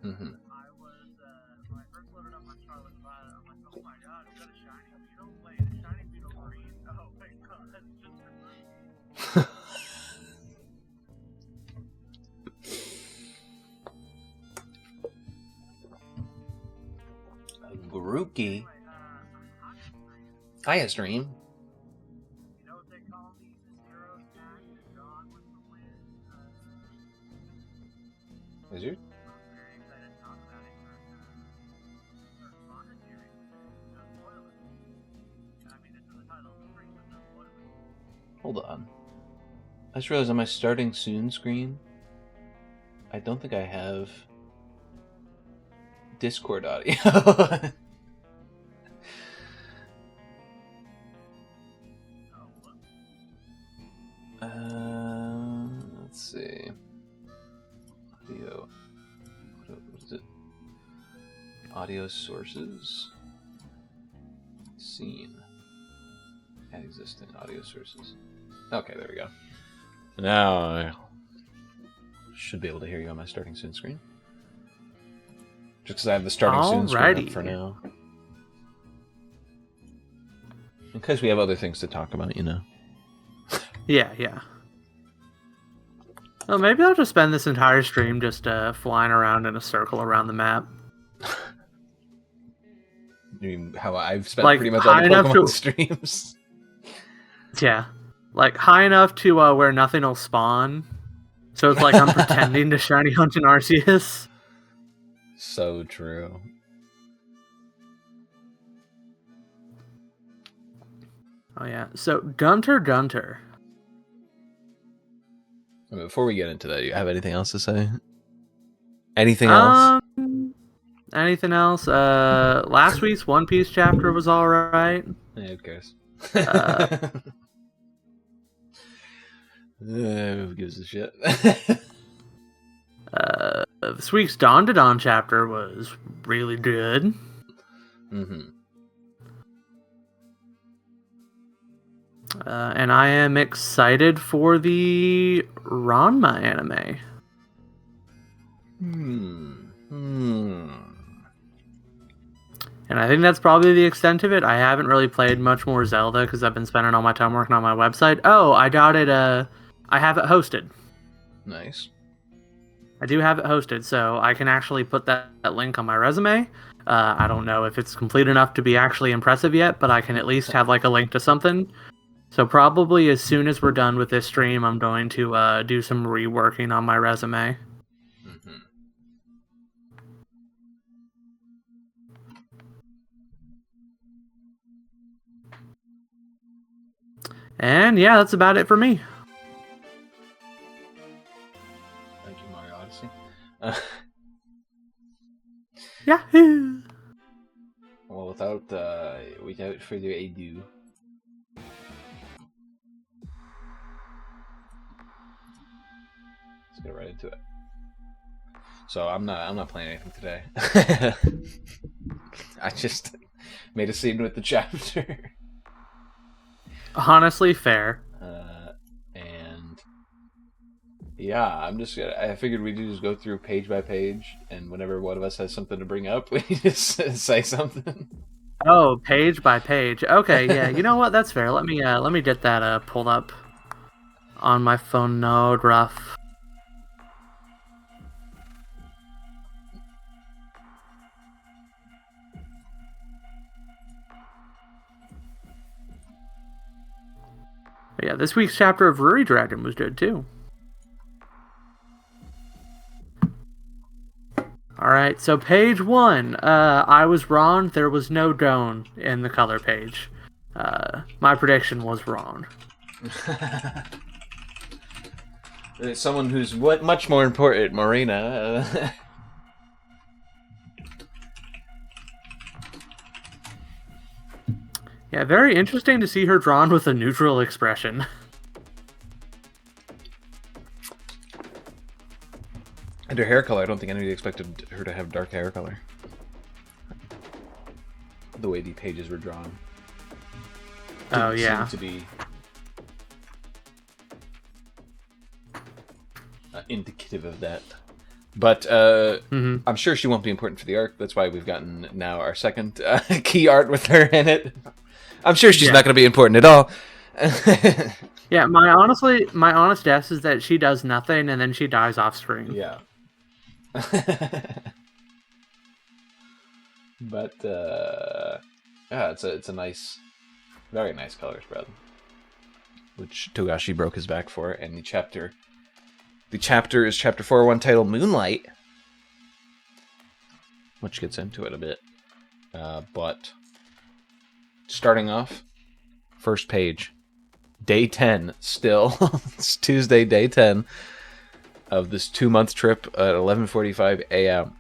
Mm-hmm. I was when I first loaded up my Scarlet Violet, I'm like, oh my god, we got a shiny beetle. Wait, a shiny beetle green. Oh wait, no, that's just a green. Grookey. Anyway, Hiya, stream. you know what they call these heroes back and gone with the wind? Is it? I'm very excited to talk about it for manga series. No spoilers. I mean, it's in the title of the stream, but no spoilers. Hold on. I just realized on my starting soon screen, I don't think I have Discord audio. Let's see. Audio. What is it? Audio sources. Scene. Add existing audio sources. Okay, there we go. Now I should be able to hear you on my starting soon screen. Just because I have the starting soon screen up for now. Because we have other things to talk about, you know. Yeah. Well, maybe I'll just spend this entire stream just flying around in a circle around the map. I mean, how I've spent pretty much all the Pokemon streams. Yeah. Like, high enough to where nothing will spawn. So it's like I'm pretending to shiny hunt an Arceus. So true. Oh, yeah. So, Gunter. Before we get into that, you have anything else to say? Anything else? Anything else? Last week's One Piece chapter was alright. Yeah, who cares? Who gives a shit? This week's Don chapter was really good. Mm-hmm. And I am excited for the Ranma anime. And I think that's probably the extent of it. I haven't really played much more Zelda because I've been spending all my time working on my website. Oh, I doubted. I have it hosted. Nice. I do have it hosted, so I can actually put that link on my resume. I don't know if it's complete enough to be actually impressive yet, but I can at least have like a link to something. So probably as soon as we're done with this stream, I'm going to do some reworking on my resume. Mm-hmm. And yeah, that's about it for me. Thank you, Mario Odyssey. Yahoo! Well, without further ado, let's get right into it. So I'm not playing anything today. I just made a scene with the chapter. Honestly, fair. And yeah, I figured we'd just go through page by page, and whenever one of us has something to bring up, we just say something. Oh, page by page. Okay, yeah. You know what? That's fair. Let me get that pulled up on my phone. Node rough. But yeah, this week's chapter of Ruri Dragon was good too. Alright, so page 1. I was wrong. There was no Doan in the color page. My prediction was wrong. Someone who's much more important, Marina. Yeah, very interesting to see her drawn with a neutral expression. And her hair color, I don't think anybody expected her to have dark hair color. The way the pages were drawn. Oh, yeah. Seem to be indicative of that. But I'm sure she won't be important for the arc. That's why we've gotten now our second key art with her in it. I'm sure she's not going to be important at all. Yeah, my honest guess is that she does nothing and then she dies off screen. Yeah. But yeah, it's a nice, very nice color spread, which Togashi broke his back for. And the chapter is chapter 401, titled Moonlight, which gets into it a bit. But starting off, first page, day 10 still. It's Tuesday, day 10 of this 2-month trip at 11:45 a.m.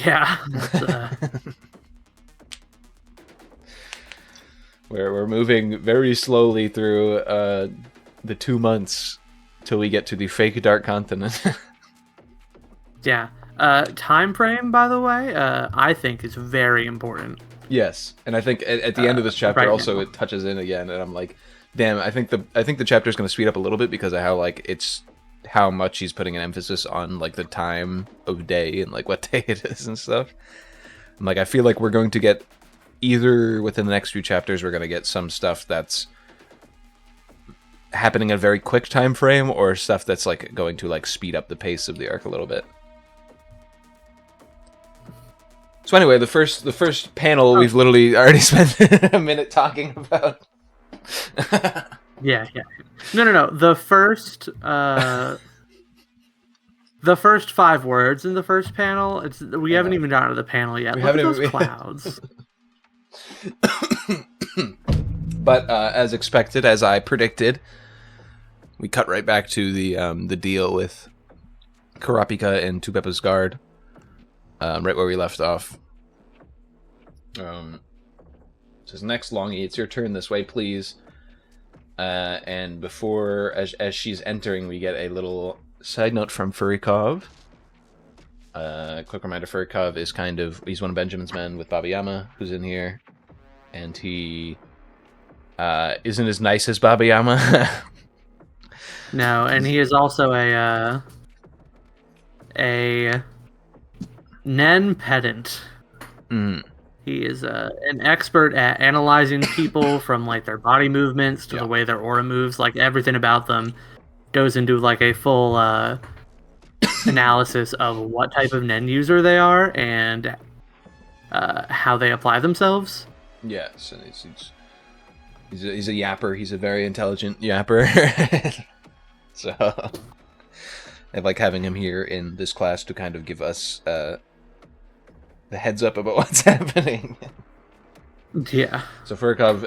Yeah. We're moving very slowly through the 2 months till we get to the fake dark continent. Yeah. Time frame, by the way, I think is very important. Yes, and I think at the end of this chapter also it touches in again, and I'm like, damn, I think the chapter is going to speed up a little bit because of how like it's how much he's putting an emphasis on like the time of day and like what day it is and stuff. I'm like, I feel like we're going to get either within the next few chapters we're going to get some stuff that's happening in a very quick time frame, or stuff that's like going to like speed up the pace of the arc a little bit. So anyway, the first panel we've literally already spent a minute talking about. Yeah. No. The first 5 words in the first panel. We haven't even gotten to the panel yet. Look at those clouds. But as expected, as I predicted, we cut right back to the deal with Kurapika and Tubepa's guard. Right where we left off. Says, next, Longy, it's your turn this way, please. And before, as she's entering, we get a little side note from Furikov. Quick reminder, Furikov is he's one of Benjamin's men with Babayama, who's in here. And he isn't as nice as Babayama. No, and he is also a Nen pedant. He is an expert at analyzing people from like their body movements to the way their aura moves. Like everything about them goes into like a full analysis of what type of Nen user they are and how they apply themselves. Yes, and he's a yapper. He's a very intelligent yapper. So I like having him here in this class to kind of give us the heads up about what's happening. Yeah. So Furikov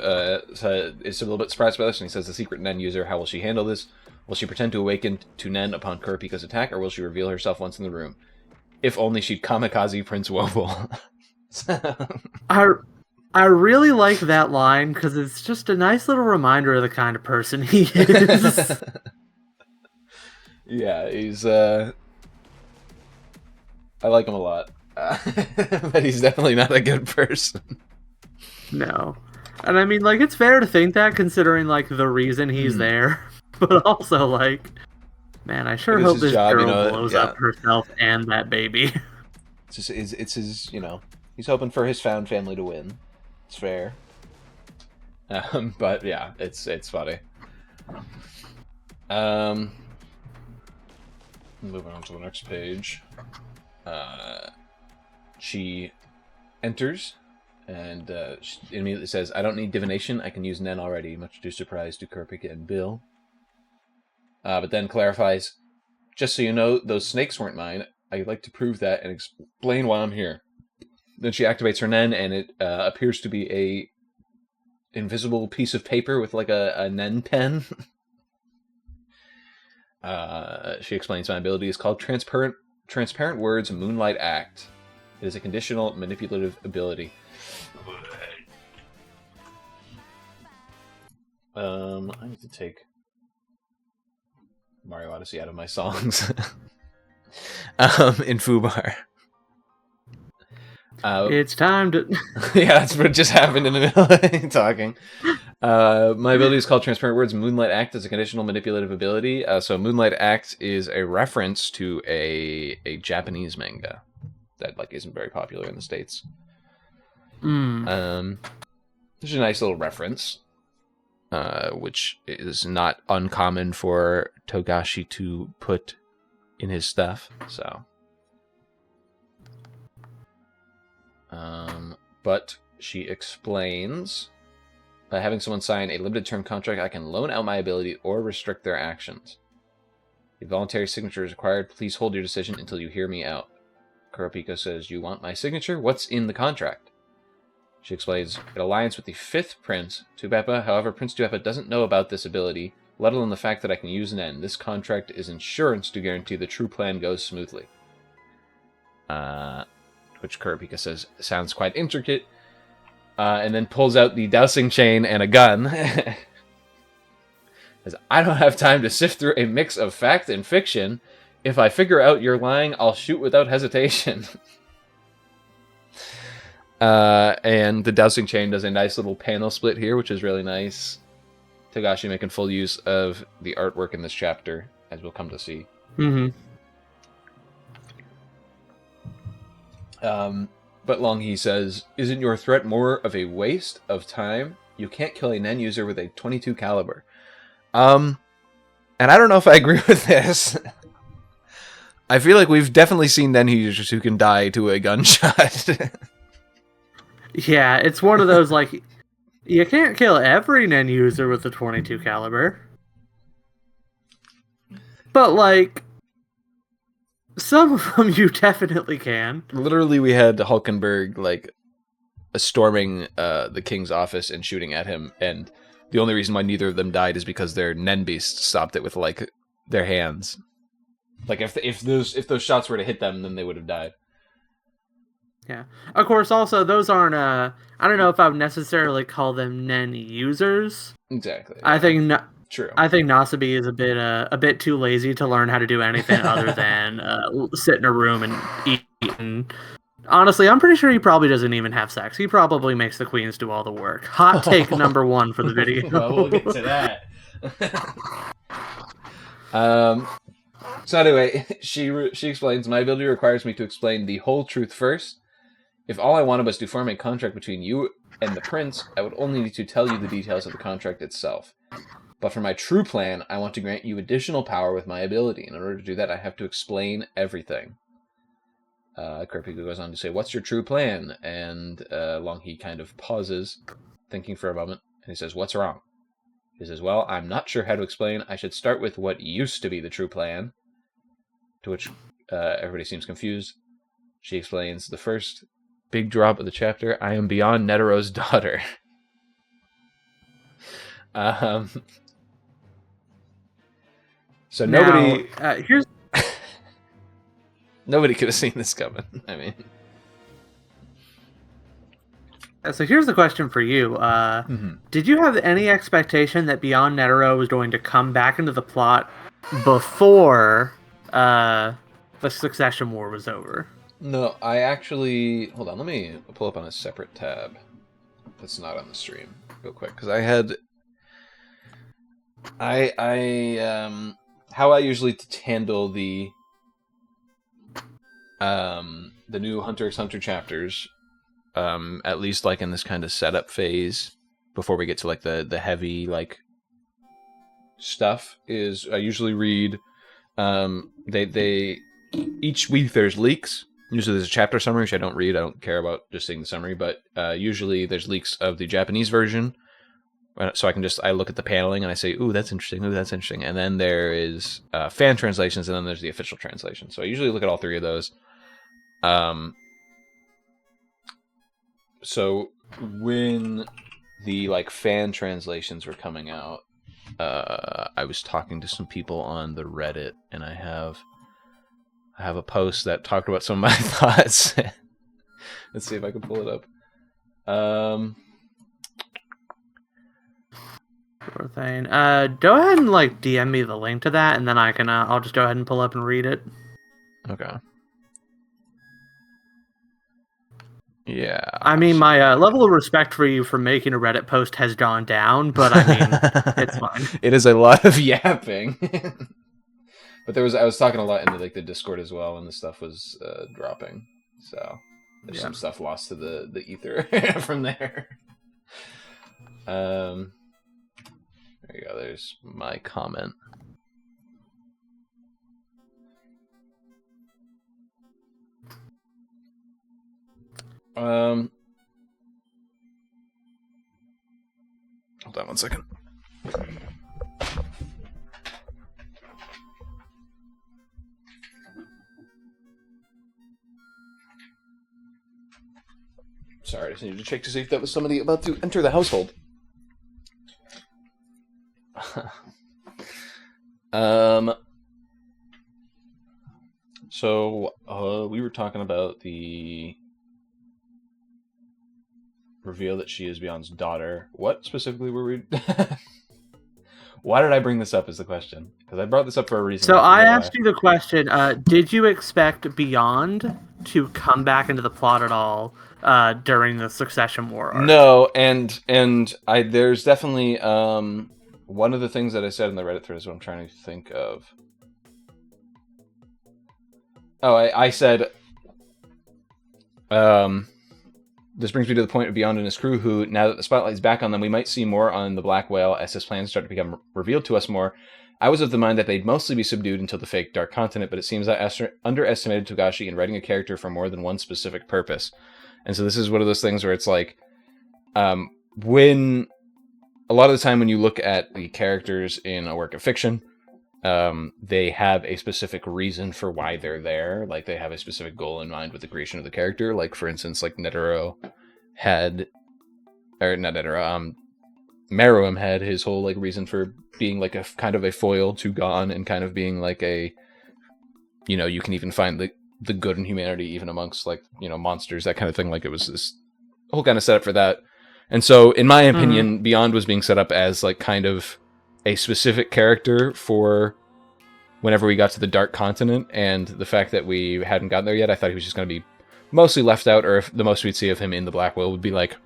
is a little bit surprised by this, and he says, the secret Nen user, how will she handle this? Will she pretend to awaken to Nen upon Kurapika's attack, or will she reveal herself once in the room? If only she'd kamikaze Prince Wovel. I really like that line, because it's just a nice little reminder of the kind of person he is. Yeah, he's I like him a lot. But he's definitely not a good person. No. And I mean, like, it's fair to think that, considering, like, the reason he's there. But also, like, man, I sure hope this girl blows up herself and that baby. It's his, he's hoping for his found family to win. It's fair. But, yeah, it's funny. Moving on to the next page. She enters, and she immediately says, I don't need divination, I can use Nen already, much to surprise to Kurapika and Bill. But then clarifies, just so you know, those snakes weren't mine. I'd like to prove that and explain why I'm here. Then she activates her Nen, and it appears to be a invisible piece of paper with like a Nen pen. She explains my ability is called Transparent Words Moonlight Act. It is a conditional manipulative ability. I need to take Mario Odyssey out of my songs. In Fubar. It's time to... Yeah, that's what just happened in the middle of talking. My ability is called Transparent Words. Moonlight Act is a conditional manipulative ability. So Moonlight Act is a reference to a Japanese manga that like isn't very popular in the States. There's a nice little reference, which is not uncommon for Togashi to put in his stuff. So, but she explains. By having someone sign a limited term contract, I can loan out my ability or restrict their actions. If voluntary signature is required, please hold your decision until you hear me out. Kurapika says, you want my signature? What's in the contract? She explains, an alliance with the 5th Prince, Tubepa. However, Prince Tubepa doesn't know about this ability, let alone the fact that I can use an end. This contract is insurance to guarantee the true plan goes smoothly. Which Kurapika says sounds quite intricate. And then pulls out the dowsing chain and a gun. Says, I don't have time to sift through a mix of fact and fiction. If I figure out you're lying, I'll shoot without hesitation. And the dowsing chain does a nice little panel split here, which is really nice. Togashi making full use of the artwork in this chapter, as we'll come to see. But Longhi says, isn't your threat more of a waste of time? You can't kill a Nen user with a 22 caliber. And I don't know if I agree with this. I feel like we've definitely seen Nen users who can die to a gunshot. Yeah, it's one of those, like, you can't kill every Nen user with a 22 caliber. But, like, some of them you definitely can. Literally, we had Hulkenberg, like, storming the king's office and shooting at him, and the only reason why neither of them died is because their Nen beast stopped it with, like, their hands. Like, if those shots were to hit them, then they would have died. Yeah. Of course, also, those aren't, I don't know if I would necessarily call them Nen users. Exactly. I think... True. I think Nasabi is a bit too lazy to learn how to do anything other than sit in a room and eat. And honestly, I'm pretty sure he probably doesn't even have sex. He probably makes the queens do all the work. Hot take number 1 for the video. Well, we'll get to that. So anyway, she explains, my ability requires me to explain the whole truth first. If all I wanted was to form a contract between you and the prince, I would only need to tell you the details of the contract itself. But for my true plan, I want to grant you additional power with my ability. In order to do that, I have to explain everything. Kurapika goes on to say, what's your true plan? And Longhi kind of pauses, thinking for a moment, and he says, what's wrong? He says, well, I'm not sure how to explain. I should start with what used to be the true plan. To which everybody seems confused. She explains, the first big drop of the chapter, I am beyond Netero's daughter. So nobody... here's... Nobody could have seen this coming. I mean... So here's the question for you. Did you have any expectation that Beyond Netero was going to come back into the plot before the Succession War was over? No, I actually... Hold on, let me pull up on a separate tab that's not on the stream real quick, because I had... how I usually handle the new Hunter x Hunter chapters, at least like in this kind of setup phase before we get to like the heavy like stuff, is I usually read they each week there's leaks. Usually there's a chapter summary, which I don't read. I don't care about just seeing the summary, but usually there's leaks of the Japanese version. So I look at the paneling and I say, ooh, that's interesting, ooh, that's interesting. And then there is fan translations, and then there's the official translation. So I usually look at all 3 of those. So when the like fan translations were coming out, I was talking to some people on the Reddit, and I have a post that talked about some of my thoughts. Let's see if I can pull it up. Sure thing. Go ahead and like DM me the link to that, and then I can I'll just go ahead and pull up and read it. Okay. Yeah. I mean, my level of respect for you for making a Reddit post has gone down, but I mean, it's fine. It is a lot of yapping. But I was talking a lot in the Discord as well when the stuff was dropping. So there's some stuff lost to the ether from there. There you go. There's my comment. Hold on one second. Sorry, I just needed to check to see if that was somebody about to enter the household. So we were talking about the reveal that she is Beyond's daughter. What specifically were we? Why did I bring this up is the question. Because I brought this up for a reason. So I asked you the question, did you expect Beyond to come back into the plot at all during the Succession War arc? No, and there's definitely one of the things that I said in the Reddit thread is what I'm trying to think of. Oh, I said this brings me to the point of Beyond and his crew, who, now that the spotlight's back on them, we might see more on the Black Whale as his plans start to become revealed to us more. I was of the mind that they'd mostly be subdued until the fake Dark Continent, but it seems I underestimated Togashi in writing a character for more than one specific purpose. And so this is one of those things where it's like, when a lot of the time when you look at the characters in a work of fiction, they have a specific reason for why they're there. Like, they have a specific goal in mind with the creation of the character. Like, for instance, like Netero had, or not Netero, Meruem had his whole like reason for being like a kind of a foil to Gon, and kind of being like a, you know, you can even find the good in humanity even amongst, like, you know, monsters, that kind of thing. Like, it was this whole kind of setup for that. And so, in my opinion, Beyond was being set up as like kind of a specific character for whenever we got to the Dark Continent, and the fact that we hadn't gotten there yet, I thought he was just going to be mostly left out, or if the most we'd see of him in the Black Whale would be like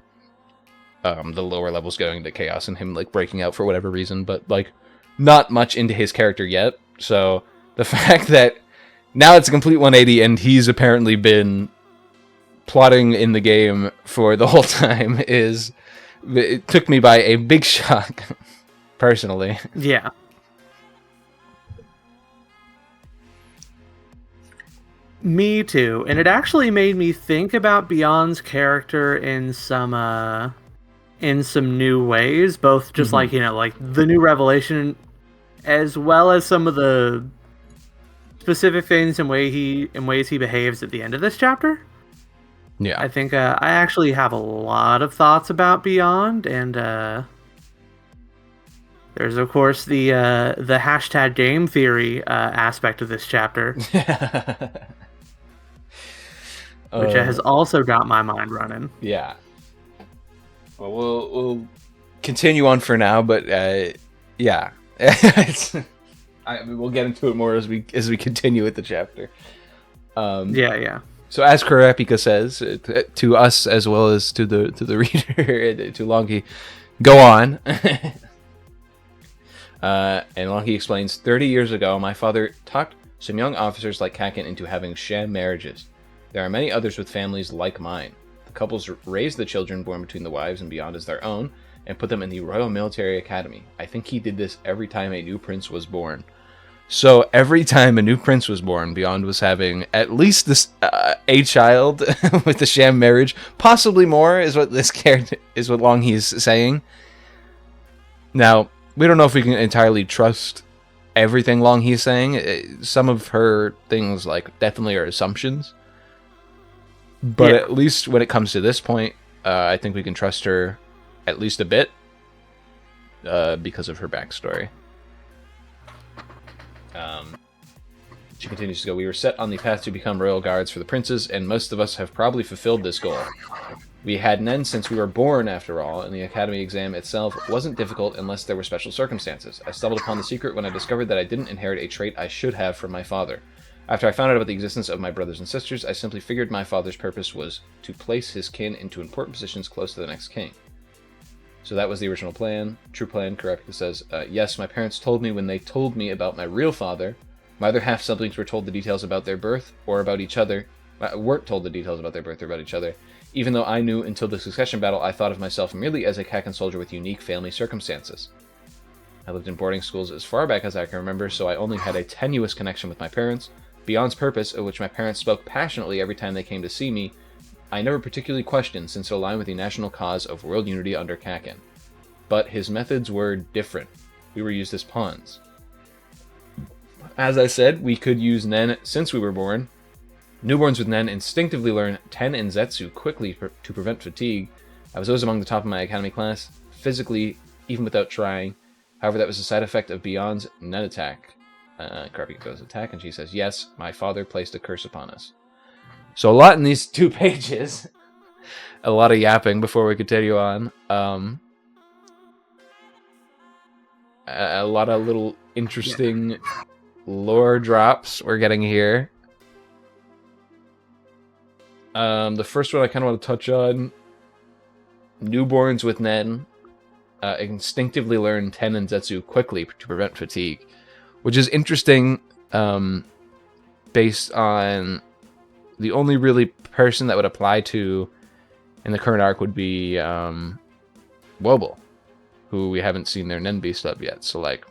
the lower levels going to Chaos and him like breaking out for whatever reason, but like not much into his character yet. So the fact that now it's a complete 180 and he's apparently been plotting in the game for the whole time it took me by a big shock. Personally. Yeah. Me too. And it actually made me think about Beyond's character in some new ways, both just like, you know, like the new revelation, as well as some of the specific things and ways he behaves at the end of this chapter. Yeah. I think I actually have a lot of thoughts about Beyond, and there's, of course, the hashtag game theory aspect of this chapter, which has also got my mind running. Yeah. Well, we'll continue on for now, but yeah, we'll get into it more as we continue with the chapter. Yeah. So, as Kurapika says to us as well as to the reader, to Longi, go on. And Longi explains, 30 years ago, my father talked some young officers like Kakin into having sham marriages. There are many others with families like mine. The couples raised the children born between the wives and Beyond as their own, and put them in the Royal Military Academy. I think he did this every time a new prince was born. So every time a new prince was born, Beyond was having at least this a child with the sham marriage, possibly more, is what this character is what Longi is saying. Now, we don't know if we can entirely trust everything Longi is saying. Some of her things, like, definitely are assumptions. But at least when it comes to this point, I think we can trust her at least a bit because of her backstory. She continues to go, we were set on the path to become royal guards for the princes, and most of us have probably fulfilled this goal. We had an end since we were born, after all, and the academy exam itself wasn't difficult unless there were special circumstances. I stumbled upon the secret when I discovered that I didn't inherit a trait I should have from my father. After I found out about the existence of my brothers and sisters, I simply figured my father's purpose was to place his kin into important positions close to the next king. So that was the original plan. True plan, Kurapika says, yes, my parents told me when they told me about my real father. My other half-siblings were told the details about their birth or about each other. Weren't told the details about their birth or about each other. Even though I knew until the succession battle, I thought of myself merely as a Kakin soldier with unique family circumstances. I lived in boarding schools as far back as I can remember, so I only had a tenuous connection with my parents. Beyond's purpose, of which my parents spoke passionately every time they came to see me, I never particularly questioned, since it aligned with the national cause of world unity under Kakin. But his methods were different. We were used as pawns. As I said, we could use Nen since we were born. Newborns with Nen instinctively learn Ten and Zetsu quickly to prevent fatigue. I was always among the top of my academy class, physically, even without trying. However, that was a side effect of Beyond's Nen attack. Kurapika goes attack, and she says, yes, my father placed a curse upon us. So a lot in these 2 pages. A lot of yapping before we continue on. A lot of little interesting lore drops we're getting here. The first one I kind of want to touch on. Newborns with Nen instinctively learn Ten and Zetsu quickly to prevent fatigue. Which is interesting, based on the only really person that would apply to in the current arc would be Wobble, who we haven't seen their Nen Beast up yet. So, like,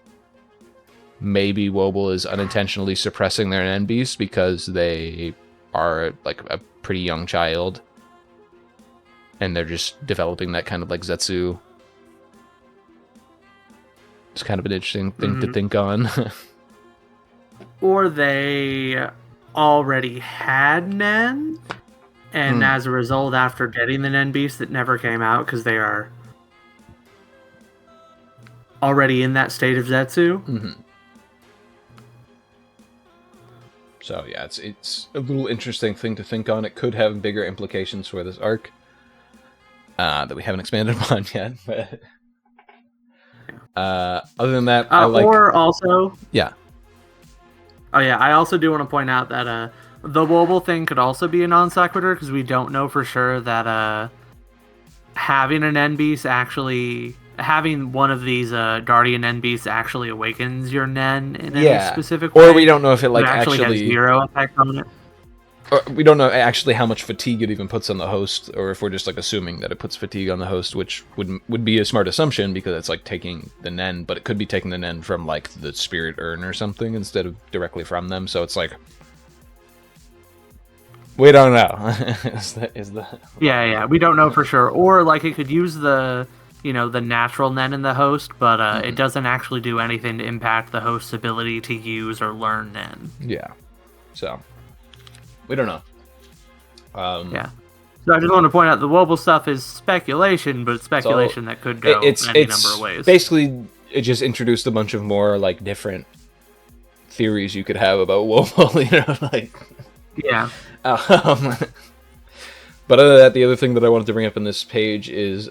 maybe Wobble is unintentionally suppressing their Nen Beast because they are, like, a pretty young child. And they're just developing that kind of, like, Zetsu. It's kind of an interesting thing to think on. Or they already had Nen, and as a result, after getting the Nen Beast, that never came out because they are already in that state of Zetsu. Mm-hmm. So yeah, it's a little interesting thing to think on. It could have bigger implications for this arc that we haven't expanded upon yet. But other than that, I like. Or also, yeah. Oh yeah, I also do want to point out that the Wobble thing could also be a non sequitur because we don't know for sure that having an Nen Beast actually. Having one of these Guardian Nen Beasts actually awakens your Nen in any specific way. Or we don't know if it actually has 0 effect on it. Or we don't know actually how much fatigue it even puts on the host, or if we're just like assuming that it puts fatigue on the host, which would be a smart assumption because it's like taking the Nen, but it could be taking the Nen from like the spirit urn or something instead of directly from them. So it's like we don't know. Yeah, we don't know for sure. Or like it could use the the natural Nen in the host, but it doesn't actually do anything to impact the host's ability to use or learn Nen. Yeah. So, we don't know. Yeah. So I just want to point out the Wobble stuff is speculation, but it's speculation that could go any number of ways. Basically, it just introduced a bunch of more, like, different theories you could have about Wobble, like... Yeah. But other than that, the other thing that I wanted to bring up in this page is,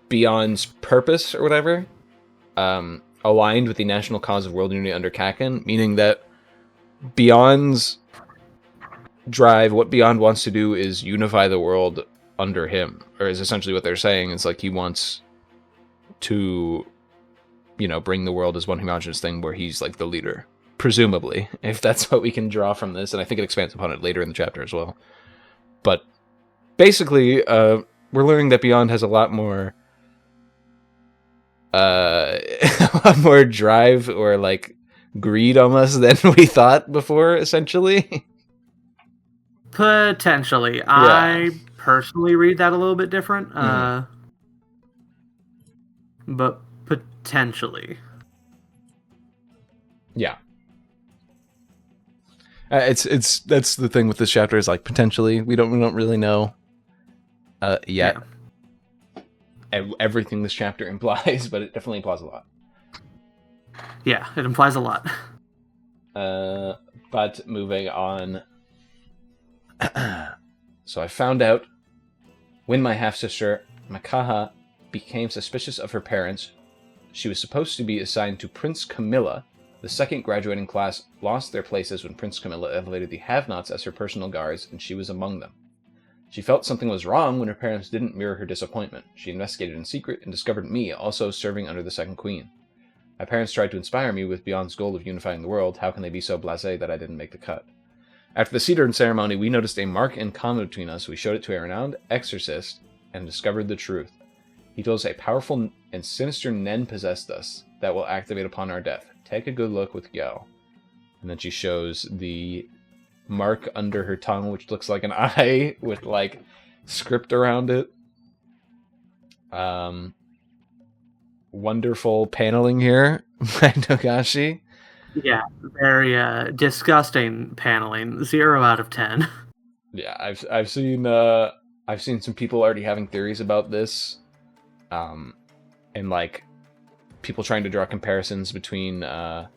Beyond's purpose or whatever, aligned with the national cause of world unity under Kakin, meaning that Beyond's drive, what Beyond wants to do is unify the world under him, or is essentially what they're saying. It's like he wants to, bring the world as one homogeneous thing where he's like the leader, presumably, if that's what we can draw from this, and I think it expands upon it later in the chapter as well. But basically, we're learning that Beyond has a lot more drive or like greed almost than we thought before, essentially. Potentially. Yeah. I personally read that a little bit different. But potentially. Yeah. It's that's the thing with this chapter is like potentially we don't really know yet. Yeah. Everything this chapter implies, but it definitely implies a lot. Yeah, it implies a lot. But moving on. So I found out when my half-sister, Makaha, became suspicious of her parents, she was supposed to be assigned to Prince Camilla, The second graduating class lost their places when Prince Camilla elevated the have-nots as her personal guards, and she was among them. She felt something was wrong when her parents didn't mirror her disappointment. She investigated in secret and discovered me also serving under the second queen. My parents tried to inspire me with Beyond's goal of unifying the world. How can they be so blasé that I didn't make the cut? After the cedar ceremony, we noticed a mark in common between us. We showed it to a renowned exorcist and discovered the truth. He told us a powerful and sinister Nen possessed us that will activate upon our death. Take a good look with Gel. And then she shows the mark under her tongue, which looks like an eye with like script around it. Wonderful paneling here by Togashi. Yeah, very disgusting paneling. 0 out of 10. Yeah, I've seen some people already having theories about this, and like people trying to draw comparisons between the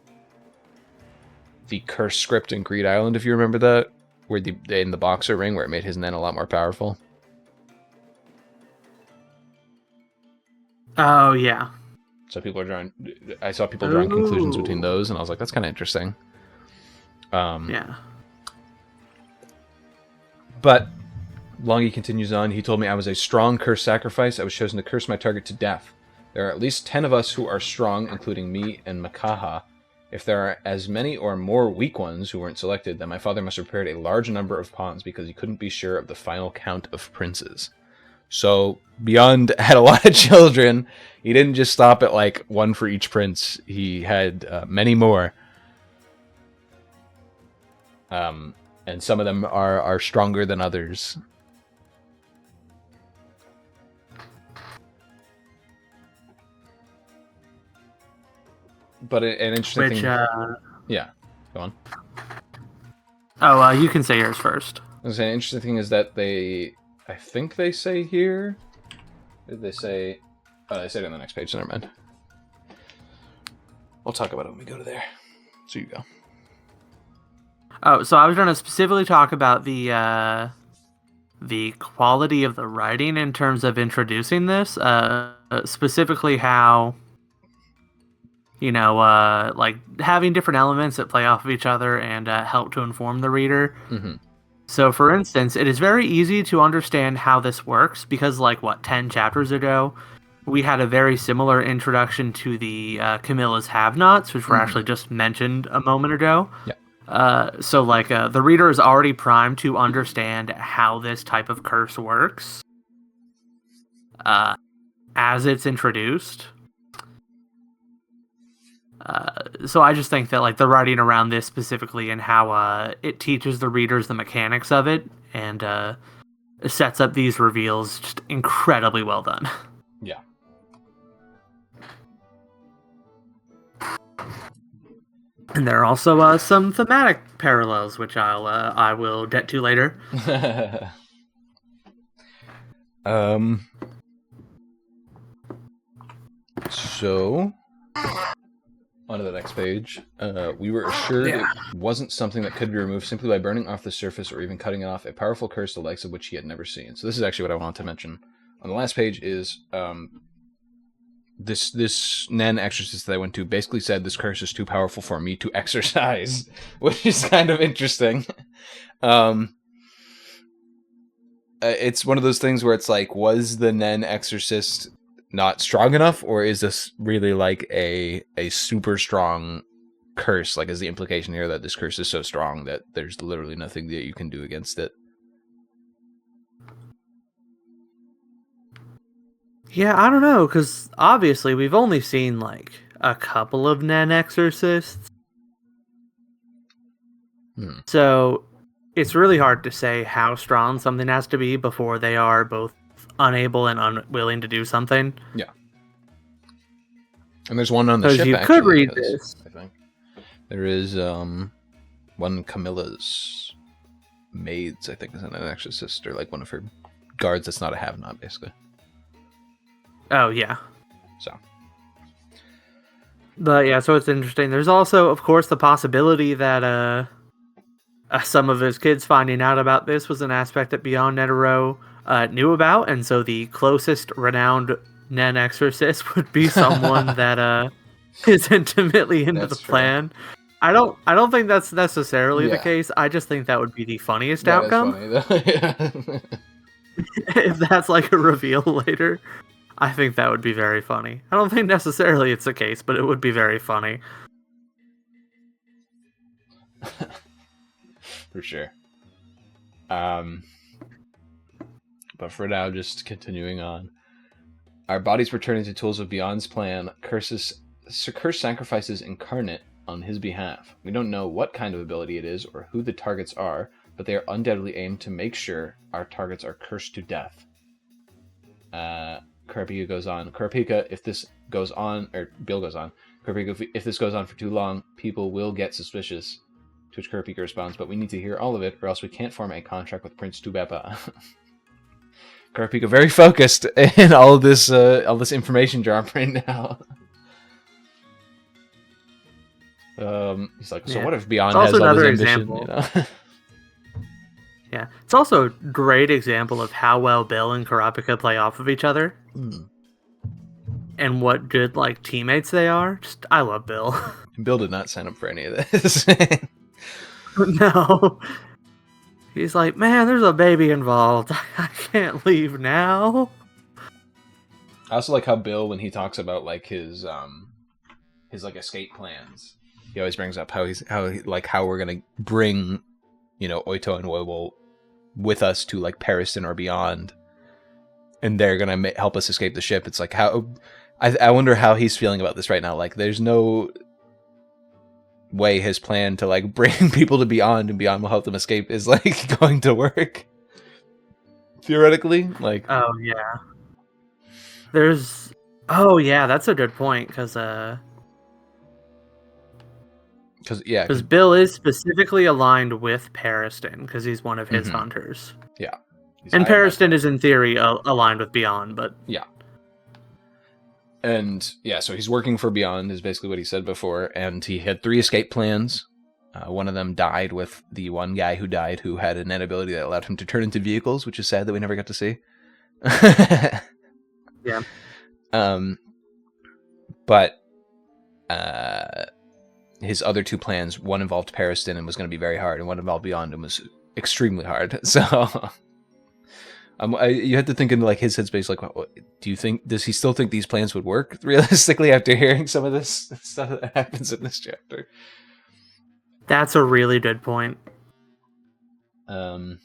curse script in Greed Island, if you remember that, where in the boxer ring where it made his Nen a lot more powerful. Oh yeah. So I saw people drawing conclusions between those, and I was like, that's kind of interesting. Yeah. But Longi continues on. He told me I was a strong curse sacrifice. I was chosen to curse my target to death. There are at least 10 of us who are strong, including me and Makaha. If there are as many or more weak ones who weren't selected, then my father must have prepared a large number of pawns because he couldn't be sure of the final count of princes. So Beyond had a lot of children. He didn't just stop at like one for each prince. He had many more. And some of them are stronger than others. But an interesting thing... Yeah, go on. Oh, you can say yours first. I was saying, an interesting thing is that I think they say here... Did they say... Oh, they said it on the next page, so never mind. We'll talk about it when we go to there. So you go. Oh, so I was going to specifically talk about the quality of the writing in terms of introducing this. Specifically how... like having different elements that play off of each other and help to inform the reader. Mm-hmm. So, for instance, it is very easy to understand how this works because, 10 chapters ago, we had a very similar introduction to the Camilla's have-nots, which were actually just mentioned a moment ago. Yeah. So, the reader is already primed to understand how this type of curse works as it's introduced. So I just think that the writing around this specifically and how it teaches the readers the mechanics of it and sets up these reveals just incredibly well done. Yeah. And there are also some thematic parallels, which I will get to later. So... onto the next page. We were assured it wasn't something that could be removed simply by burning off the surface or even cutting it off, a powerful curse the likes of which he had never seen. So this is actually what I wanted to mention. On the last page is this Nen exorcist that I went to basically said this curse is too powerful for me to exercise, which is kind of interesting. It's one of those things where it's like, was the Nen exorcist not strong enough, or is this really like a super strong curse? Like, is the implication here that this curse is so strong that there's literally nothing that you can do against it? Yeah, I don't know, because obviously we've only seen a couple of Nen exorcists. So it's really hard to say how strong something has to be before they are both unable and unwilling to do something. Yeah. And there's one on the ship, you actually. Could read this. I think. There is one Camilla's maids, I think, is an exorcist, or one of her guards that's not a have-not, basically. Oh, yeah. So. But yeah, so it's interesting. There's also, of course, the possibility that some of his kids finding out about this was an aspect that Beyond Netero knew about, and so the closest renowned Nen exorcist would be someone that is intimately into That's the true. plan. I don't think that's necessarily the Yeah. case. I just think that would be the funniest That is outcome. funny, though. Yeah. If that's like a reveal later, I think that would be very funny. I don't think necessarily it's the case, but it would be very funny. For sure. But for now, just continuing on. Our bodies returning to tools of Beyond's plan, curse sacrifices incarnate on his behalf. We don't know what kind of ability it is or who the targets are, but they are undoubtedly aimed to make sure our targets are cursed to death. Kurapika goes on. Kurapika, if this goes on, or Bill goes on. Kurapika, if this goes on for too long, people will get suspicious. To which Kurapika responds, but we need to hear all of it, or else we can't form a contract with Prince Tubepa. Kurapika very focused in all this information drop right now. He's like, so Yeah. what if Beyond It's has also all this another ambition? example. You know? Yeah, it's also a great example of how well Bill and Kurapika play off of each other, and what good like teammates they are. Just I love Bill. Bill did not sign up for any of this. No, he's like, man, there's a baby involved. I can't leave now. I also like how Bill, when he talks about like his like escape plans, he always brings up how we're gonna bring, Oito and Wobo with us to like Pariston or beyond, and they're gonna help us escape the ship. It's like how I wonder how he's feeling about this right now. Like, there's no way his plan to like bring people to Beyond and Beyond will help them escape is like going to work. Theoretically, like. Oh yeah. That's a good point because Bill is specifically aligned with Pariston because he's one of his hunters. Yeah. And Pariston is in theory aligned with Beyond, but yeah. And yeah, so he's working for Beyond is basically what he said before, and he had 3 escape plans. One of them died with the one guy who died who had an ability that allowed him to turn into vehicles, which is sad that we never got to see. Yeah. But his other 2 plans, one involved Pariston and was going to be very hard, and one involved Beyond and was extremely hard. So you had to think into like his headspace, like, does he still think these plans would work realistically after hearing some of this stuff that happens in this chapter? That's a really good point. But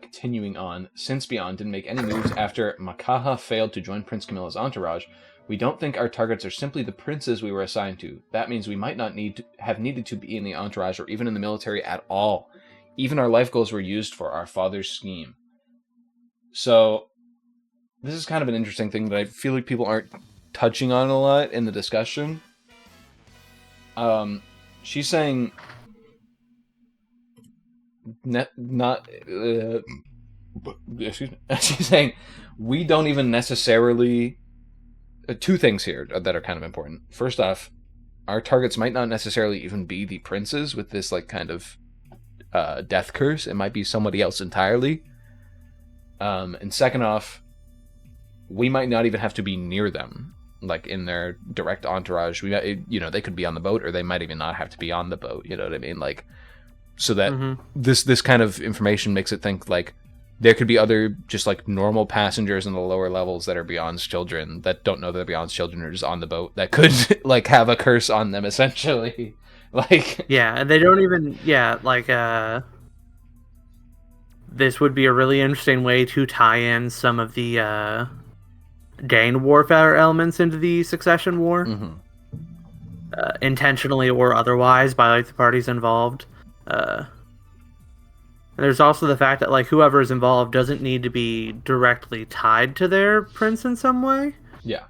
continuing on, since Beyond didn't make any moves after Makaha failed to join Prince Camilla's entourage, we don't think our targets are simply the princes we were assigned to. That means we might not have needed to be in the entourage or even in the military at all. Even our life goals were used for our father's scheme. So, this is kind of an interesting thing that I feel like people aren't touching on a lot in the discussion. She's saying excuse me. She's saying we don't even necessarily. 2 things here that are kind of important. First off, our targets might not necessarily even be the princes with this like kind of death curse. It might be somebody else entirely. And second off, we might not even have to be near them, like in their direct entourage. They could be on the boat, or they might even not have to be on the boat. You know what I mean? Like, so that this kind of information makes it think like there could be other just like normal passengers in the lower levels that are Beyond's children that don't know they're Beyond's children are just on the boat that could like have a curse on them essentially. Like, yeah, and they don't even this would be a really interesting way to tie in some of the gang warfare elements into the succession war, intentionally or otherwise by like the parties involved. There's also the fact that like whoever is involved doesn't need to be directly tied to their prince in some way. Yeah.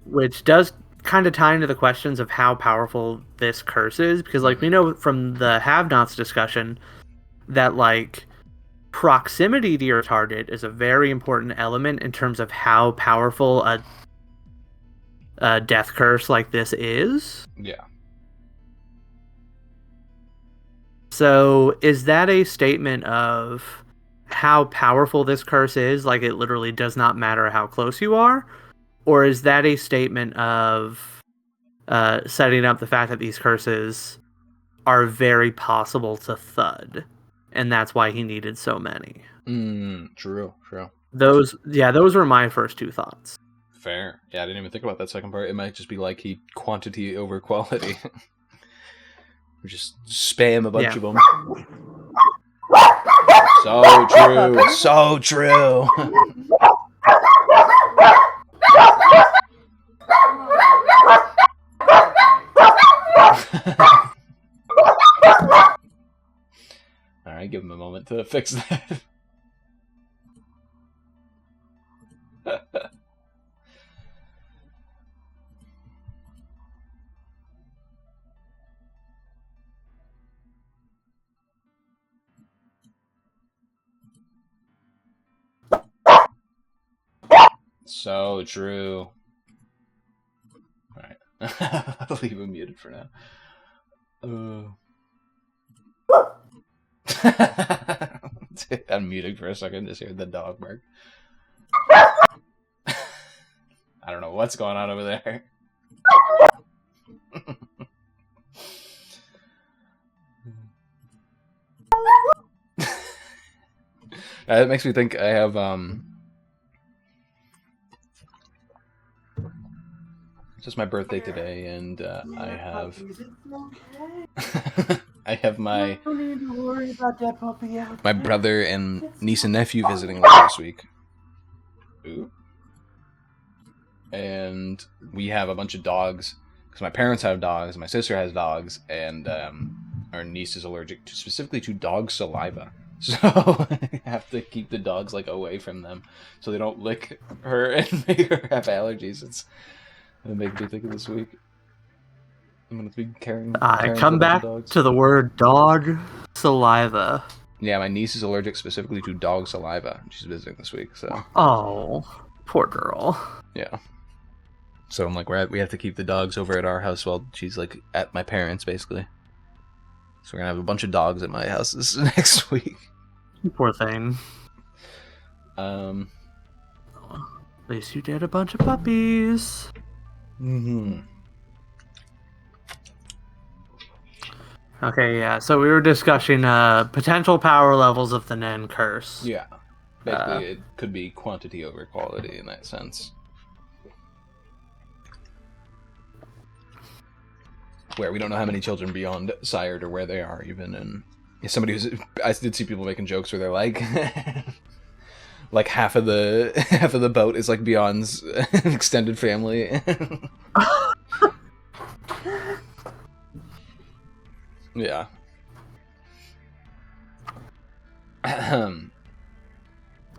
Which does kind of tie into the questions of how powerful this curse is, because like we know from the have-nots discussion that like proximity to your target is a very important element in terms of how powerful a death curse like this is. Yeah. So is that a statement of how powerful this curse is? Like it literally does not matter how close you are? Or is that a statement of setting up the fact that these curses are very possible to thud, and that's why he needed so many? True. Those were my first two thoughts. Fair. Yeah, I didn't even think about that second part. It might just be like he quantity over quality. Just spam a bunch of them. So true. So true. Alright, give him a moment to fix that. So true. Alright. I'll leave him muted for now. I'm muting for a second, just hear the dog bark. I don't know what's going on over there. That makes me think I have it's just my birthday today, and I have I have my brother and niece and nephew visiting later this week. Ooh. And we have a bunch of dogs because my parents have dogs, my sister has dogs, and our niece is allergic specifically to dog saliva. So I have to keep the dogs like away from them so they don't lick her and make her have allergies. It's gonna make me think of this week. I'm gonna be caring. I come back to the word dog saliva. Yeah, my niece is allergic specifically to dog saliva. She's visiting this week, so. Oh, poor girl. Yeah. So I'm like, we have to keep the dogs over at our house while she's like at my parents, basically. So we're gonna have a bunch of dogs at my house this next week. You poor thing. At least you did a bunch of puppies. Okay, yeah. So we were discussing potential power levels of the Nen curse. Yeah. Basically, it could be quantity over quality in that sense. Where we don't know how many children beyond sired or where they are even, and somebody who's I did see people making jokes where they're like like half of the boat is like Beyond's extended family. Yeah.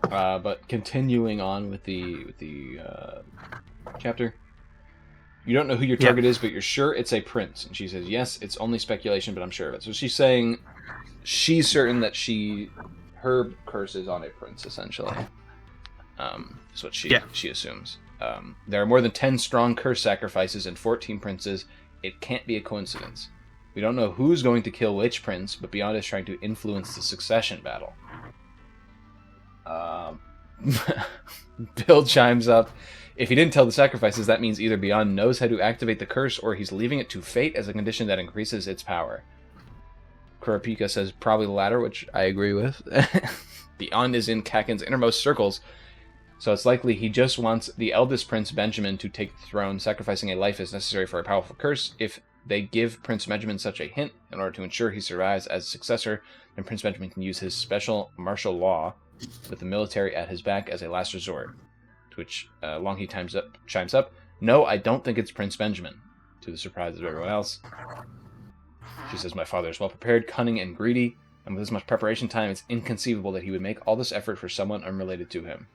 But continuing on with the chapter. You don't know who your target is, but you're sure it's a prince. And she says, yes, it's only speculation, but I'm sure of it. So she's saying she's certain that her curse is on a prince, essentially. Is what she assumes. There are more than 10 strong curse sacrifices and 14 princes. It can't be a coincidence. We don't know who's going to kill which prince, but Beyond is trying to influence the succession battle. Bill chimes up. If he didn't tell the sacrifices, that means either Beyond knows how to activate the curse, or he's leaving it to fate as a condition that increases its power. Kurapika says probably the latter, which I agree with. Beyond is in Kakin's innermost circles, so it's likely he just wants the eldest Prince Benjamin to take the throne. Sacrificing a life is necessary for a powerful curse. If they give Prince Benjamin such a hint in order to ensure he survives as successor, then Prince Benjamin can use his special martial law with the military at his back as a last resort. To which Longhi chimes up, no, I don't think it's Prince Benjamin, to the surprise of everyone else. She says, my father is well prepared, cunning, and greedy, and with this much preparation time, it's inconceivable that he would make all this effort for someone unrelated to him.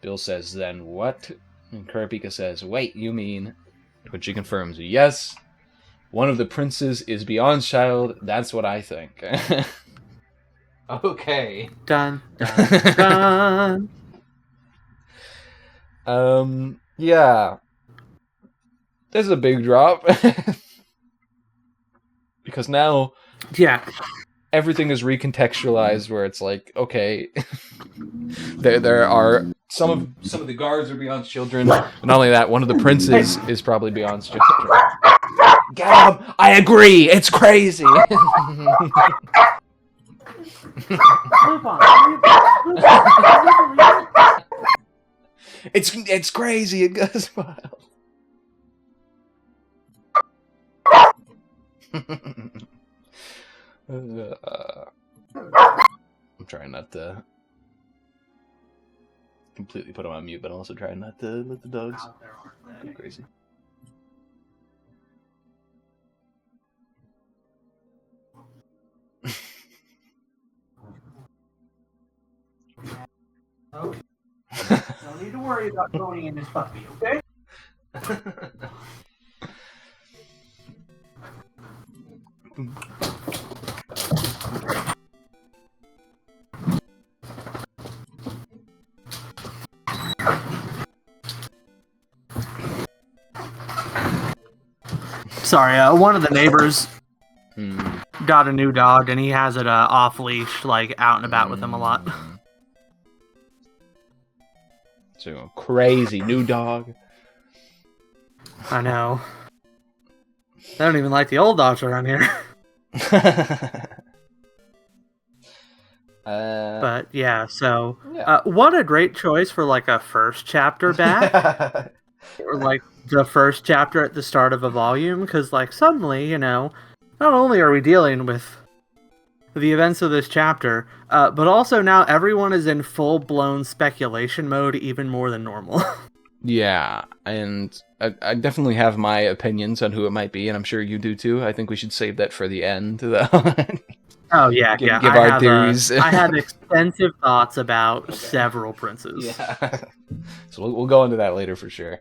Bill says, then what? And Kurapika says, wait, you mean... Which she confirms, yes, one of the princes is Beyond's child, that's what I think. Okay. Dun, dun, dun. Yeah. This is a big drop. Because now... Yeah. everything is recontextualized where it's like, okay, there are some of the guards are beyond children, but not only that, one of the princes is probably beyond children. Get him! I agree. It's crazy. It's crazy. It goes wild. I'm trying not to completely put him on mute, but I'm also trying not to let the dogs go crazy. Okay. No need to worry about Tony and his puppy, okay? Sorry, one of the neighbors got a new dog, and he has it off leash, like out and about with him a lot. So crazy new dog. I know. They don't even like the old dogs around here. But yeah, so what a great choice for like a first chapter back, or like the first chapter at the start of a volume, because like suddenly, not only are we dealing with the events of this chapter, but also now everyone is in full-blown speculation mode, even more than normal. Yeah, and I definitely have my opinions on who it might be, and I'm sure you do too. I think we should save that for the end, though. Oh yeah, give our theories. I have extensive thoughts about several princes. Yeah, so we'll go into that later for sure.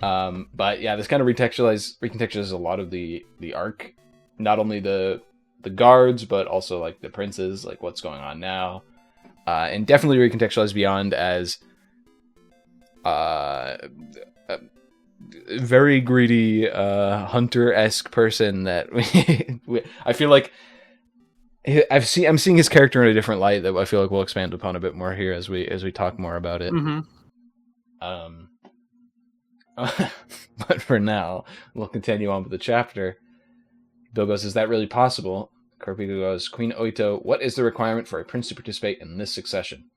But yeah, this kind of recontextualizes a lot of the arc, not only the guards, but also like the princes, like what's going on now, and definitely recontextualized beyond as a very greedy hunter-esque person that I feel like I'm seeing his character in a different light that I feel like we'll expand upon a bit more here as we talk more about it. Mm-hmm. But for now, we'll continue on with the chapter. Bill goes, "Is that really possible?" Cory goes, "Queen Oito, what is the requirement for a prince to participate in this succession?"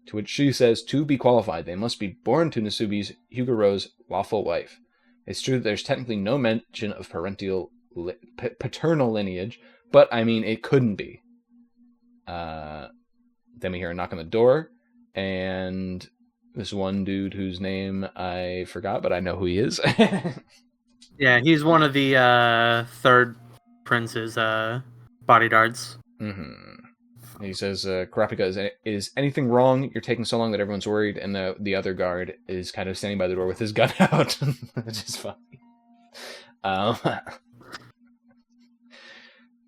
To which she says, "To be qualified, they must be born to Nasubi's Hyugaro's lawful wife. It's true that there's technically no mention of paternal lineage, but I mean, it couldn't be." Then we hear a knock on the door, and this one dude whose name I forgot, but I know who he is. Yeah, he's one of the third prince's bodyguards. Mm-hmm. He says, "Kurapika, is anything wrong? You're taking so long that everyone's worried." And the other guard is kind of standing by the door with his gun out, which is funny.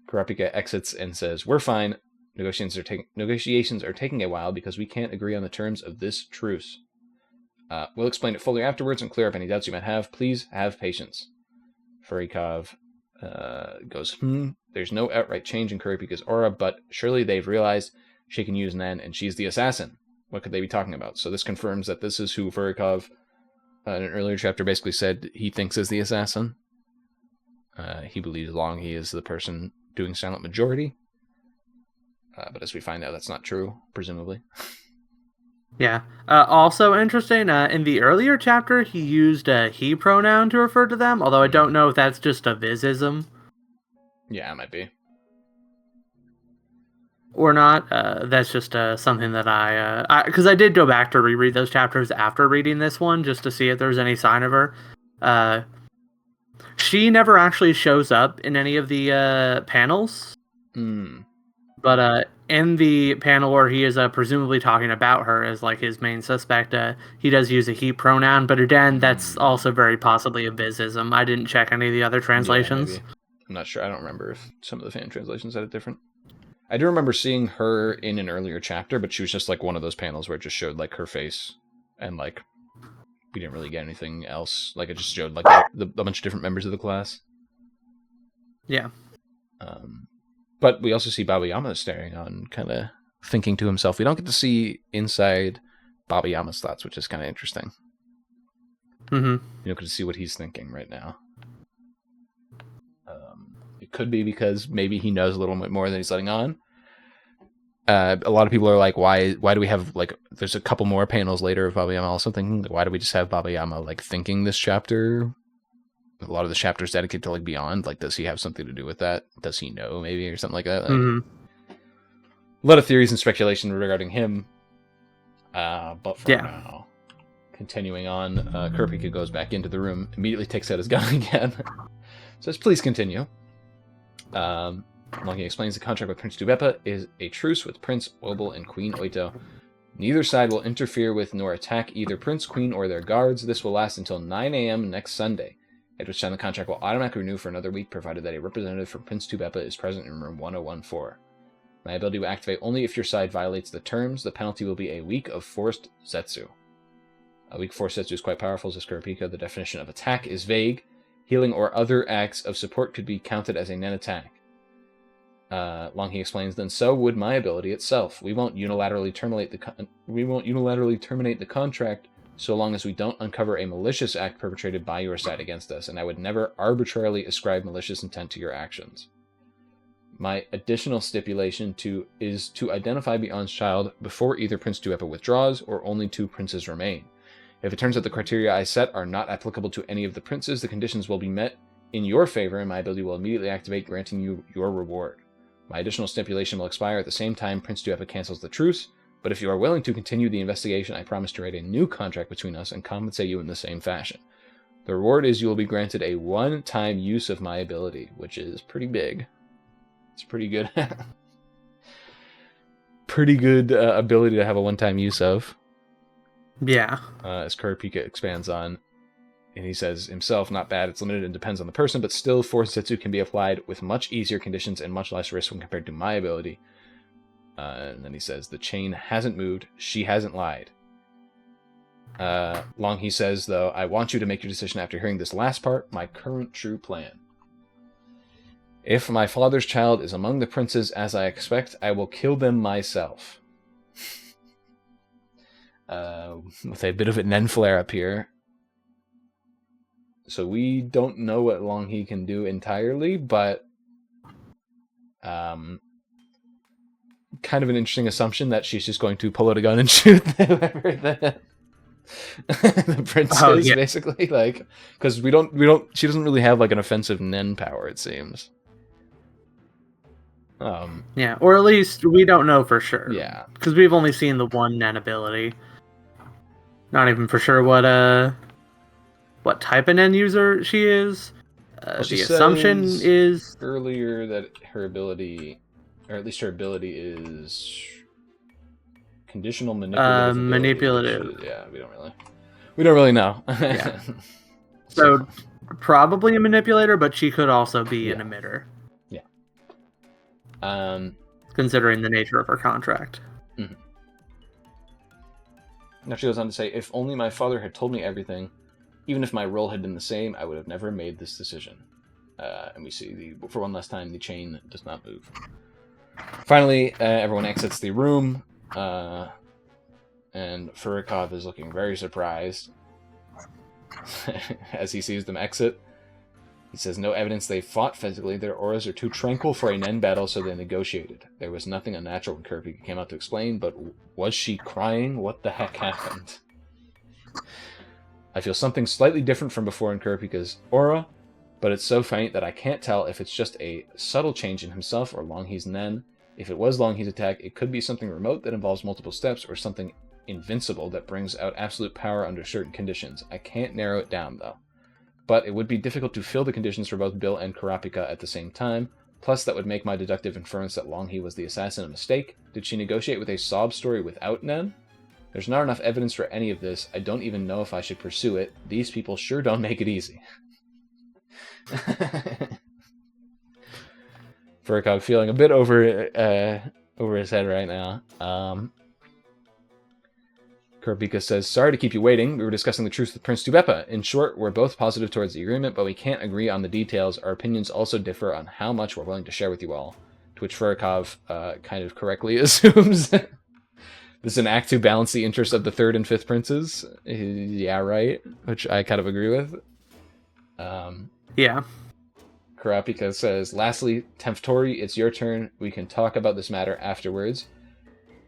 Kurapika exits and says, "We're fine. Negotiations are taking a while because we can't agree on the terms of this truce. We'll explain it fully afterwards and clear up any doubts you might have. Please have patience." Furikov goes, "There's no outright change in Kurapika's aura, but surely they've realized she can use Nen and she's the assassin. What could they be talking about?" So this confirms that this is who Furikov, in an earlier chapter, basically said he thinks is the assassin. He believes Long he is the person doing silent majority. But as we find out, that's not true, presumably. Yeah. Also interesting, in the earlier chapter, he used a he pronoun to refer to them, although I don't know if that's just a Vizism. Yeah, it might be. Or not. That's just something that because I did go back to reread those chapters after reading this one, just to see if there's any sign of her. She never actually shows up in any of the panels. But in the panel where he is presumably talking about her as like his main suspect, he does use a he pronoun, but again, that's also very possibly a Vizism. I didn't check any of the other translations. Yeah, I'm not sure. I don't remember if some of the fan translations had it different. I do remember seeing her in an earlier chapter, but she was just like one of those panels where it just showed like her face, and like we didn't really get anything else. Like it just showed like a bunch of different members of the class. Yeah. But we also see Baba Yama staring on, kind of thinking to himself. We don't get to see inside Baba Yama's thoughts, which is kind of interesting. Mm-hmm. You don't get to see what he's thinking right now. It could be because maybe he knows a little bit more than he's letting on. A lot of people are like, why do we have, like, there's a couple more panels later of Baba Yama also thinking, why do we just have Baba Yama, like, thinking this chapter? A lot of the chapters dedicated to, like, Beyond. Like, does he have something to do with that? Does he know, maybe, or something like that? Like, Mm-hmm. a lot of theories and speculation regarding him. But for now, continuing on, Kurapika goes back into the room, immediately takes out his gun again. Says, please continue. Longi explains the contract with Prince Tubepa is a truce with Prince Obel and Queen Oito. Neither side will interfere with nor attack either Prince, Queen, or their guards. This will last until 9 a.m. next Sunday, at which time the contract will automatically renew for another week, provided that a representative from Prince Tubepa is present in room 1014. My ability will activate only if your side violates the terms. The penalty will be a week of forced Zetsu. A week of forced Zetsu is quite powerful, says Kurapika. The definition of attack is vague. Healing or other acts of support could be counted as a nen attack. Longi explains, then so would my ability itself. We won't unilaterally terminate the contract so long as we don't uncover a malicious act perpetrated by your side against us, and I would never arbitrarily ascribe malicious intent to your actions. My additional stipulation is to identify Beyond's child before either Prince Tuepa withdraws or only 2 princes remain. If it turns out the criteria I set are not applicable to any of the princes, the conditions will be met in your favor, and my ability will immediately activate, granting you your reward. My additional stipulation will expire at the same time Prince Tuepa cancels the truce, but if you are willing to continue the investigation, I promise to write a new contract between us and compensate you in the same fashion. The reward is you will be granted a one-time use of my ability, which is pretty big. It's pretty good. Pretty good ability to have a one-time use of. Yeah. As Kurapika expands on, and he says himself, not bad, it's limited and depends on the person, but still Force Zetsu can be applied with much easier conditions and much less risk when compared to my ability. And then he says, the chain hasn't moved, she hasn't lied. Longi says, though, I want you to make your decision after hearing this last part, my current true plan. If my father's child is among the princes as I expect, I will kill them myself. With a bit of a nen flare up here. So we don't know what Longi can do entirely, but kind of an interesting assumption that she's just going to pull out a gun and shoot whoever the prince is, basically, like, because we don't. She doesn't really have like an offensive nen power, it seems. Yeah, or at least we don't know for sure. Yeah, because we've only seen the one nen ability. Not even for sure what type of nen user she is. The assumption is earlier that her ability, or at least her ability, is conditional manipulative. Manipulative. Yeah, we don't really know. Yeah. So probably a manipulator, but she could also be an emitter. Yeah. Considering the nature of her contract. Mm-hmm. Now she goes on to say, if only my father had told me everything, even if my role had been the same, I would have never made this decision. And we see, for one last time, the chain does not move. Finally, everyone exits the room, and Furikov is looking very surprised as he sees them exit. He says, no evidence they fought physically. Their auras are too tranquil for a nen battle, so they negotiated. There was nothing unnatural when Kurapika came out to explain, but was she crying? What the heck happened? I feel something slightly different from before in Kurapika's aura, but it's so faint that I can't tell if it's just a subtle change in himself or Longi's nen. If it was Longi's attack, it could be something remote that involves multiple steps, or something invincible that brings out absolute power under certain conditions. I can't narrow it down, though. But it would be difficult to fill the conditions for both Bill and Kurapika at the same time. Plus, that would make my deductive inference that Longi was the assassin a mistake. Did she negotiate with a sob story without Nen? There's not enough evidence for any of this. I don't even know if I should pursue it. These people sure don't make it easy. Furikov feeling a bit over his head right now. Kurapika says, sorry to keep you waiting. We were discussing the truth with Prince Tubepa. In short, we're both positive towards the agreement, but we can't agree on the details. Our opinions also differ on how much we're willing to share with you all. To which Furikov kind of correctly assumes this is an act to balance the interests of the third and fifth princes. Yeah, right. Which I kind of agree with. Yeah. Karapika says, lastly, Temptori, it's your turn. We can talk about this matter afterwards.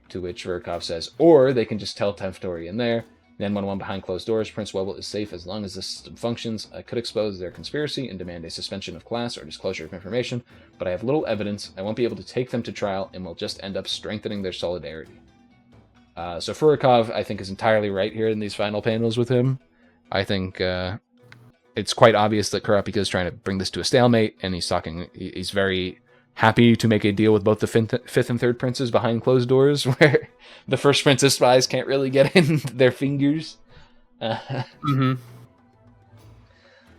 To which Furikov says, or they can just tell Temptori in there. Then 1-1 behind closed doors. Prince Webble is safe as long as the system functions. I could expose their conspiracy and demand a suspension of class or disclosure of information, but I have little evidence. I won't be able to take them to trial and will just end up strengthening their solidarity. So Furikov, I think, is entirely right here in these final panels with him. I think it's quite obvious that Karapika is trying to bring this to a stalemate, and he's very happy to make a deal with both the fifth and third princes behind closed doors, where the first prince's spies can't really get in their fingers. Mm-hmm.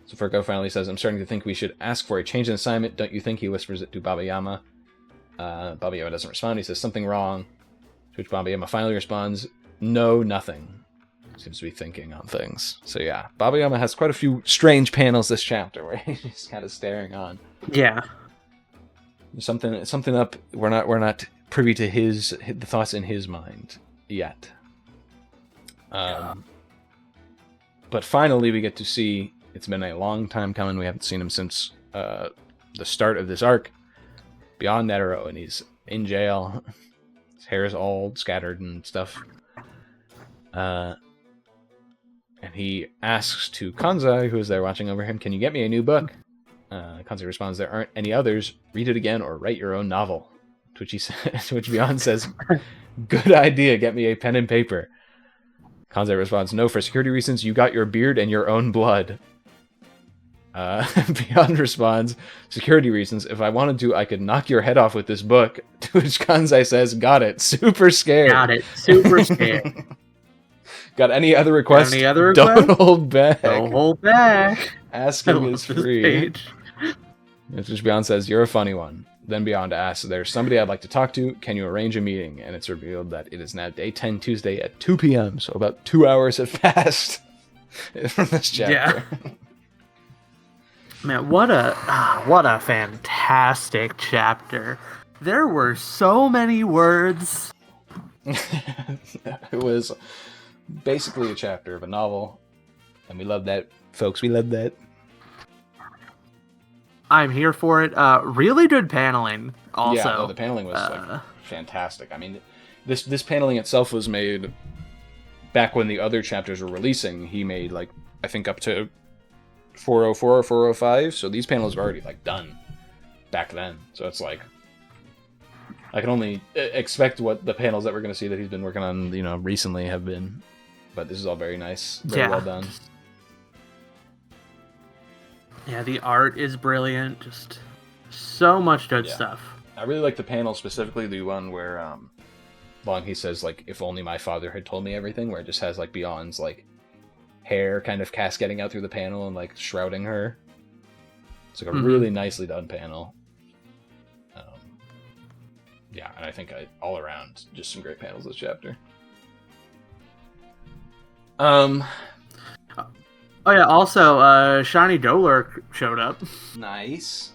So Furko finally says, I'm starting to think we should ask for a change in assignment. Don't you think? He whispers it to Babayama. Babayama doesn't respond. He says, something wrong. To which Babayama finally responds, no, nothing. Seems to be thinking on things. So yeah, Babayama has quite a few strange panels this chapter where he's just kind of staring on. Yeah. Something up. We're not privy to the thoughts in his mind yet. But finally, we get to see. It's been a long time coming. We haven't seen him since the start of this arc. Beyond Netero, and he's in jail. His hair is all scattered and stuff. And he asks to Kanzai, who is there watching over him, "Can you get me a new book?" Kanzai responds, "There aren't any others. Read it again or write your own novel." To which Beyond says, "Good idea. Get me a pen and paper." Kanzai responds, "No, for security reasons. You got your beard and your own blood." Beyond responds, "Security reasons. If I wanted to, I could knock your head off with this book." To which Kanzai says, "Got it. Super scared." Got it. Super scared. Got any other requests? Don't hold back. Don't hold back. Asking is free. Which Beyond says, "You're a funny one." Then Beyond asks, "There's somebody I'd like to talk to. Can you arrange a meeting?" And it's revealed that it is now day 10 Tuesday at 2 p.m. So about 2 hours have passed from this chapter. Yeah. Man, what a fantastic chapter. There were so many words. It was basically a chapter of a novel. And we love that, folks. We love that. I'm here for it. Really good paneling. Also, yeah, no, the paneling was fantastic. I mean, this paneling itself was made back when the other chapters were releasing. He made I think up to 404 or 405. So these panels were already done back then. So it's I can only expect what the panels that we're going to see that he's been working on, recently have been. But this is all very nice, very well done. Yeah, the art is brilliant. Just so much good stuff. I really like the panel, specifically the one where Long he says, "If only my father had told me everything," where it just has Beyond's hair kind of cascading out through the panel and shrouding her. It's a really nicely done panel. Yeah, and I think all around just some great panels this chapter. Oh yeah, also, Shiny Dolurk showed up. Nice.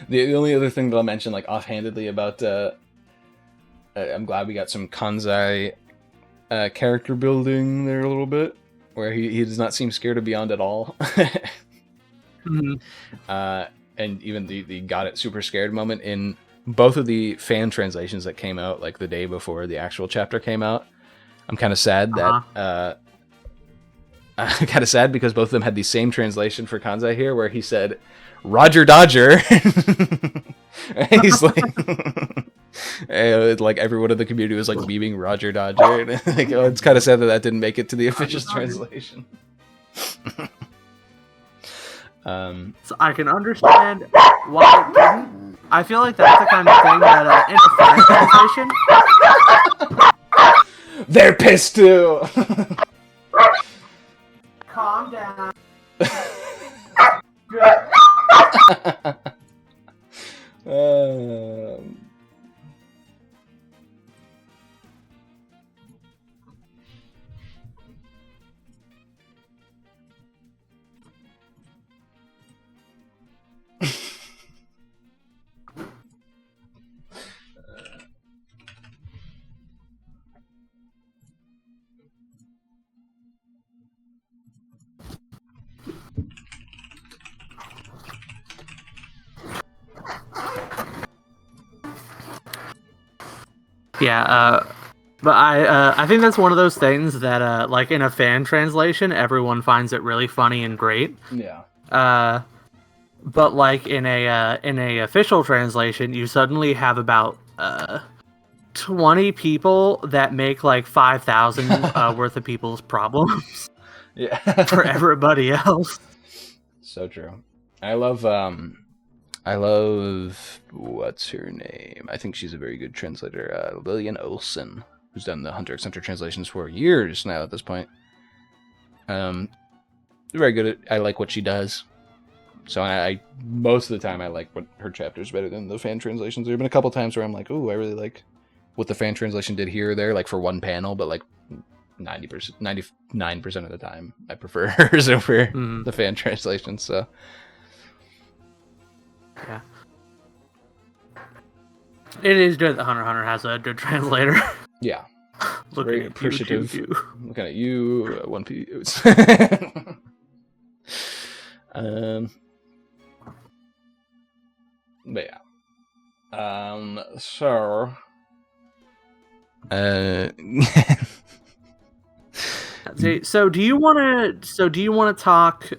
The only other thing that I'll mention, offhandedly about, I'm glad we got some Kanzai character building there a little bit, where he does not seem scared of Beyond at all. And even the got it super scared moment in both of the fan translations that came out, the day before the actual chapter came out. I'm kind of sad that I'm kind of sad because both of them had the same translation for Kanzai here, where he said "Roger Dodger." And he's everyone in the community was memeing Roger Dodger. And it's kind of sad that didn't make it to the official translation. So I can understand why it didn't. I feel like that's the kind of thing that in a fan translation, they're pissed too. Calm down. Yeah, but I think that's one of those things that like in a fan translation, everyone finds it really funny and great. Yeah. But like in a official translation, you suddenly have about 20 people that make like 5,000 worth of people's problems. Yeah. For everybody else. So true. I love what's her name? I think she's a very good translator, Lillian Olsen, who's done the Hunter x Hunter translations for years now at this point. Very good at. I like what she does. So I most of the time I like what her chapters better than the fan translations. There have been a couple times where I'm like, ooh, I really like what the fan translation did here or there, like for one panel, but like 99% of the time I prefer hers over the fan translation. So yeah, it is good that Hunter x Hunter has a good translator. Yeah, Looking very appreciative. Looking at you, One Piece. But yeah. So. So do you want to talk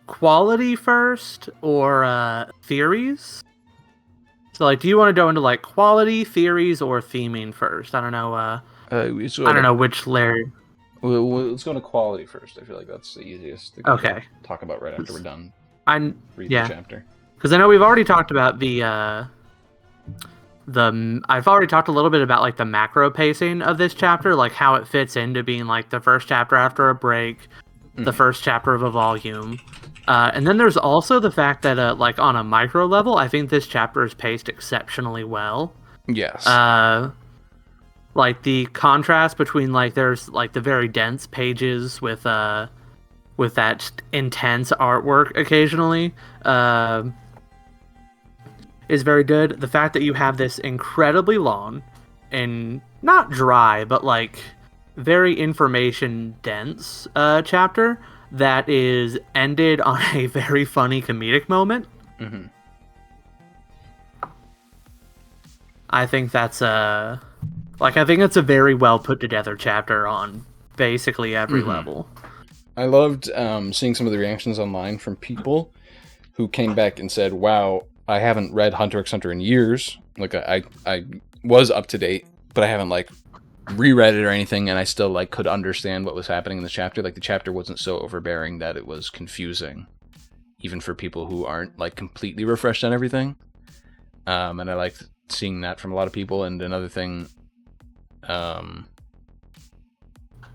quality first or theories? So like, do you want to go into like quality, theories, or theming first? I don't know. I don't know which layer. Well, let's go into quality first. I feel like that's the easiest to talk about right after we're done. Read the chapter. Because I know we've already talked about I've already talked a little bit about like the macro pacing of this chapter, like how it fits into being like the first chapter after a break, the first chapter of a volume. And then there's also the fact that like on a micro level, I think this chapter is paced exceptionally well. Yes. Like the contrast between like there's like the very dense pages with that intense artwork occasionally is very good. The fact that you have this incredibly long and not dry, but like very information dense chapter that is ended on a very funny comedic moment. Mm-hmm. I think that's I think it's a very well put together chapter on basically every level. I loved seeing some of the reactions online from people who came back and said, wow, I haven't read Hunter x Hunter in years. Like I was up to date, but I haven't like reread it or anything, and I still like could understand what was happening in the chapter. Like the chapter wasn't so overbearing that it was confusing, even for people who aren't like completely refreshed on everything. And I liked seeing that from a lot of people. And another thing, I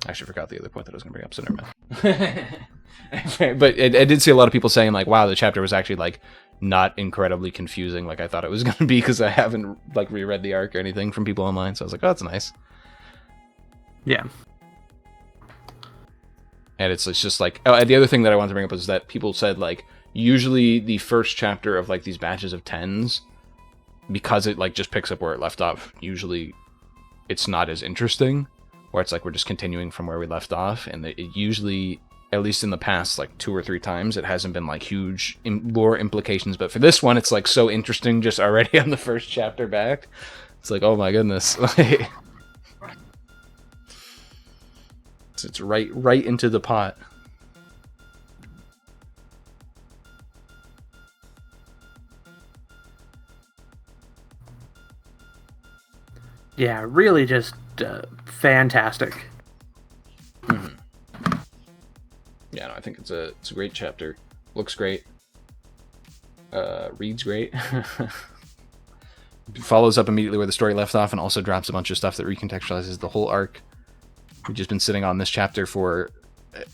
actually forgot the other point that I was going to bring up, so never mind. But I did see a lot of people saying like, wow, the chapter was actually like not incredibly confusing like I thought it was going to be, because I haven't like reread the arc or anything from people online. So I was like, oh, that's nice. Yeah. And it's just like, oh, the other thing that I wanted to bring up was that people said like usually the first chapter of like these batches of 10s, because it like just picks up where it left off, usually it's not as interesting, where it's like we're just continuing from where we left off. And it usually, at least in the past like 2 or 3 times, it hasn't been like huge lore implications. But for this one, it's like so interesting just already on the first chapter back. It's like, oh my goodness. It's right into the pot. Yeah, really just fantastic. Mm-hmm. Yeah, no, I think it's a great chapter. Looks great. Reads great. Follows up immediately where the story left off, and also drops a bunch of stuff that recontextualizes the whole arc. We've just been sitting on this chapter for...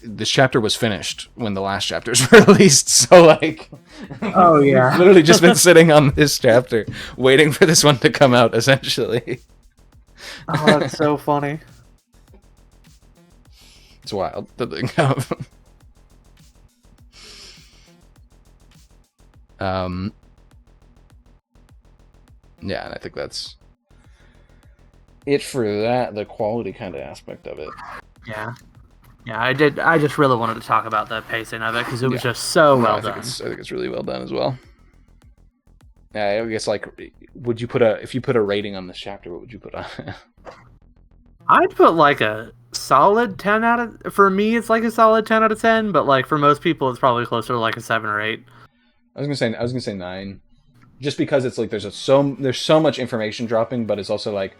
This chapter was finished when the last chapters were released, so like... Oh, yeah. We've literally just been sitting on this chapter, waiting for this one to come out, essentially. Oh, that's so funny. It's wild to think of. Yeah, and I think that's it for that, the quality kind of aspect of it. Yeah, I just really wanted to talk about the pacing of it, because it was just so well done. I think it's really well done as well. I guess like, would you put if you put a rating on this chapter, what would you put on it? I'd put like a solid 10 out of. For me, it's like a solid 10 out of 10, but like for most people, it's probably closer to like a 7 or 8. I was gonna say 9, just because it's like there's so much information dropping, but it's also like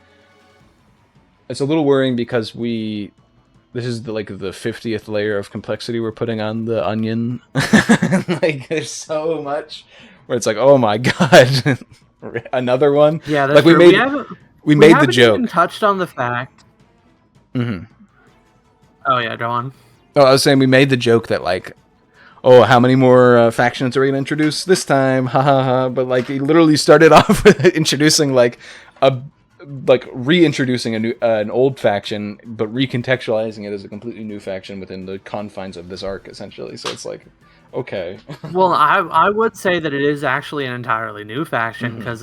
it's a little worrying because this is the 50th layer of complexity we're putting on the onion. Like there's so much where it's like, oh my god, another one. Yeah, that's like true. We made the joke. Even touched on the fact. Mm-hmm. Oh yeah, go on. Oh, I was saying we made the joke that like, oh, how many more factions are we gonna introduce this time? Ha ha ha! But like, he literally started off with introducing reintroducing an old faction, but recontextualizing it as a completely new faction within the confines of this arc, essentially. So it's like, okay. Well, I would say that it is actually an entirely new faction because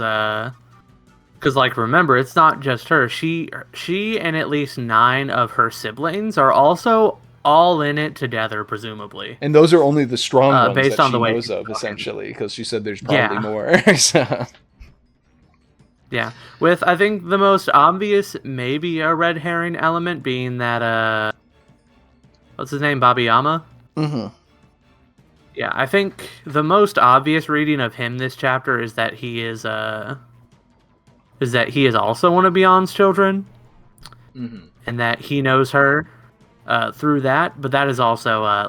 like remember, it's not just her. She and at least 9 of her siblings are also all in it together, presumably. And those are only the strong ones based that on she the way knows of, essentially, because she said there's probably more. So. Yeah, with I think the most obvious maybe a red herring element being that what's his name, Babiyama? Mm-hmm. Yeah, I think the most obvious reading of him this chapter is that he is also one of Beyond's children, and that he knows her through that. But that is also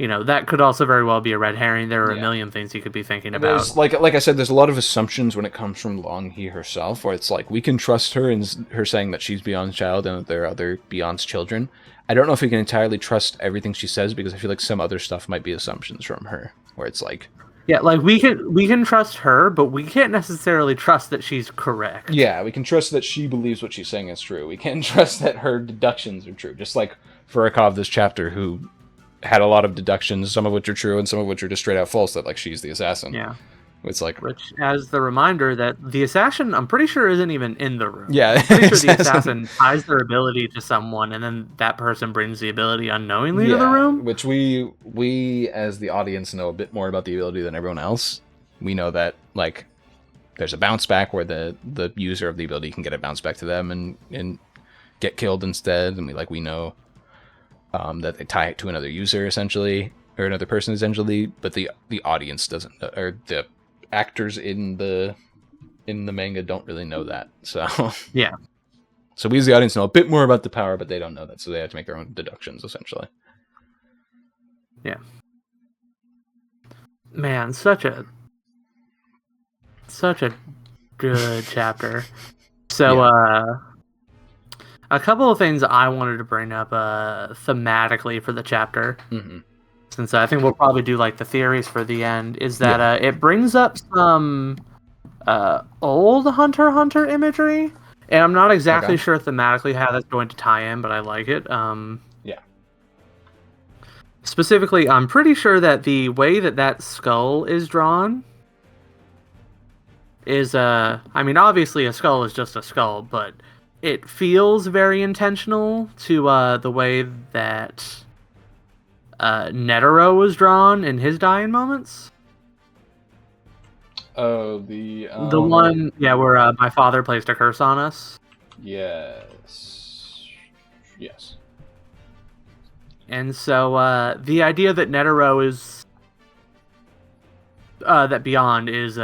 that could also very well be a red herring. There are a million things you could be thinking about. There's, like I said, there's a lot of assumptions when it comes from Long He herself, where it's like we can trust her in her saying that she's Beyond's child and that there are other Beyond's children. I don't know if we can entirely trust everything she says because I feel like some other stuff might be assumptions from her, where it's like. Yeah, like we can trust her, but we can't necessarily trust that she's correct. Yeah, we can trust that she believes what she's saying is true. We can't trust that her deductions are true. Just like Furikov this chapter, who had a lot of deductions, some of which are true and some of which are just straight out false, that like she's the assassin. Yeah. It's like, which as the reminder that the assassin, I'm pretty sure, isn't even in the room. Yeah, I'm pretty sure the assassin ties their ability to someone, and then that person brings the ability unknowingly to the room. Which we as the audience know a bit more about the ability than everyone else. We know that like there's a bounce back where the user of the ability can get a bounce back to them and get killed instead, and we know that they tie it to another user essentially, or another person essentially, but the audience doesn't, or the actors in the manga don't really know that. So yeah. So we as the audience know a bit more about the power, but they don't know that, so they have to make their own deductions essentially. Yeah. Man, such a good chapter. So a couple of things I wanted to bring up thematically for the chapter. Mm-hmm. Since I think we'll probably do like the theories for the end, is that it brings up some old Hunter x Hunter imagery, and I'm not exactly sure thematically how that's going to tie in, but I like it. Specifically, I'm pretty sure that the way that skull is drawn is I mean, obviously a skull is just a skull, but it feels very intentional to the way that Netero was drawn in his dying moments. Oh, the one, where my father placed a curse on us. Yes. And so the idea that Netero is that Beyond is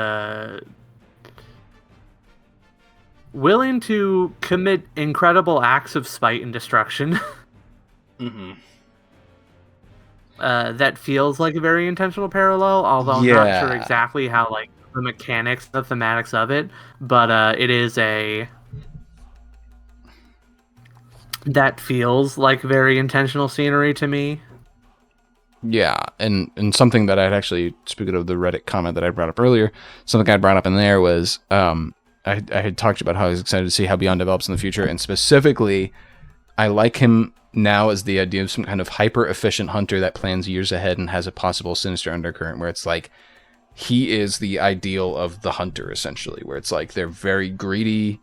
willing to commit incredible acts of spite and destruction. Mm-hmm. That feels like a very intentional parallel, although I'm not sure exactly how like the mechanics, the thematics of it, but it is that feels like very intentional scenery to me. Yeah, and something that I'd actually, speaking of the Reddit comment that I brought up earlier, something I brought up in there was I had talked about how I was excited to see how Beyond develops in the future, and specifically, I like him now as the idea of some kind of hyper-efficient hunter that plans years ahead and has a possible sinister undercurrent where it's like, he is the ideal of the hunter, essentially, where it's like, they're very greedy,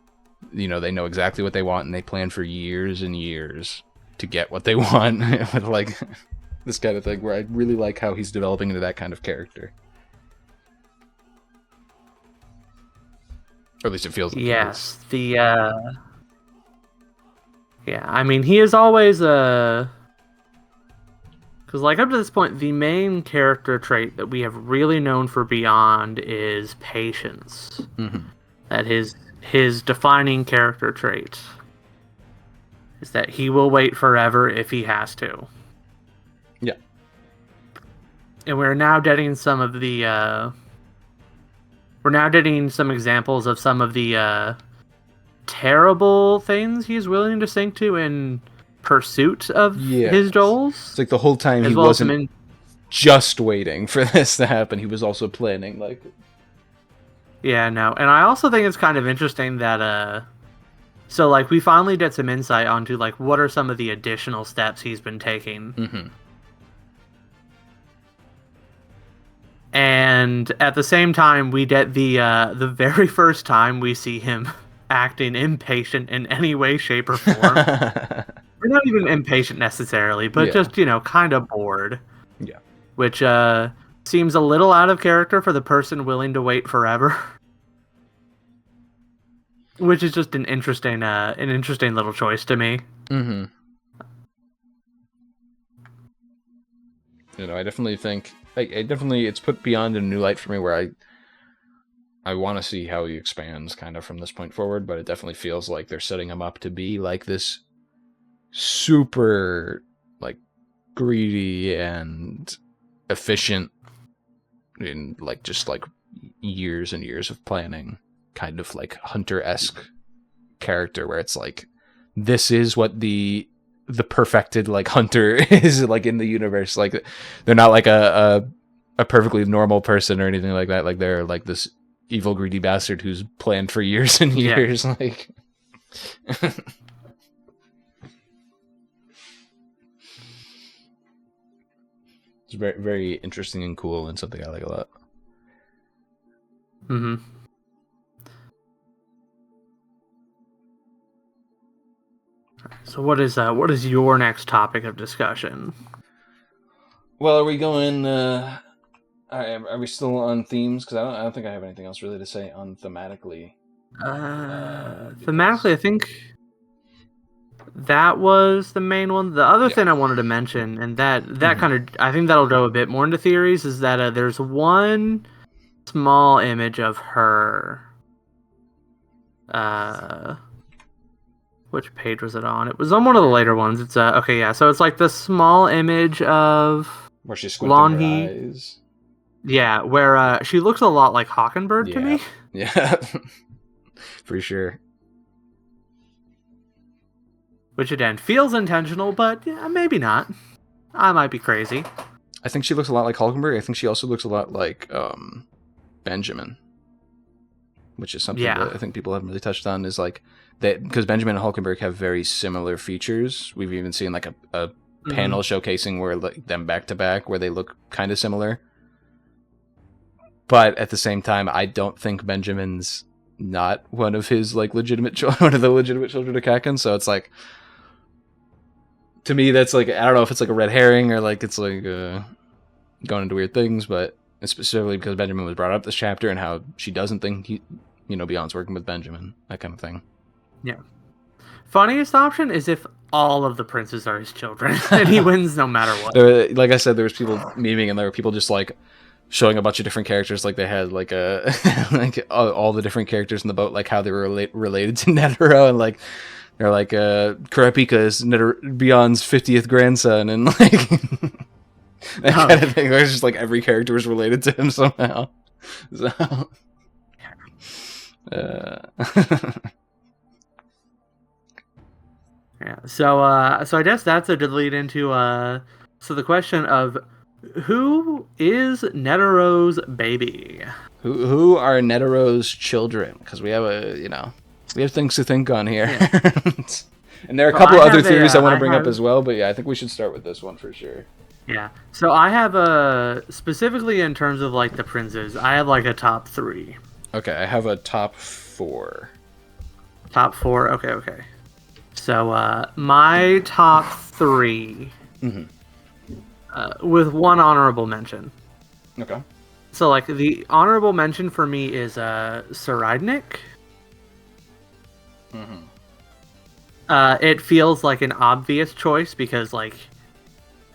they know exactly what they want, and they plan for years and years to get what they want, with like, this kind of thing, where I really like how he's developing into that kind of character. Or at least it feels like Yes, yeah, I mean, he is always because like up to this point, the main character trait that we have really known for Beyond is patience. Mm-hmm. That his defining character trait is that he will wait forever if he has to. Yeah. And we're now getting some of the we're now getting some examples of some of the terrible things he's willing to sink to in pursuit of his goals. It's like the whole time he wasn't just waiting for this to happen. He was also planning, like... Yeah, no. And I also think it's kind of interesting that, so, like, we finally get some insight onto, like, what are some of the additional steps he's been taking. Mm-hmm. And at the same time, we get the very first time we see him acting impatient in any way, shape, or form. We're not even impatient necessarily, but just, you know, kind of bored. Yeah. Which seems a little out of character for the person willing to wait forever. Which is just an interesting little choice to me. Mm-hmm. You know, I definitely think... it's put Beyond in a new light for me where I want to see how he expands kind of from this point forward, but it definitely feels like they're setting him up to be like this super like greedy and efficient in like just like years and years of planning, kind of like Hunter-esque character where it's like this is what the perfected like hunter is like in the universe. Like they're not like a perfectly normal person or anything like that. Like they're like this evil greedy bastard who's planned for years and years. Yeah. Like it's very, very interesting and cool and something I like a lot. Mm-hmm. So what is your next topic of discussion? Well, are we going? Are we still on themes? Because I don't think I have anything else really to say on thematically. Thematically, I think that was the main one. The other thing I wanted to mention, and that kind of, I think that'll go a bit more into theories, is that there's one small image of her. Which page was it on? It was on one of the later ones. It's okay, yeah. So it's like the small image of where she's squinting her eyes. Yeah, where she looks a lot like Hawkenberg to me. Yeah, for sure. Which again feels intentional, but yeah, maybe not. I might be crazy. I think she looks a lot like Hawkenberg. I think she also looks a lot like Benjamin, which is something that I think people haven't really touched on. Is like that because Benjamin and Hawkenberg have very similar features. We've even seen like a panel showcasing where like them back to back, where they look kind of similar. But at the same time, I don't think Benjamin's not one of his like legitimate one of the legitimate children of Kakin. So it's like, to me, that's like, I don't know if it's like a red herring or like it's like going into weird things, but specifically because Benjamin was brought up this chapter and how she doesn't think Beyond's working with Benjamin, that kind of thing. Yeah. Funniest option is if all of the princes are his children and he wins no matter what. Like I said, there was people memeing and there were people just like showing a bunch of different characters, like they had like like all the different characters in the boat, like how they were related to Netero, and like they're like Kurapika is Beyond's 50th grandson, and like that kind of thing. There's just like every character was related to him somehow. So yeah. So I guess that's a good lead into so the question of who is Netero's baby? Who are Netero's children? Because we have we have things to think on here. Yeah. And there are a couple other theories I want to bring up as well, but yeah, I think we should start with this one for sure. Yeah. So I have specifically in terms of like the princes, I have like a top 3. Okay, I have a top 4. Top 4. Okay. So my top 3. Mm-hmm. With one honorable mention. Okay. So, like, the honorable mention for me is Saridnik. Mm-hmm. It feels like an obvious choice because, like,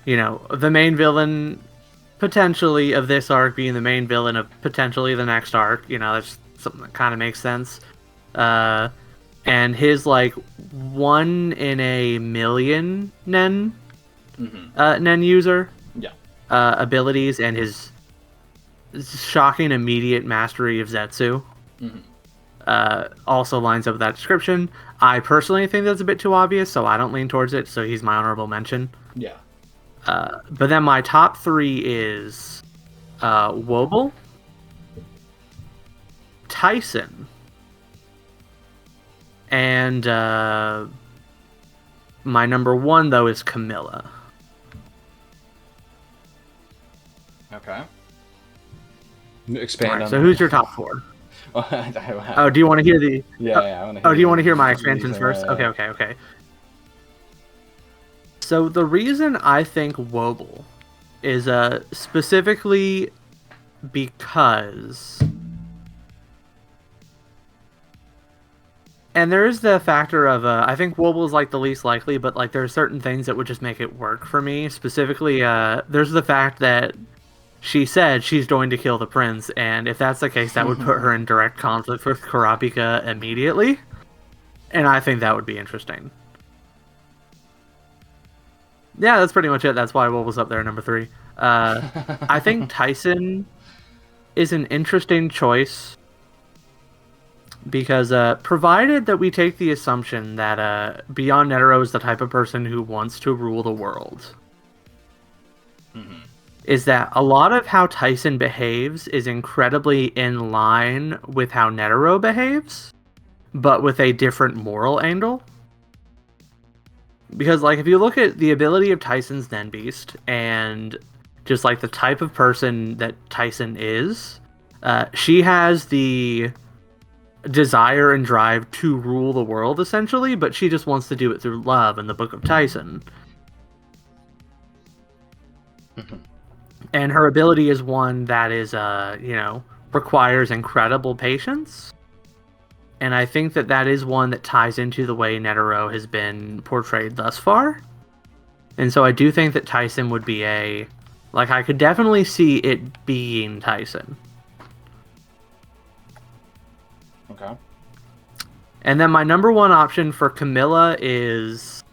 you know, the main villain potentially of this arc being the main villain of potentially the next arc. You know, that's something that kind of makes sense. And his like 1 in a million Nen user Yeah. abilities and his shocking immediate mastery of Zetsu also lines up with that description. I personally think that's a bit too obvious, so I don't lean towards it. So he's my honorable mention. Yeah. But then my top 3 is Wobble, Tyson, and my number 1 though is Camilla. Okay. Expand Right, on so that. who's your top 4? Oh, Oh, do you want to hear the? Yeah, I want to hear. Oh, do you want to hear my expansions first? Yeah. Okay. So the reason I think Wobble is specifically because, and there is the factor of I think Wobble is like the least likely, but like there are certain things that would just make it work for me. Specifically, there's the fact that she said she's going to kill the prince, and if that's the case, that would put her in direct conflict with Kurapika immediately, and I think that would be interesting. Yeah, that's pretty much it. That's why Wobble's up there, number 3. I think Tyson is an interesting choice because provided that we take the assumption that Beyond Netero is the type of person who wants to rule the world, is that a lot of how Tyson behaves is incredibly in line with how Netero behaves, but with a different moral angle. Because, like, if you look at the ability of Tyson's Nen Beast and just, like, the type of person that Tyson is, she has the desire and drive to rule the world, essentially, but she just wants to do it through love in the Book of Tyson. And her ability is one that is, requires incredible patience. And I think that that is one that ties into the way Netero has been portrayed thus far. And so I do think that Tyson would be I could definitely see it being Tyson. Okay. And then my number 1 option for Camilla is,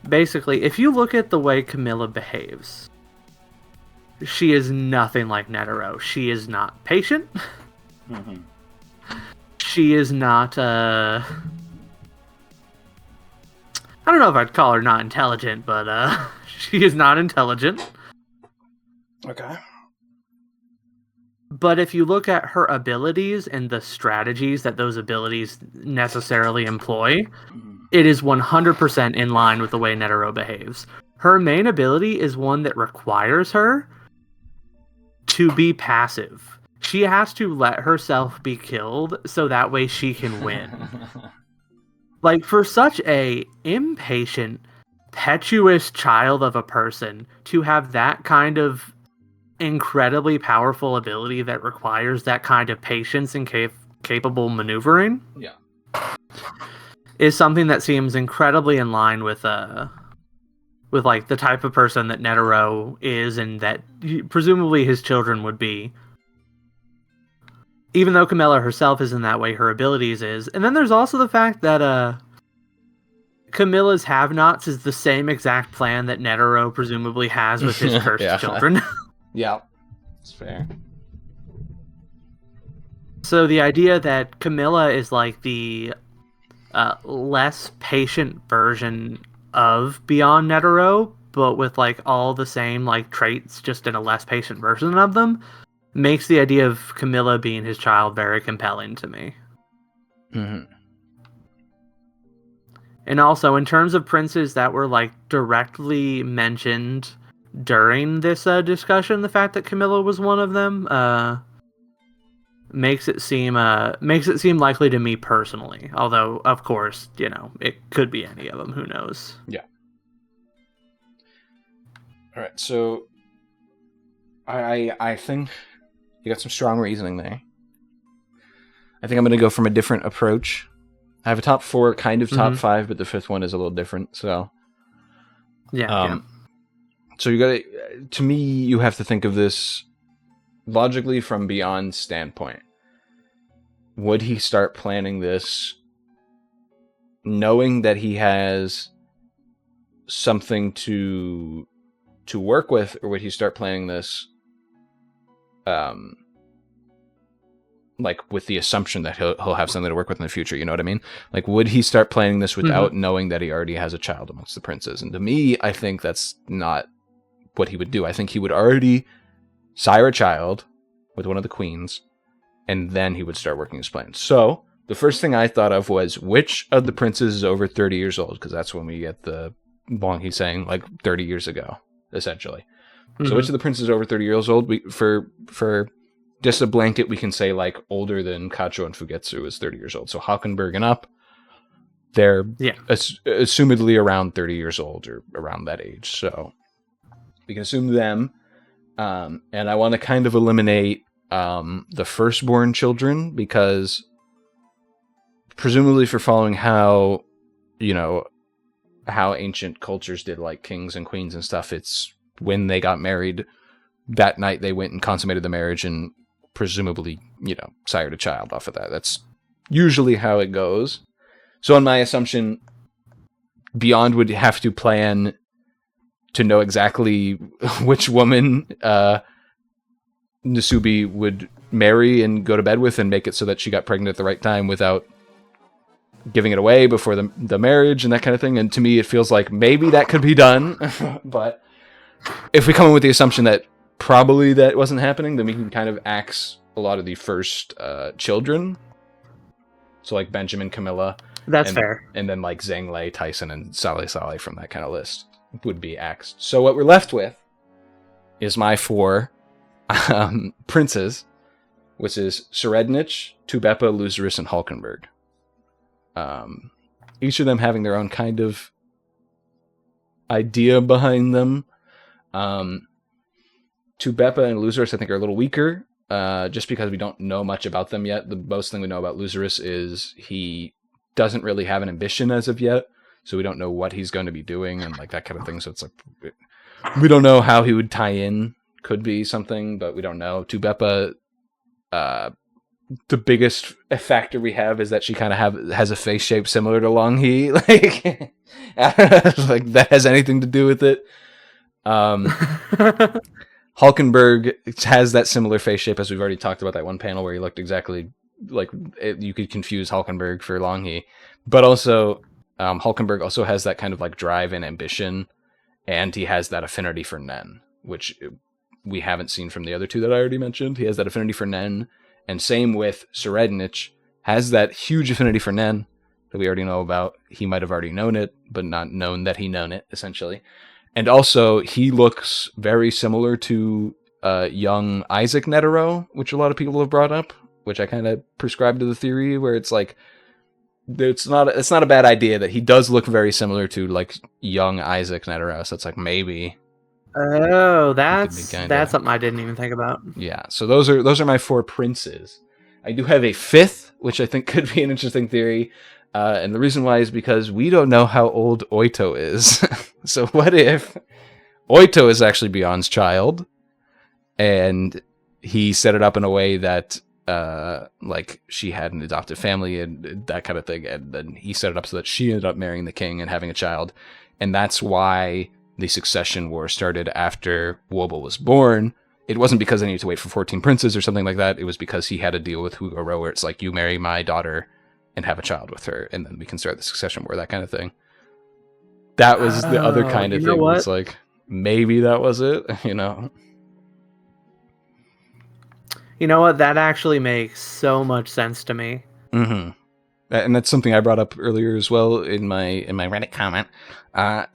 basically, if you look at the way Camilla behaves, she is nothing like Netero. She is not patient. She is not, I don't know if I'd call her not intelligent, but she is not intelligent. Okay. But if you look at her abilities and the strategies that those abilities necessarily employ, it is 100% in line with the way Netero behaves. Her main ability is one that requires her to be passive. She has to let herself be killed so that way she can win. Like, for such a impatient, petuous child of a person to have that kind of incredibly powerful ability that requires that kind of patience and capable maneuvering, is something that seems incredibly in line with like the type of person that Netero is and that presumably his children would be. Even though Camilla herself isn't that way, her abilities is. And then there's also the fact that Camilla's have-nots is the same exact plan that Netero presumably has with his cursed children. Yeah, that's fair. So the idea that Camilla is like the less patient version of Beyond Netero, but with like all the same like traits, just in a less patient version of them, makes the idea of Camilla being his child very compelling to me. And also, in terms of princes that were like directly mentioned during this discussion, the fact that Camilla was one of them makes it seem likely to me personally. Although, of course, it could be any of them. Who knows? Yeah. All right. So, I think you got some strong reasoning there. I think I'm going to go from a different approach. I have a top 4, kind of top 5, but the 5th one is a little different. So, Yeah. So to me, you have to think of this logically from Beyond's standpoint. Would he start planning this knowing that he has something to work with, or would he start planning this like with the assumption that he'll have something to work with in the future? You know what I mean? Like, would he start planning this without knowing that he already has a child amongst the princes? And to me, I think that's not what he would do. I think he would already sire a child with one of the queens, and then he would start working his plan. So the first thing I thought of was, which of the princes is over 30 years old? Because that's when we get the Longhee saying, like, 30 years ago, essentially. So which of the princes is over 30 years old? For just a blanket, we can say, like, older than Kacho and Fugetsu is 30 years old. So Halkenberg and up, they're assumedly around 30 years old or around that age. So we can assume them. And I want to kind of eliminate the firstborn children, because presumably for following how ancient cultures did, like kings and queens and stuff, it's when they got married that night they went and consummated the marriage and presumably, sired a child off of that. That's usually how it goes. So in my assumption, Beyond would have to plan to know exactly which woman Nasubi would marry and go to bed with, and make it so that she got pregnant at the right time without giving it away before the marriage and that kind of thing. And to me, it feels like maybe that could be done. But if we come in with the assumption that probably that wasn't happening, then we can kind of axe a lot of the first children. So like Benjamin, Camilla. That's fair. And then like Zhang Lei, Tyson, and Sale from that kind of list would be axed. So what we're left with is my 4 princes, which is Serednich, Tubepa, Lucerus, and Halkenberg. Each of them having their own kind of idea behind them. Tubepa and Lucerus, I think, are a little weaker, just because we don't know much about them yet. The most thing we know about Lucerus is he doesn't really have an ambition as of yet, so we don't know what he's going to be doing and like that kind of thing. So it's like we don't know how he would tie in. Could be something, but we don't know. Tubepa, the biggest factor we have is that she kind of has a face shape similar to Longhee. Like, like that has anything to do with it. Halkenberg has that similar face shape, as we've already talked about that one panel where he looked exactly like you could confuse Halkenberg for Longhee. But also, Halkenberg also has that kind of like drive and ambition, and he has that affinity for Nen, which we haven't seen from the other 2 that I already mentioned. He has that affinity for Nen, and same with Serednich, has that huge affinity for Nen that we already know about. He might have already known it, but not known that he known it, essentially. And also, he looks very similar to young Isaac Netero, which a lot of people have brought up, which I kind of prescribe to the theory, where it's like, it's not a bad idea that he does look very similar to like young Isaac Netero. So it's like maybe. Oh, that's something I didn't even think about. Yeah, so those are my 4 princes. I do have a 5th, which I think could be an interesting theory. And the reason why is because we don't know how old Oito is. So what if Oito is actually Beyond's child, and he set it up in a way that like she had an adoptive family and that kind of thing, and then he set it up so that she ended up marrying the king and having a child, and that's why the succession war started after Wobble was born. It wasn't because they needed to wait for 14 princes or something like that. It was because he had a deal with Hugoro where it's like, you marry my daughter and have a child with her, and then we can start the succession war, that kind of thing. That was the other kind of thing. It's like, maybe that was it, You know what? That actually makes so much sense to me. Mm-hmm. And that's something I brought up earlier as well in my Reddit comment.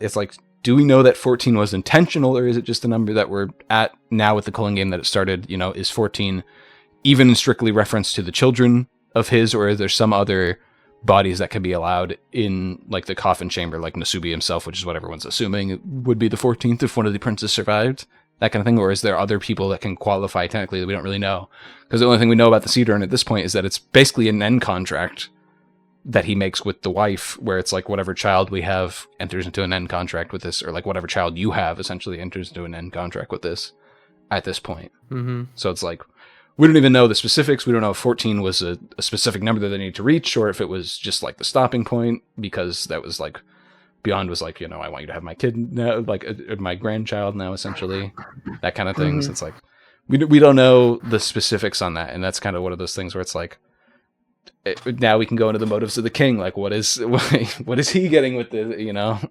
It's like, do we know that 14 was intentional, or is it just a number that we're at now with the Culling game that it started? Is 14 even strictly reference to the children of his, or is there some other bodies that can be allowed in like the coffin chamber, like Nasubi himself, which is what everyone's assuming would be the 14th if one of the princes survived? that kind of thing? Or is there other people that can qualify technically that we don't really know? Because the only thing we know about the Sea Urn at this point is that it's basically an end contract that he makes with the wife, where it's like whatever child we have enters into an end contract with this, or like whatever child you have essentially enters into an end contract with this at this point. Mm-hmm. So it's like, we don't even know the specifics. We don't know if 14 was a specific number that they need to reach, or if it was just like the stopping point, because that was like, Beyond was like, I want you to have my kid now, like my grandchild now, essentially, that kind of thing. So it's like, we don't know the specifics on that. And that's kind of one of those things where it's like, now we can go into the motives of the king. Like, what is he getting with the,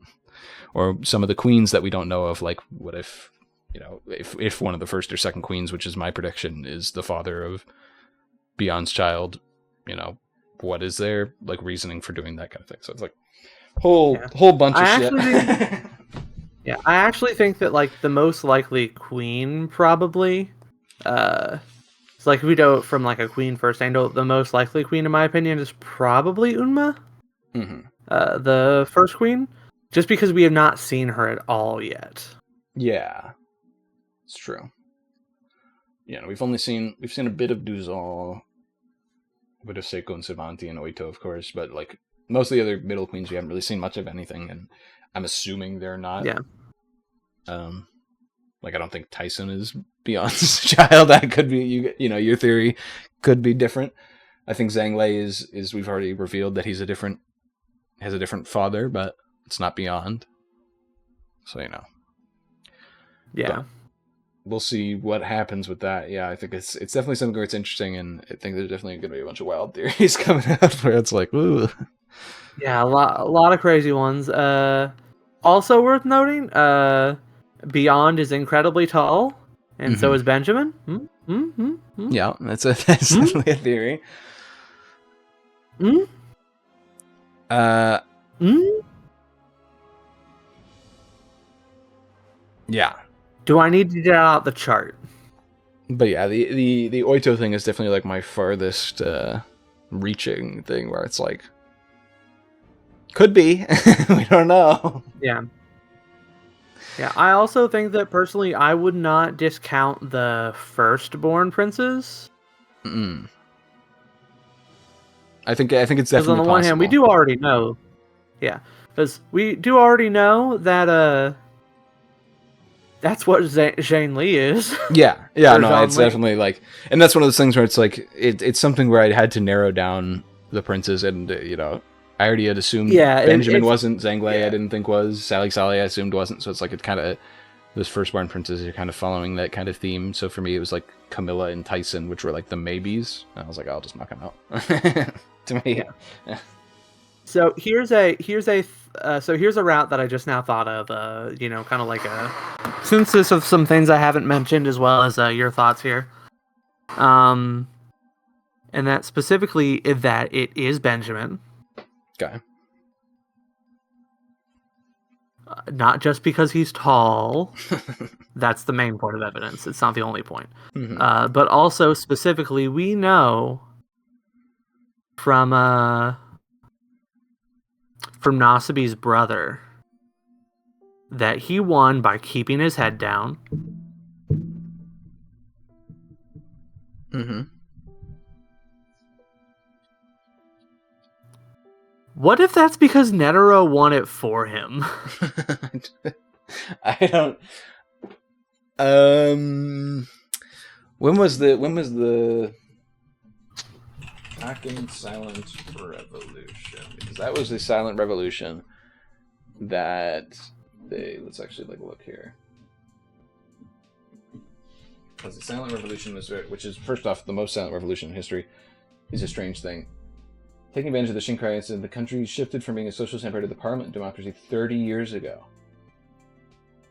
or some of the queens that we don't know of. Like, what if, if one of the first or second queens, which is my prediction, is the father of Beyond's child, what is their like reasoning for doing that kind of thing? So it's like whole bunch of shit. I actually think that like the most likely queen probably, it's like if we go from like a queen first angle, the most likely queen in my opinion is probably Unma, the first queen, just because we have not seen her at all yet. Yeah, it's true. We've seen a bit of Duzal, a bit of Seiko and Savanti and Oito, of course, but like most of the other middle queens, we haven't really seen much of anything, and I'm assuming they're not. Yeah. Like I don't think Tyson is Beyond's child. That could be your theory could be different. I think Zhang Lei is we've already revealed that has a different father, but it's not Beyond. So Yeah. But we'll see what happens with that. Yeah, I think it's definitely something where it's interesting, and I think there's definitely going to be a bunch of wild theories coming out where it's like, ooh. Yeah, a lot of crazy ones. Also worth noting, Beyond is incredibly tall, and so is Benjamin. Yeah, that's definitely a theory. Yeah. Do I need to get out the chart? But yeah, the Oito thing is definitely like my farthest reaching thing, where it's like, could be. We don't know. Yeah. Yeah, I also think that personally, I would not discount the firstborn princes. I think it's definitely because on the one hand, we do already know. Yeah, because we do already know that that's what Zhang Li is. Yeah, no, it's definitely like, and that's one of those things where it's like it's something where I had to narrow down the princes, and I already had assumed Benjamin wasn't, Zhang Lei I didn't think was, Sally I assumed wasn't, so it's like it kind of, those firstborn princes are kind of following that kind of theme. So for me, it was like Camilla and Tyson, which were like the maybes. And I was like, I'll just knock them out. To me, yeah. So here's a route that I just now thought of. Kind of like a synthesis of some things I haven't mentioned, as well as your thoughts here. And that specifically is that it is Benjamin. Okay. Not just because he's tall. That's the main point of evidence. It's not the only point. But also specifically, we know from Nasabi's brother that he won by keeping his head down. What if that's because Netero won it for him? I don't. When was the Fucking Silent Revolution? Because that was the Silent Revolution that let's actually look here. Because the Silent Revolution was, which is first off the most silent revolution in history, is a strange thing. Taking advantage of the Shinkai, the country shifted from being a socialist empire to the parliament democracy 30 years ago.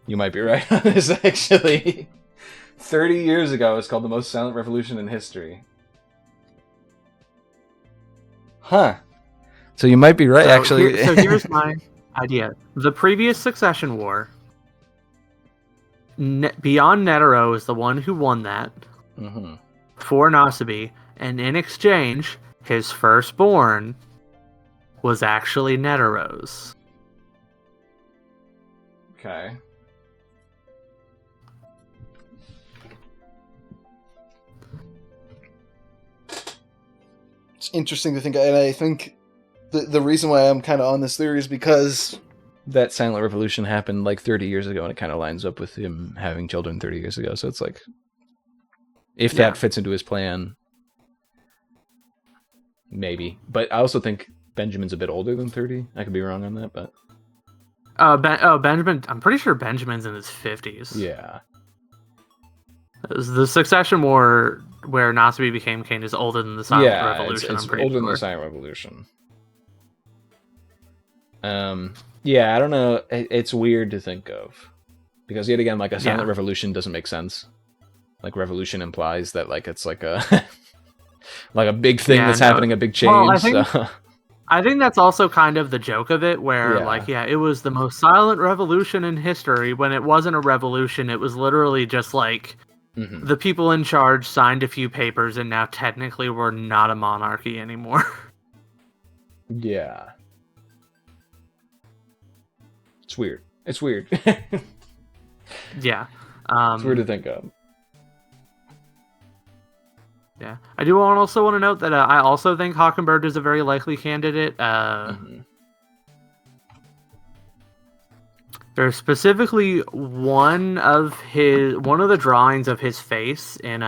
You might be right on this, actually. 30 years ago, it's called the most silent revolution in history. Huh. So you might be right, actually. Here's my idea. The previous succession war, Beyond Netero is the one who won that for Nasabi, and in exchange, his firstborn was actually it's interesting to think, and I think the reason why I'm kind of on this theory is because that silent revolution happened like 30 years ago, and it kind of lines up with him having children 30 years ago. So it's like, if that fits into his plan, maybe. But I also think Benjamin's a bit older than 30. I could be wrong on that, but Benjamin. I'm pretty sure Benjamin's in his 50s. yeah. The Succession War, where Nasubi became king, is older than the Silent Revolution. It's I'm pretty older than sure. the Silent Revolution. Yeah, I don't know. It's weird to think of, because yet again, like a silent revolution doesn't make sense. Like revolution implies that like it's like a like a big thing that's happening, a big change. Well, I think that's also kind of the joke of it, where it was the most silent revolution in history, when it wasn't a revolution. It was literally just like the people in charge signed a few papers, and now technically we're not a monarchy anymore. Yeah. It's weird. It's weird. Yeah. It's weird to think of. Yeah. I do also want to note that I also think Hockenberg is a very likely candidate. There's specifically one of the drawings of his face in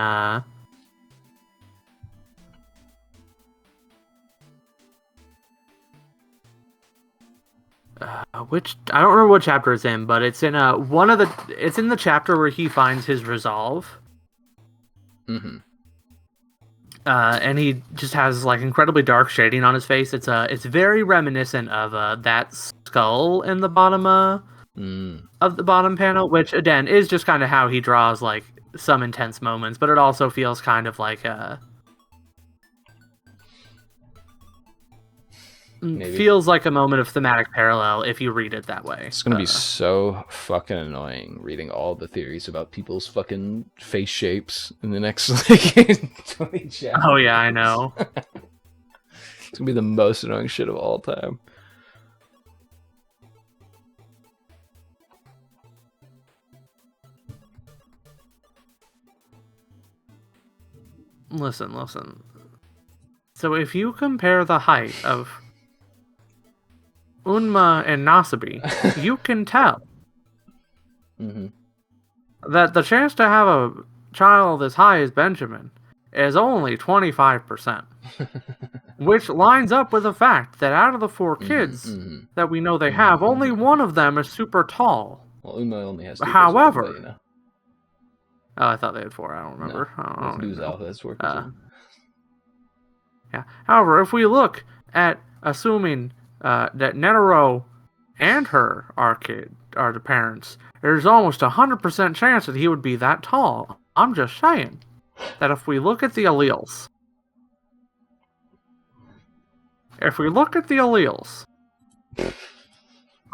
which I don't remember what chapter it's in, but it's in it's in the chapter where he finds his resolve. And he just has like incredibly dark shading on his face. It's very reminiscent of that skull in the bottom of the bottom panel, which again is just kind of how he draws like some intense moments, but it also feels kind of like feels like a moment of thematic parallel if you read it that way. It's gonna be so fucking annoying reading all the theories about people's fucking face shapes in the next like 20 chapters. Oh yeah, I know. It's gonna be the most annoying shit of all time. Listen. So if you compare the height of Unma and Nasubi, you can tell that the chance to have a child as high as Benjamin is only 25%. Which lines up with the fact that out of the 4 kids that we know they have, only one of them is super tall. Well, Unma only has 2. However, but, you know. Oh, I thought they had 4. I don't remember. No, I don't even know. Alpha, that's working. Yeah. However, if we look at assuming that Netero and her are the parents, there's almost 100% chance that he would be that tall. I'm just saying that if we look at the alleles,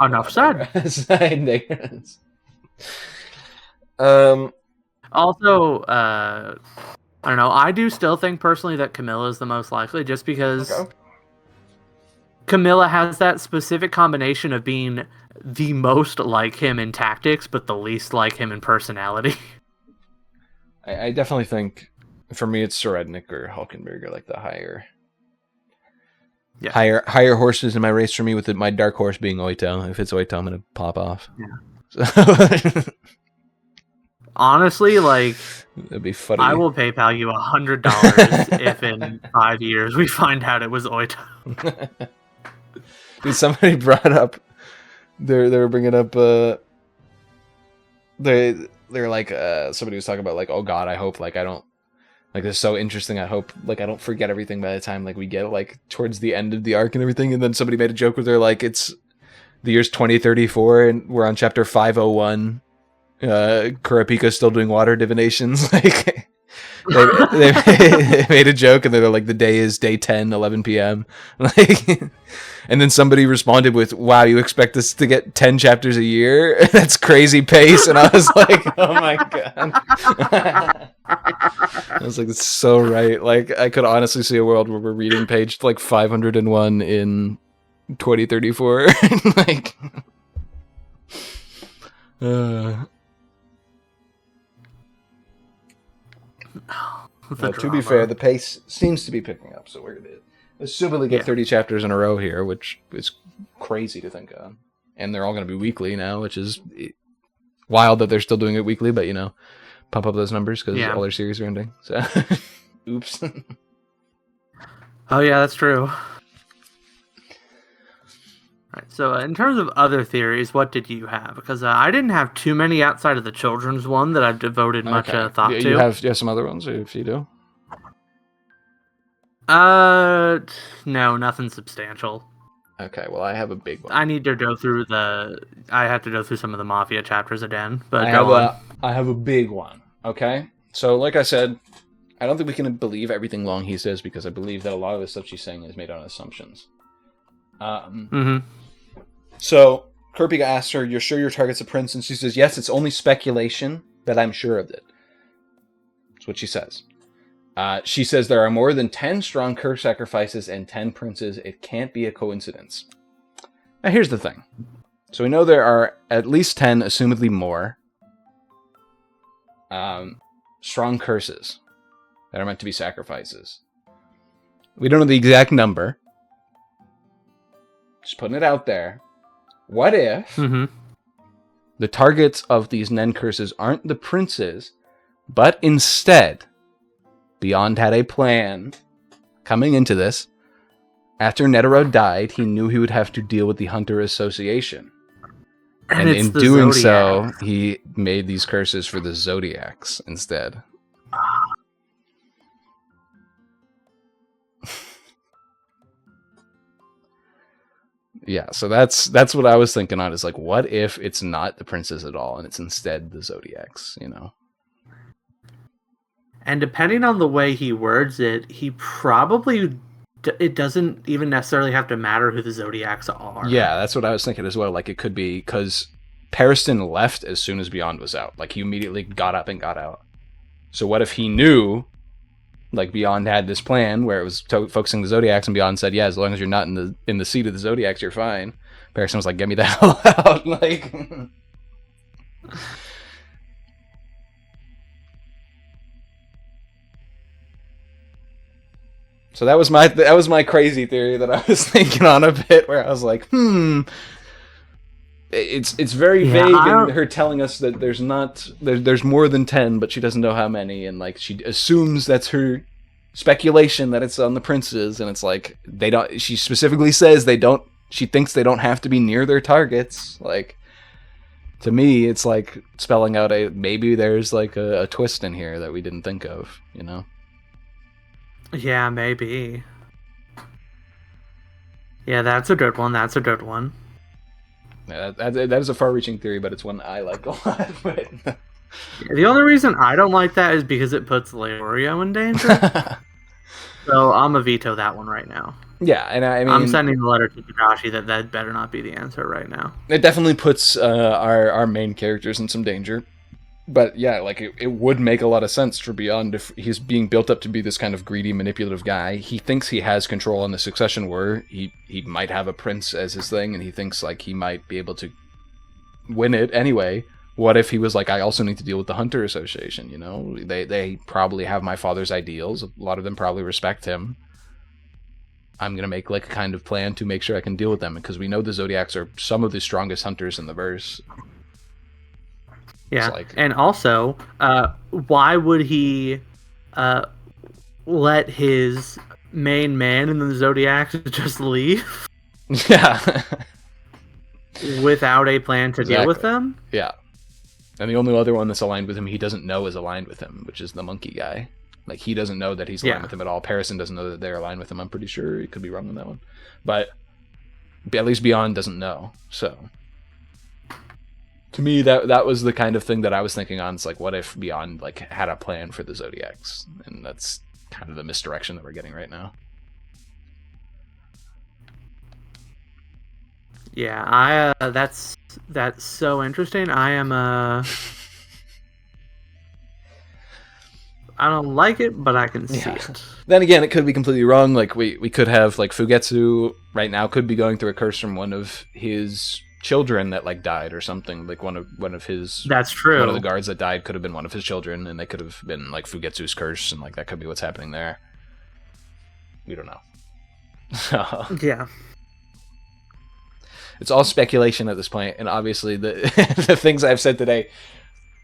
enough said. Also, I don't know. I do still think personally that Camilla is the most likely, just because Camilla has that specific combination of being the most like him in tactics, but the least like him in personality. I definitely think, for me, it's Sorednik or Hulkenberg are like the higher horses in my race for me, with my dark horse being Oito. If it's Oito, I'm going to pop off. Yeah. So. Honestly, like, that'd be funny. I will PayPal you $100 if in 5 years we find out it was Oito. Dude, somebody brought up. They were bringing up. They're like somebody was talking about like, oh god, I hope like I don't like this is so interesting. I hope like I don't forget everything by the time like we get like towards the end of the arc and everything. And then somebody made a joke where they're like, it's the year's 2034 and we're on chapter 501. Kurapika's still doing water divinations. Like they made a joke and they're like, the day is day 10, 11 p.m. Like, and then somebody responded with, wow, you expect us to get 10 chapters a year? That's crazy pace. And I was like, oh my god. I was like, that's so right. Like, I could honestly see a world where we're reading page like 501 in 2034. Like, Well, to be drama. fair, the pace seems to be picking up, so we're going to assumedly get Yeah. 30 chapters in a row here, which is crazy to think of. And they're all going to be weekly now, which is wild that they're still doing it weekly, but, pump up those numbers because all their series are ending. So, oops. Oh, yeah, that's true. Right, so in terms of other theories, what did you have? Because I didn't have too many outside of the children's one that I've devoted much thought to. You have some other ones, if you do? No, nothing substantial. Okay, well, I have a big one. I need to go through I have to go through some of the Mafia chapters again, but I have a big one, okay? So, like I said, I don't think we can believe everything Long He says because I believe that a lot of the stuff she's saying is made on assumptions. So, Kirby asks her, "You're sure your target's a prince?" And she says, "Yes, it's only speculation, but I'm sure of it." That's what she says. She says there are more than 10 strong curse sacrifices and 10 princes. It can't be a coincidence. Now, here's the thing. So we know there are at least 10, assumedly more, strong curses that are meant to be sacrifices. We don't know the exact number. Just putting it out there. What if the targets of these Nen curses aren't the princes, but instead, Beyond had a plan coming into this. After Netero died, he knew he would have to deal with the Hunter Association. And in doing so, he made these curses for the Zodiacs instead. Yeah, so that's what I was thinking on, is like, what if it's not the princes at all and it's instead the Zodiacs, And depending on the way he words it, he probably it doesn't even necessarily have to matter who the Zodiacs are. Yeah, that's what I was thinking as well. Like, it could be because Pariston left as soon as Beyond was out. Like, he immediately got up and got out. So what if he knew, like, Beyond had this plan where it was focusing on the Zodiacs, and Beyond said, yeah, as long as you're not in the seat of the Zodiacs, you're fine. Pariston was like, get me the hell out. Like... So that was my crazy theory that I was thinking on a bit, where I was like, it's very vague in her telling us that there's more than 10, but she doesn't know how many, and like she assumes that's her speculation that it's on the princes, and it's like she specifically says she thinks they don't have to be near their targets. Like, to me, it's like spelling out maybe there's like a twist in here that we didn't think of, Yeah, maybe. Yeah, that's a good one. Yeah, that is a far-reaching theory, but it's one I like a lot. But... The only reason I don't like that is because it puts Leorio in danger. So I'm gonna veto that one right now. Yeah, and I mean, I'm sending a letter to Takashi that better not be the answer right now. It definitely puts our main characters in some danger. But yeah, like it would make a lot of sense for Beyond if he's being built up to be this kind of greedy, manipulative guy. He thinks he has control on the succession war. He might have a prince as his thing, and he thinks like he might be able to win it anyway. What if he was like, I also need to deal with the Hunter Association? They probably have my father's ideals. A lot of them probably respect him. I'm gonna make like a kind of plan to make sure I can deal with them, because we know the Zodiacs are some of the strongest hunters in the verse. Yeah, and also, why would he let his main man in the Zodiacs just leave? Yeah. Without a plan to deal with them? Yeah. And the only other one that's aligned with him he doesn't know is aligned with him, which is the monkey guy. Like, he doesn't know that he's aligned with him at all. Pariston doesn't know that they're aligned with him. I'm pretty sure. He could be wrong on that one. But at least Beyond doesn't know, so... To me, that was the kind of thing that I was thinking on. It's like, what if Beyond like had a plan for the Zodiacs? And that's kind of the misdirection that we're getting right now. Yeah, that's so interesting. I am I don't like it, but I can see it. Then again, it could be completely wrong. Like we could have like Fugetsu right now could be going through a curse from one of his children that like died or something. Like one of his. That's true. One of the guards that died could have been one of his children, and they could have been like Fugetsu's curse, and like that could be what's happening there. We don't know. So, Yeah. it's all speculation at this point, and obviously the the things I've said today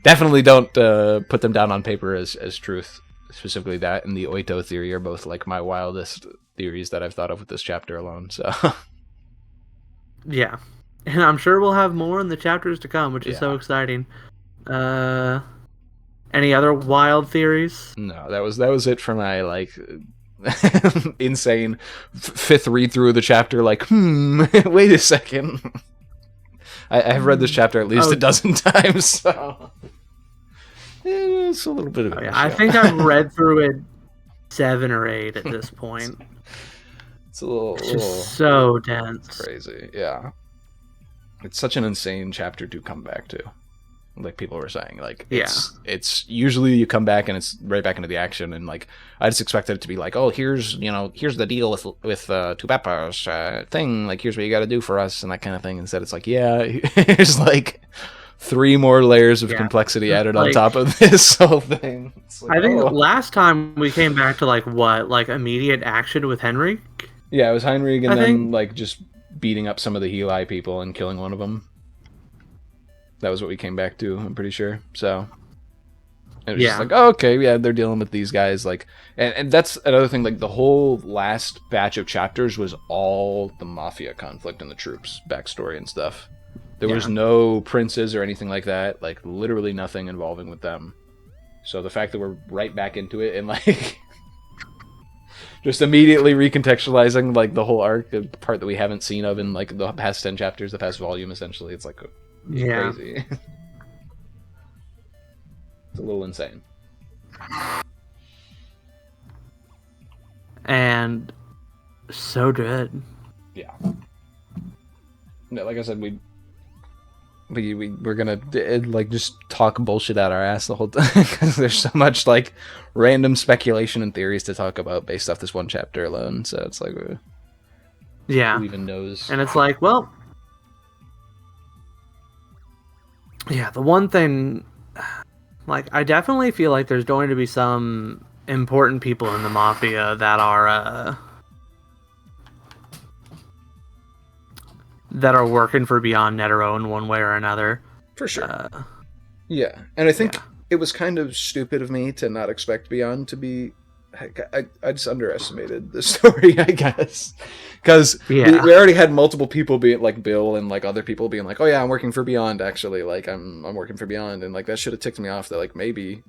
definitely don't put them down on paper as truth. Specifically, that and the Oito theory are both like my wildest theories that I've thought of with this chapter alone. So, Yeah. And I'm sure we'll have more in the chapters to come, which is so exciting. Any other wild theories? no, that was it for my like insane fifth read through of the chapter. Like, wait a second. I've read this chapter at least a dozen times, so it's a little bit of. I think I've read through it 7 or 8 at this point. It's a little so dense, crazy. Yeah, it's such an insane chapter to come back to. Like people were saying, like it's usually you come back and it's right back into the action, and like I just expected it to be like, oh, here's the deal with Tupapa's thing, like here's what you got to do for us and that kind of thing. Instead, it's like, here's like 3 more layers of complexity added on top of this whole thing. Like, I think last time we came back to like immediate action with Henry. Yeah, it was Heinrich, and then like just beating up some of the Heli people and killing one of them. That was what we came back to, I'm pretty sure. So it was just like, oh, okay, yeah, they're dealing with these guys. Like, and that's another thing. Like the whole last batch of chapters was all the mafia conflict and the troops backstory and stuff. There was no princes or anything like that. Like literally nothing involving with them. So the fact that we're right back into it and like just immediately recontextualizing like the whole arc, the part that we haven't seen of in like the past 10 chapters, the past volume, essentially, it's like. Crazy. It's a little insane. And so good. Yeah. No, like I said, we're gonna like just talk bullshit out our ass the whole time because there's so much like random speculation and theories to talk about based off this one chapter alone. So it's like, who even knows? And it's like, well. Yeah, the one thing, like, I definitely feel like there's going to be some important people in the Mafia that are working for Beyond Netero in one way or another. For sure. Yeah, and I think it was kind of stupid of me to not expect Beyond to be... I just underestimated the story, I guess. Because we already had multiple people being like Bill and like other people being like, oh yeah, I'm working for Beyond actually, like I'm working for Beyond, and like that should have ticked me off that like maybe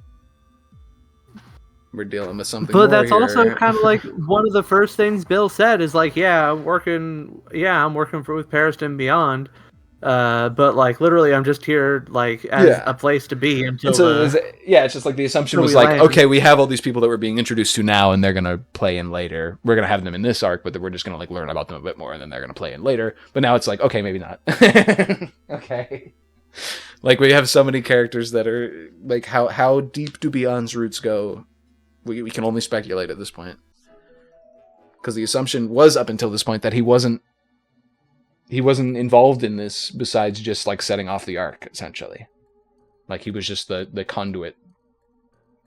we're dealing with something. But that's here. Also kind of like one of the first things Bill said is like, I'm working with Pariston Beyond. But like literally, I'm just here like as a place to be until. It's just like the assumption was like, okay, we have all these people that we're being introduced to now, and they're gonna play in later. We're gonna have them in this arc, but we're just gonna like learn about them a bit more, and then they're gonna play in later. But now it's like, okay, maybe not. Okay, like we have so many characters that are like, how deep do Beyond's roots go? We can only speculate at this point, because the assumption was up until this point that he wasn't involved in this besides just like setting off the arc, essentially. Like he was just the conduit,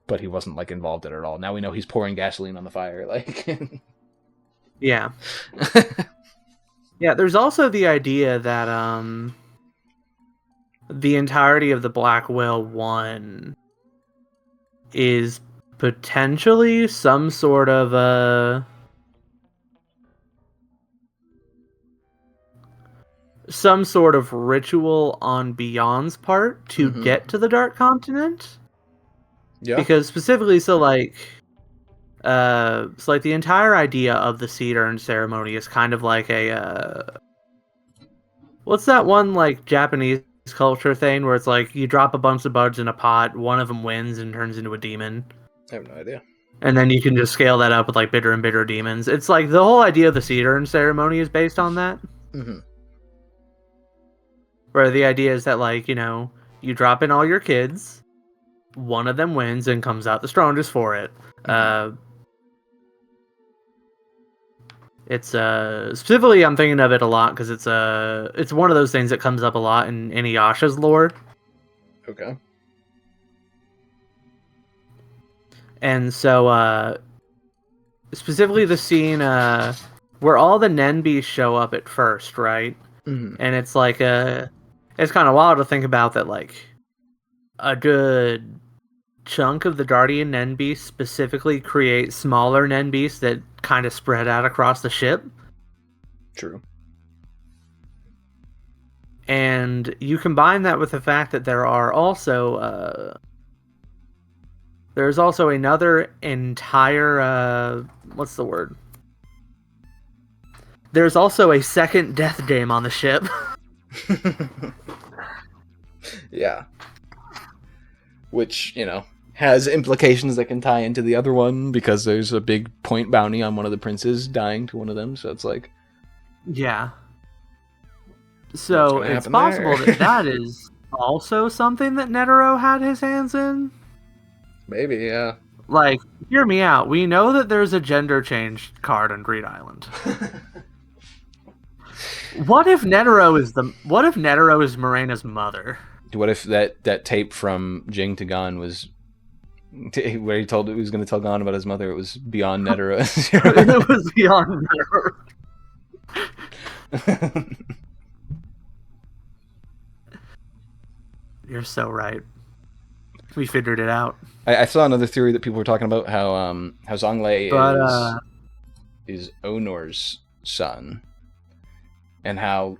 but he wasn't like involved in it at all. Now we know he's pouring gasoline on the fire. Like, yeah. Yeah, there's also the idea that the entirety of the Black Whale 1 is potentially some sort of ritual on Beyond's part to get to the Dark Continent. Yeah. Because specifically, so like the entire idea of the seed urn ceremony is kind of like a what's that one like Japanese culture thing where it's like you drop a bunch of buds in a pot, one of them wins and turns into a demon. I have no idea. And then you can just scale that up with like bitter and bitter demons. It's like the whole idea of the seed urn ceremony is based on that. Mm-hmm. Where the idea is that, like, you drop in all your kids, one of them wins and comes out the strongest for it. It's specifically I'm thinking of it a lot because it's one of those things that comes up a lot in Inuyasha's lore. Okay. And so specifically the scene where all the Nenbis show up at first, right? Mm-hmm. And it's like it's kind of wild to think about that, like a good chunk of the Guardian Nenbeast specifically create smaller Nenbeasts that kind of spread out across the ship. True. And you combine that with the fact that there are also there's also another entire what's the word? There's also a second death game on the ship. Yeah. Which, has implications that can tie into the other one because there's a big point bounty on one of the princes dying to one of them. So it's like, Yeah. So it's possible that is also something that Netero had his hands in. Maybe, yeah. Like, hear me out. We know that there's a gender change card on Greed Island. What if Netero is Morena's mother? What if that tape from Jing to Gon was where he was going to tell Gon about his mother? It was beyond Netero. It was beyond Netero. You're so right. We figured it out. I saw another theory that people were talking about how Zhonglei is Onor's son, and how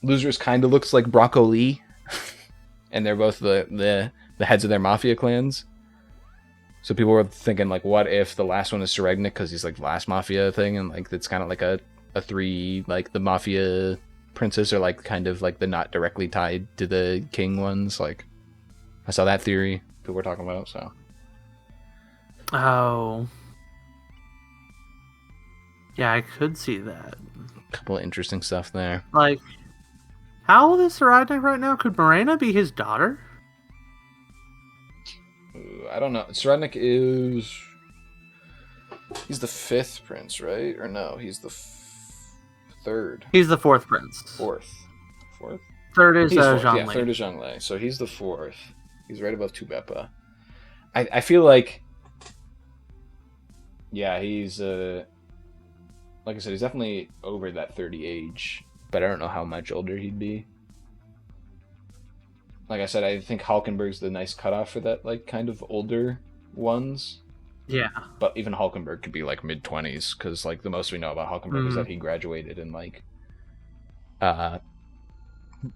Losers kind of looks like Broccoli, and they're both the heads of their mafia clans. So people were thinking, like, what if the last one is Seregnik because he's like the last mafia thing, and like it's kind of like a three, like the mafia princes are like kind of like the not directly tied to the king ones. Like, I saw that theory people were talking about. So, oh, yeah, I could see that. A couple of interesting stuff there. Like, how old is Seregnik right now? Could Morena be his daughter? I don't know. Seregnik is... He's the fifth prince, right? Or no, he's the third. He's the fourth prince. Fourth? Third is Zhonglei. Yeah, third is Zhonglei. So he's the fourth. He's right above Tubepa. I feel like... Yeah, he's... like I said, he's definitely over that 30 age. But I don't know how much older he'd be. Like I said, I think Hulkenberg's the nice cutoff for that, like, kind of older ones. Yeah. But even Hulkenberg could be, like, mid-20s, because, like, the most we know about Hulkenberg is that he graduated and, like,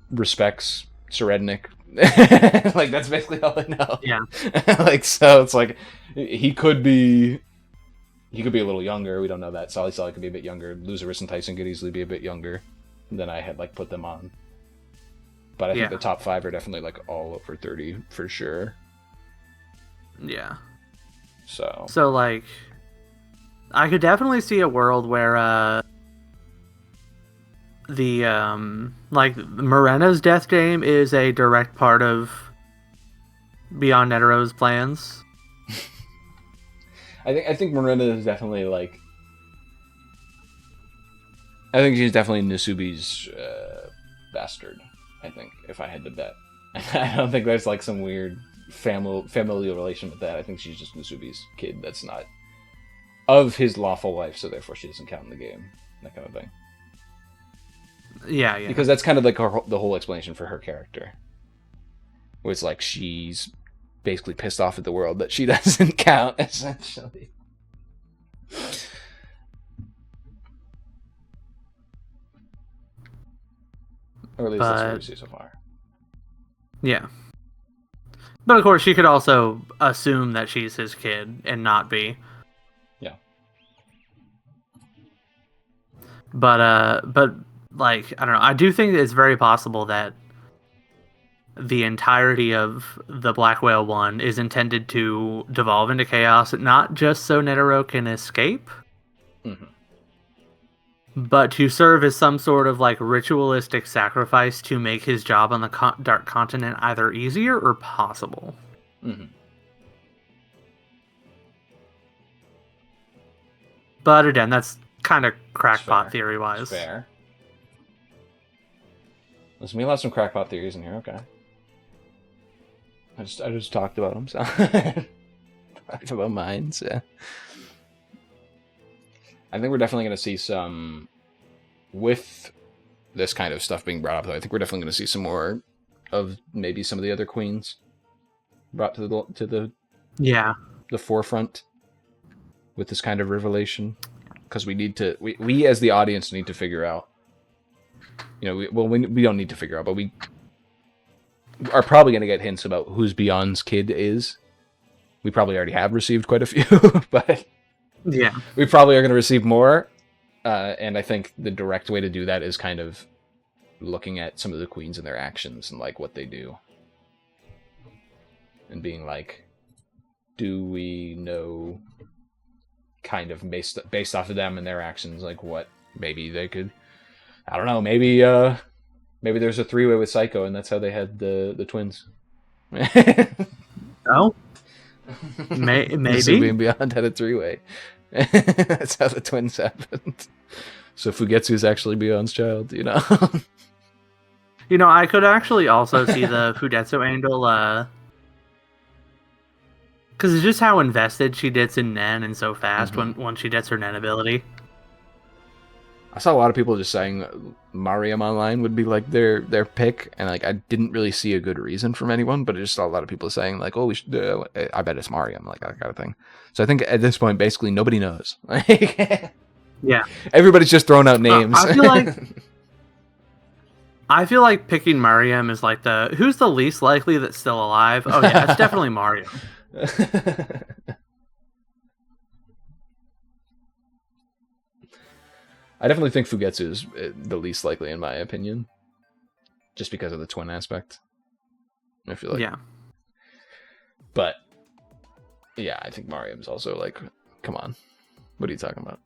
respects Seregnik. Like, that's basically all I know. Yeah. Like, so it's like, he could be a little younger. We don't know that. Solly could be a bit younger. Lucerus and Tyson could easily be a bit younger than I had, like, put them on. But I think the top 5 are definitely, like, all over 30 for sure. Yeah. So like, I could definitely see a world where like Morena's death game is a direct part of Beyond Netero's plans. I think Morena is definitely, like, I think she's definitely Nasubi's bastard. I think, if I had to bet. I don't think there's, like, some weird familial relation with that. I think she's just Nasubi's kid that's not of his lawful wife, so therefore she doesn't count in the game. That kind of thing. Yeah. Because that's kind of like the whole explanation for her character. Where it's like she's basically pissed off at the world that she doesn't count, essentially. Or at least that's what we see so far. Yeah. But of course, she could also assume that she's his kid and not be. Yeah. But like, I don't know. I do think it's very possible that the entirety of the Black Whale 1 is intended to devolve into chaos, not just so Netero can escape, but to serve as some sort of, like, ritualistic sacrifice to make his job on the Dark Continent either easier or possible. But again, that's kind of crackpot fair. theory-wise. Fair. Listen, we have some crackpot theories in here. Okay. I just talked about them. So talked about mine. So I think we're definitely going to see some with this kind of stuff being brought up. Though I think we're definitely going to see some more of maybe some of the other queens brought to the forefront with this kind of revelation, because we as the audience need to figure out. You know, we don't need to figure out, but we are probably going to get hints about who's Beyond's kid is. We probably already have received quite a few, but yeah, we probably are going to receive more. And I think the direct way to do that is kind of looking at some of the queens and their actions and like what they do, and being like, do we know, kind of based off of them and their actions, like what maybe they could. I don't know. Maybe there's a 3-way with Psycho, and that's how they had the twins. Oh, maybe. Subi and Beyond had a 3-way. That's how the twins happened. So Fugetsu's actually Beyond's child, you know. You know, I could actually also see the Fugetsu angle, because it's just how invested she gets in Nen and so fast when she gets her Nen ability. I saw a lot of people just saying that Mariam online would be like their pick, and like I didn't really see a good reason from anyone, but I just saw a lot of people saying like, "Oh, we should." I bet it's Mariam, like that kind of thing. So I think at this point, basically nobody knows. Yeah, everybody's just throwing out names. I feel like picking Mariam is like who's the least likely that's still alive. Oh yeah, it's definitely Mariam. I definitely think Fugetsu is the least likely, in my opinion, just because of the twin aspect. I feel like, yeah. But yeah, I think Mariam's also like, come on, what are you talking about?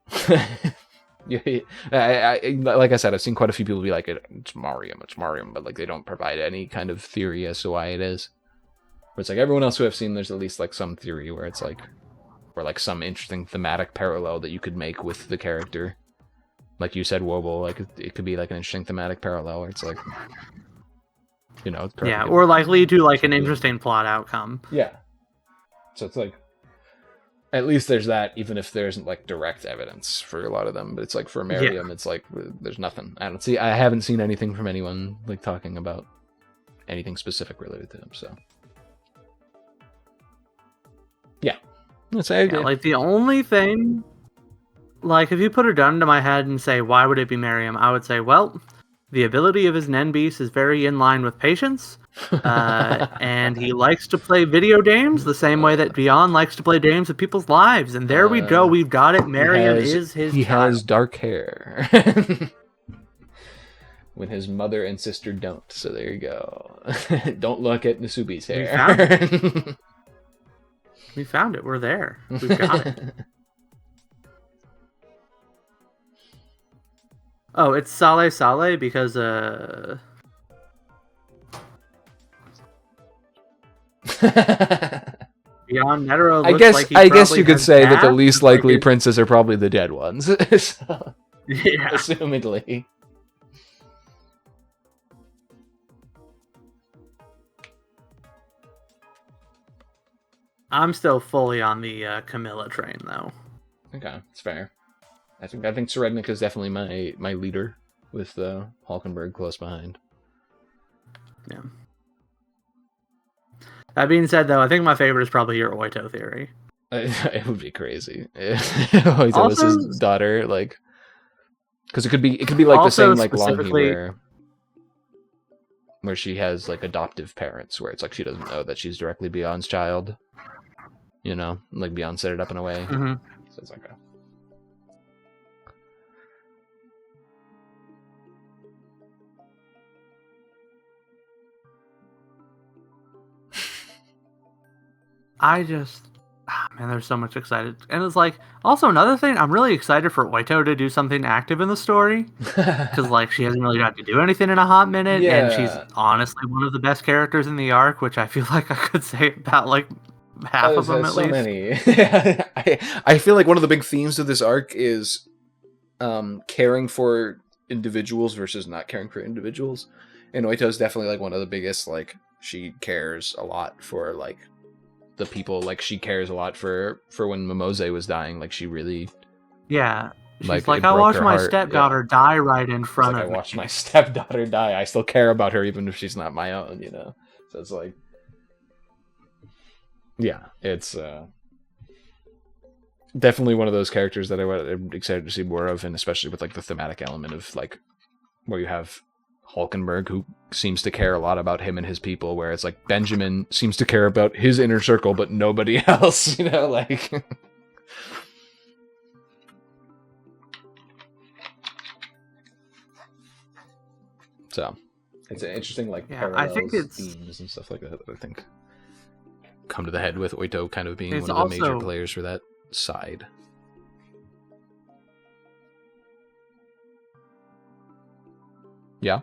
Like I said, I've seen quite a few people be like, it's Mariam, but like they don't provide any kind of theory as to why it is. But it's like everyone else who I've seen, there's at least like some theory where it's like, or like some interesting thematic parallel that you could make with the character. Like you said, Wobo, like it could be like an interesting thematic parallel where it's like, you know, yeah, or likely to like an interesting plot outcome. Yeah. So it's like, at least there's that, even if there isn't like direct evidence for a lot of them. But it's like for Mariam, it's like there's nothing. I haven't seen anything from anyone like talking about anything specific related to him. So yeah, that's I agree. Yeah, like the only thing. Like, if you put a gun to my head and say, why would it be Mariam? I would say, well, the ability of his Nen Beast is very in line with patience. And he likes to play video games the same way that Beyond likes to play games with people's lives. And there we go. We've got it. Mariam is his He child. has dark hair. When his mother and sister don't. So there you go. Don't look at Nasubi's hair. We found it. We're there. We've got it. Oh, it's Saleh Saleh because Beyond Netero I guess you could say that the least likely princes are probably the dead ones. So, yeah. Assumedly. I'm still fully on the Camilla train, though. Okay, it's fair. I think Serednik is definitely my leader, with Hulkenberg close behind. Yeah. That being said, though, I think my favorite is probably your Oito theory. It would be crazy if Oito was his daughter, like, because it could be like the same like Longhi where she has like adoptive parents, where it's like she doesn't know that she's directly Beyond's child. You know, like Beyond set it up in a way. Mm-hmm. So it's like a... Man, there's so much excited. And it's like, also another thing, I'm really excited for Oito to do something active in the story. Because, like, she hasn't really got to do anything in a hot minute. Yeah. And she's honestly one of the best characters in the arc, which I feel like I could say about, like, half of them There's at so least. many. I feel like one of the big themes of this arc is caring for individuals versus not caring for individuals. And Oito's definitely like one of the biggest. Like, she cares a lot for like the people. Like, she cares a lot for when Momose was dying. Like, she really Yeah. She's like, like, it I broke watched her my heart. stepdaughter die right in It's front like, of I me. watched my stepdaughter die. I still care about her even if she's not my own, you know? So it's like, yeah, it's definitely one of those characters that I'm excited to see more of, and especially with like the thematic element of like where you have Hulkenberg, who seems to care a lot about him and his people, where it's like Benjamin seems to care about his inner circle but nobody else, you know, like so it's an interesting like parallels, I think it's themes and stuff like that I think come to the head with Oito kind of being It's one of the major also- players for that side. Yeah.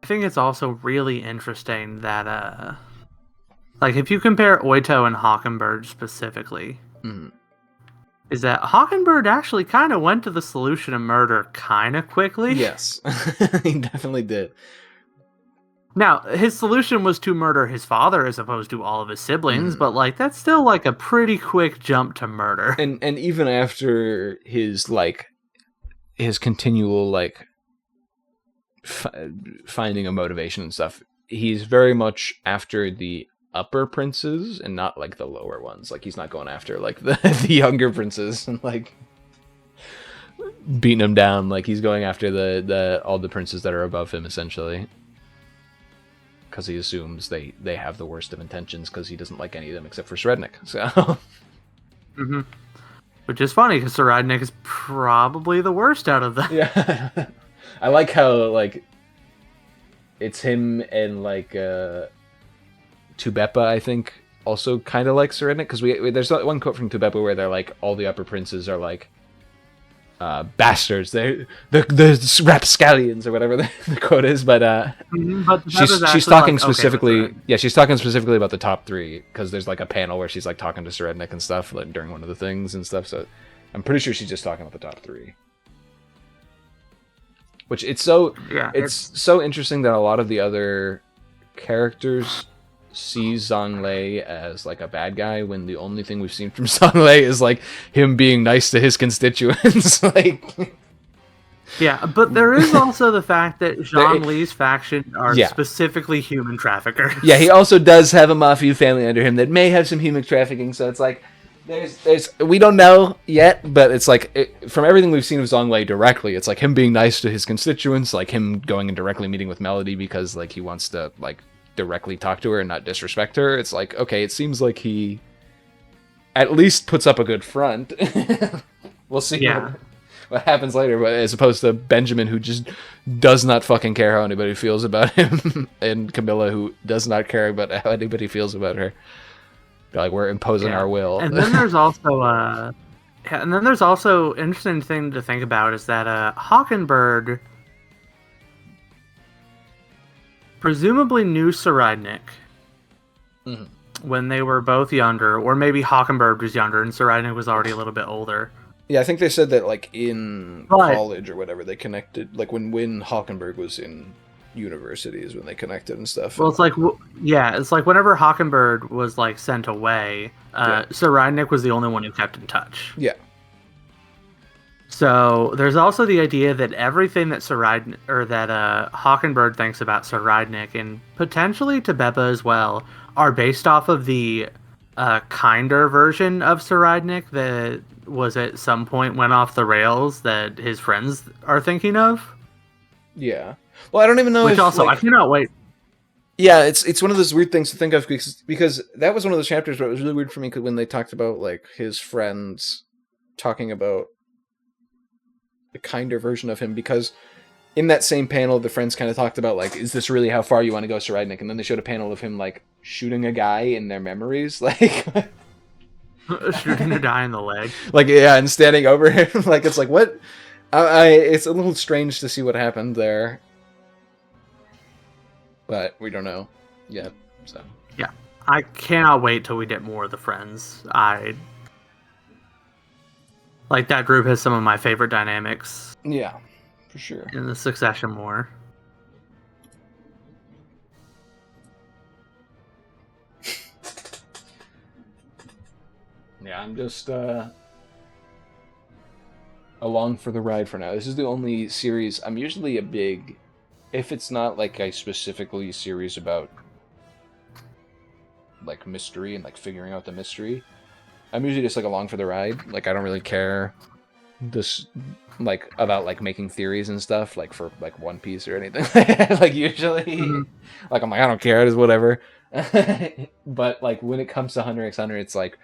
I think it's also really interesting that like if you compare Oito and Hockenberg specifically, Mhm. is that Hockenberg actually kind of went to the solution of murder kind of quickly. Yes. He definitely did. Now, his solution was to murder his father as opposed to all of his siblings, but like that's still like a pretty quick jump to murder. And even after his like his continual like finding a motivation and stuff, he's very much after the upper princes and not like the lower ones. Like, he's not going after like the younger princes and like beating them down. Like, he's going after the all the princes that are above him, essentially, because he assumes they have the worst of intentions, because he doesn't like any of them except for Srednik. So Mm-hmm. Which is funny because Saradnik is probably the worst out of them. yeah. I like how like it's him and like Tubepa, I think, also kind of like Serenit, because there's one quote from Tubepa where they're like, all the upper princes are like bastards, they're the rapscallions or whatever the quote is, but But she's talking specifically, she's talking specifically about the top three, because there's like a panel where she's like talking to Serednik and stuff like, during one of the things and stuff, so I'm pretty sure she's just talking about the top three. Which it's so interesting that a lot of the other characters see Zhonglei as like a bad guy, when the only thing we've seen from Zhonglei is like him being nice to his constituents. Like, yeah, but there is also the fact that Zhang Li's faction are specifically human traffickers. Yeah, he also does have a mafia family under him that may have some human trafficking, so it's like there's we don't know yet, but it's like from everything we've seen of Zhonglei directly, it's like him being nice to his constituents, like him going and directly meeting with Melody because like he wants to like directly talk to her and not disrespect her. It's like, okay, it seems like he at least puts up a good front. We'll see what happens later, but as opposed to Benjamin, who just does not fucking care how anybody feels about him, and Camilla, who does not care about how anybody feels about her. Like, we're imposing our will. And then there's also interesting thing to think about is that Hockenberg presumably knew Saradnik when they were both younger, or maybe Hockenberg was younger and Saradnik was already a little bit older. Yeah, I think they said that like in college or whatever they connected, like when Hockenberg was in university is when they connected and stuff. Well, it's like whenever Hockenberg was like sent away, Saradnik was the only one who kept in touch. Yeah. So there's also the idea that everything that Hockenberg thinks about Saradnik, and potentially Tubepa as well, are based off of the kinder version of Saradnik that was at some point went off the rails that his friends are thinking of. Yeah. Well, I don't even know. Which also, I cannot wait. Yeah, it's one of those weird things to think of, because that was one of those chapters where it was really weird for me when they talked about like his friends talking about the kinder version of him, because in that same panel the friends kind of talked about like, is this really how far you want to go, Saradnik? And then they showed a panel of him like shooting a guy in their memories, like shooting a guy in the leg, like, yeah, and standing over him. Like, it's like, what? It's a little strange to see what happened there, but we don't know yet. So yeah, I cannot wait till we get more of the friends. Like that group has some of my favorite dynamics Yeah, for sure. in the Succession War. Yeah, I'm just along for the ride for now. This is the only series I'm usually a big, if it's not like a specifically series about like mystery and like figuring out the mystery, I'm usually just like along for the ride. Like I don't really care this like about like making theories and stuff like for like One Piece or anything. Like usually like I'm like I don't care, it is whatever. But like when it comes to Hunter x Hunter, it's like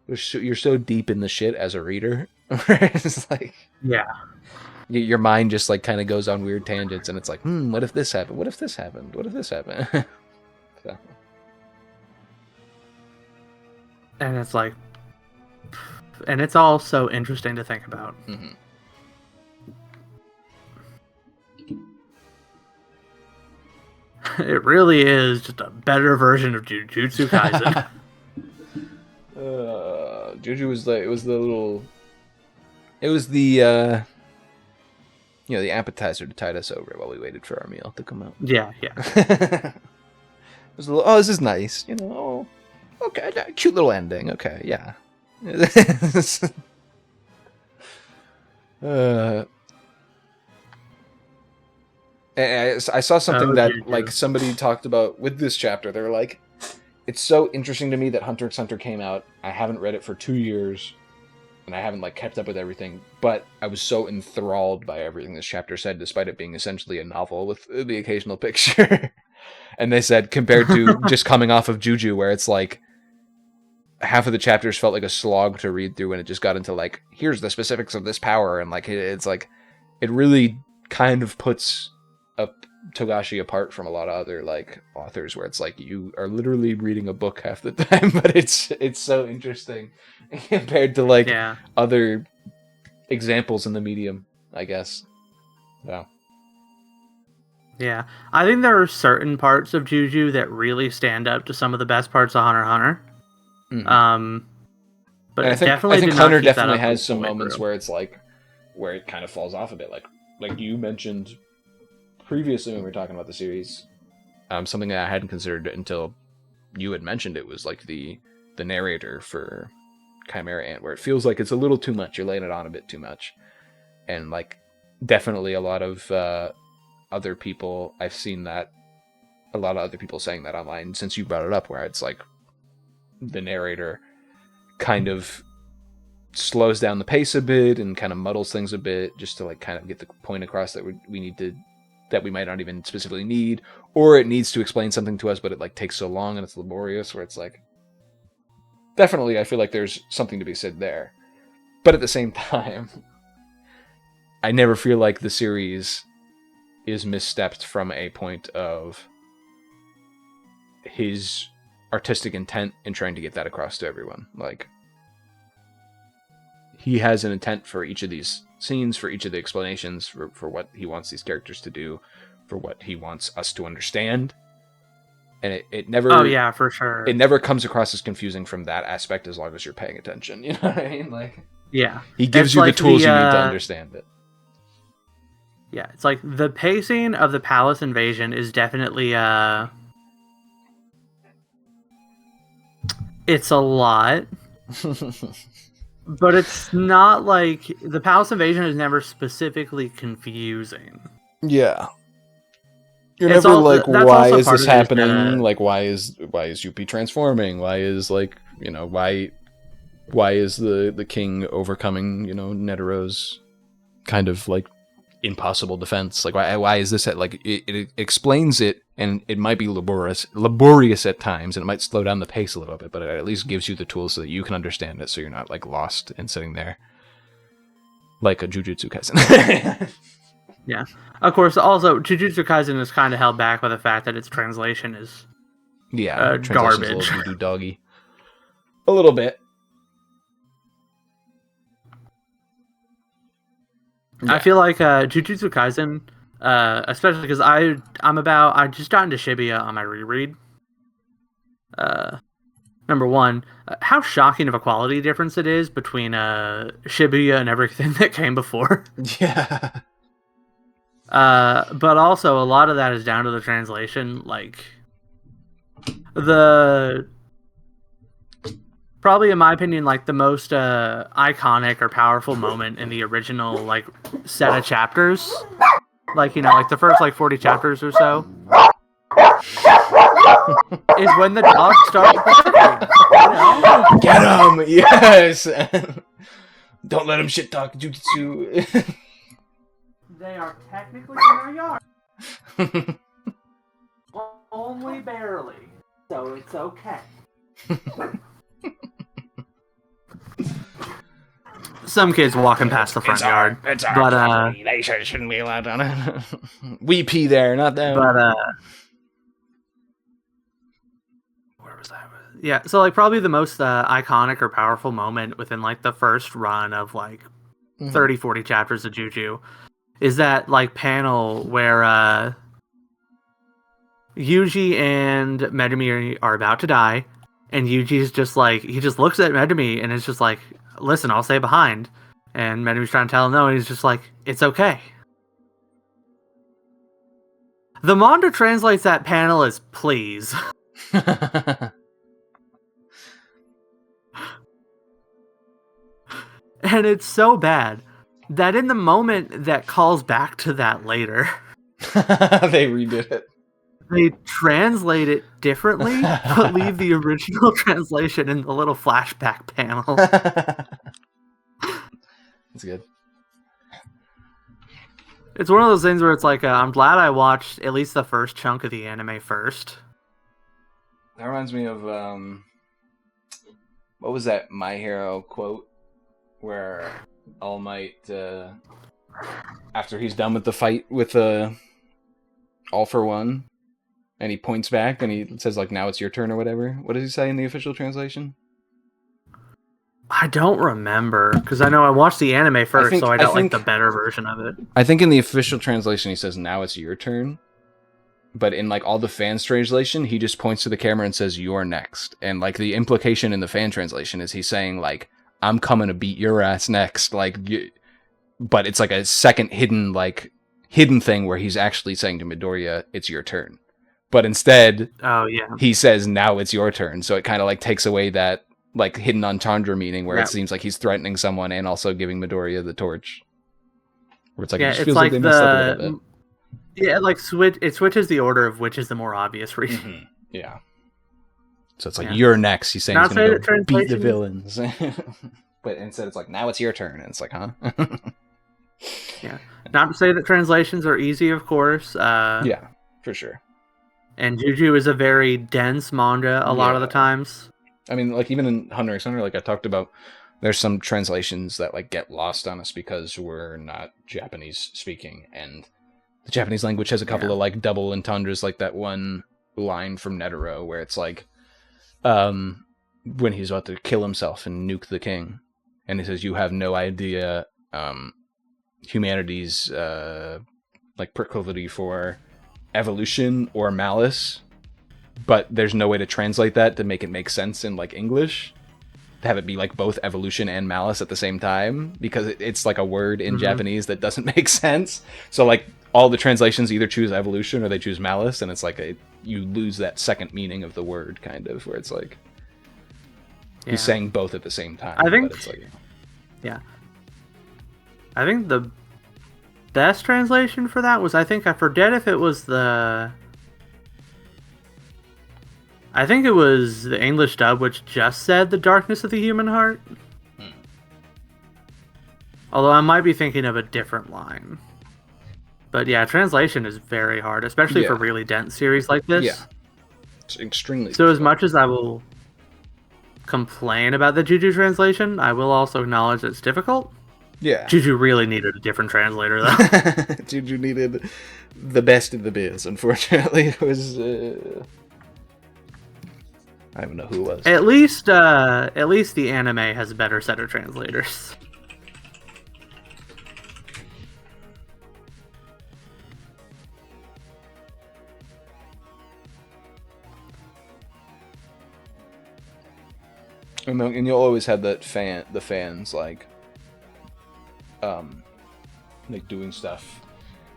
you're so deep in the shit as a reader. It's like Yeah. your mind just like kind of goes on weird tangents, and it's like, what if this happened? What if this happened? What if this happened? So. And it's like, and it's all so interesting to think about. Mm-hmm. It really is just a better version of Jujutsu Kaisen. Juju was like, it was the the appetizer to tide us over while we waited for our meal to come out. Yeah. It was a little, oh, this is nice, oh, okay, cute little ending, okay, yeah. I saw something that like somebody talked about with this chapter. They were like, it's so interesting to me that Hunter x Hunter came out. I haven't read it for 2 years, and I haven't like kept up with everything. But I was so enthralled by everything this chapter said, despite it being essentially a novel with the occasional picture. And they said compared to just coming off of Juju, where it's like half of the chapters felt like a slog to read through, and it just got into like, here's the specifics of this power, and like it's like it really kind of puts Togashi apart from a lot of other like authors, where it's like you are literally reading a book half the time, but it's so interesting compared to like other examples in the medium, I guess. So. Yeah, I think there are certain parts of Juju that really stand up to some of the best parts of Hunter x Hunter. Mm-hmm. But I think definitely Hunter definitely has some moments where it's like where it kind of falls off a bit, like you mentioned previously when we were talking about the series. Something that I hadn't considered until you had mentioned it was like the narrator for Chimera Ant, where it feels like it's a little too much. You're laying it on a bit too much, and like definitely a lot of other people, I've seen that a lot of other people saying that online since you brought it up, where it's like the narrator kind of slows down the pace a bit and kind of muddles things a bit just to like kind of get the point across that we need to, that we might not even specifically need, or it needs to explain something to us, but it like takes so long and it's laborious, where it's like definitely I feel like there's something to be said there. But at the same time, I never feel like the series is misstepped from a point of his artistic intent in trying to get that across to everyone. Like, he has an intent for each of these scenes, for each of the explanations, for what he wants these characters to do, for what he wants us to understand. And it never... Oh, yeah, for sure. It never comes across as confusing from that aspect as long as you're paying attention. You know what I mean? Like, yeah. He gives you like the tools you need to understand it. Yeah, it's like the pacing of the palace invasion is definitely... It's a lot. But it's not like... The palace invasion is never specifically confusing. Yeah. You're never like, why is this happening? Like, why is UP transforming? Why is like, why is the king overcoming, Netero's kind of like impossible defense? Like, why is this like it explains it, and it might be laborious at times, and it might slow down the pace a little bit, but it at least gives you the tools so that you can understand it, so you're not like lost and sitting there like a Jujutsu Kaisen. Yeah. Of course, also, Jujutsu Kaisen is kind of held back by the fact that its translation is garbage. A little doggy. A little bit. Yeah. I feel like Jujutsu Kaisen, especially because I just got into Shibuya on my reread. Number one, how shocking of a quality difference it is between Shibuya and everything that came before. Yeah. But also a lot of that is down to the translation. Like the probably in my opinion, like the most iconic or powerful moment in the original like set of chapters, like like the first like 40 chapters or so, is when the dogs start barking. Get him! Yes! Don't let him shit talk jutsu. They are technically in our yard. Only barely. So it's okay. Some kids walking past the front yard. It's our but property. They shouldn't be allowed on it. We pee there, not them. But where was I? Yeah, so like probably the most iconic or powerful moment within like the first run of like 30, 40 chapters of Juju is that like panel where Yuji and Megumi are about to die, and Yuji's just like, he just looks at Megumi and is just like, listen, I'll stay behind. And Megumi's trying to tell him no, and he's just like, it's okay. The manga translates that panel as please. And it's so bad that in the moment that calls back to that later, they redid it. they translate it differently, but leave the original translation in the little flashback panel. That's good. It's one of those things where it's like, I'm glad I watched at least the first chunk of the anime first. That reminds me of, what was that My Hero quote? Where All Might, after he's done with the fight with All for One, and he points back and he says, like, now it's your turn or whatever. What does he say in the official translation? I don't remember, because I know I watched the anime first, so I got like the better version of it. I think in the official translation he says, now it's your turn. But in like all the fans translation, he just points to the camera and says, you're next. And like the implication in the fan translation is he's saying like, I'm coming to beat your ass next. Like, but it's like a second hidden thing where he's actually saying to Midoriya, it's your turn. But instead, he says, now it's your turn. So it kind of like takes away that like hidden entendre meaning where it seems like he's threatening someone and also giving Midoriya the torch. Where it's like, it just feels like they messed up a little bit. Yeah, like it switches the order of which is the more obvious reason. Mm-hmm. Yeah. So it's like, you're next. He's saying he's going to go beat the villains. But instead it's like, now it's your turn. And it's like, huh? Yeah. Not to say that translations are easy, of course. Yeah, for sure. And Juju is a very dense manga a lot of the times. I mean, like, even in Hunter x Hunter, like I talked about, there's some translations that like get lost on us because we're not Japanese speaking. And the Japanese language has a couple of like double entendres, like that one line from Netero where it's like, when he's about to kill himself and nuke the king, and he says, you have no idea humanity's like proclivity for evolution or malice, but there's no way to translate that to make it make sense in like English, to have it be like both evolution and malice at the same time, because it's like a word in Japanese that doesn't make sense. So like all the translations either choose evolution or they choose malice, and it's like you lose that second meaning of the word, kind of, where it's like he's saying both at the same time. I think, but it's like, I think the best translation for that was, I forget if it was I think it was the English dub, which just said the darkness of the human heart. Although I might be thinking of a different line. But yeah, translation is very hard, especially for really dense series like this. Yeah. It's extremely So as much as I will complain about the Juju translation, I will also acknowledge it's difficult. Yeah. Juju really needed a different translator, though. Juju needed the best in the biz, unfortunately. It was... I don't even know who it was. At least the anime has a better set of translators. And you'll always have the fans like doing stuff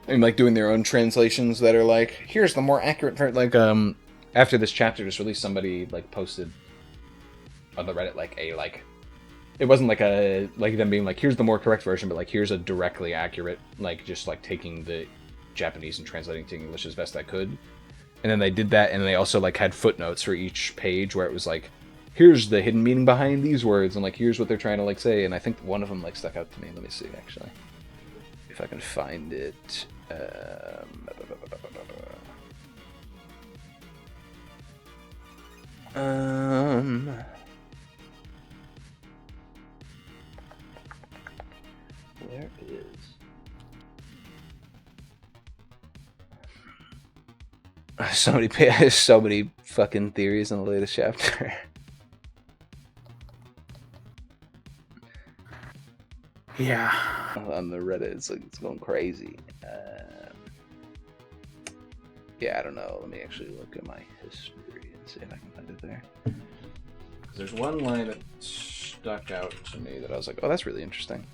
and like doing their own translations that are like, here's the more accurate like after this chapter just released, somebody like posted on the Reddit like it wasn't like them being like, here's the more correct version, but like, here's a directly accurate, like just like taking the Japanese and translating to English as best I could. And then they did that, and they also like had footnotes for each page where it was like, here's the hidden meaning behind these words, and like here's what they're trying to like say. And I think one of them like stuck out to me. Let me see actually if I can find it. Where is? So many fucking theories in the latest chapter. Yeah. On the Reddit, it's going crazy. Yeah, I don't know. Let me actually look at my history and see if I can find it there. Because there's one line that stuck out to me that I was like, oh, that's really interesting.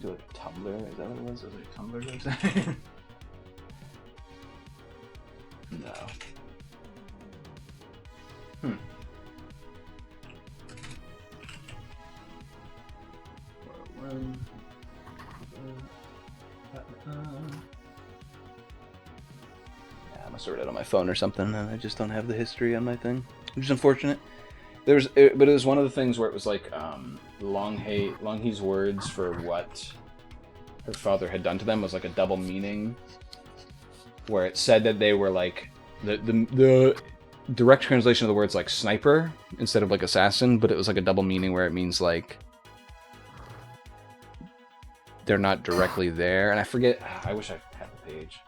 To like Tumblr, is that what it was? Was it a Tumblr website? No. Yeah, I must have read it on my phone or something, and I just don't have the history on my thing, which is unfortunate. But it was one of the things where it was like Longhe's words for what her father had done to them was like a double meaning, where it said that they were like the direct translation of the words like sniper instead of like assassin, but it was like a double meaning where it means like they're not directly there. And I forget. I wish I had the page.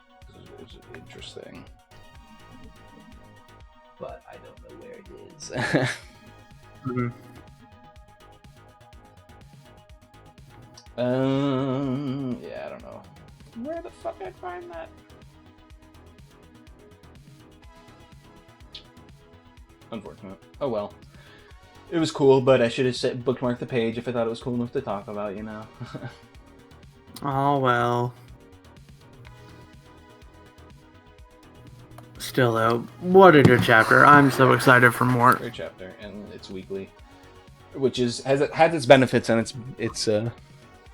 It was interesting, but I don't know where it is. Mm-hmm. Yeah, I don't know. Where the fuck I'd find that? Unfortunate. Oh well. It was cool, but I should have bookmarked the page if I thought it was cool enough to talk about, you know? Oh, well. Still, though, what a good chapter. I'm so excited for more. Great chapter, and it's weekly. Which has its benefits and its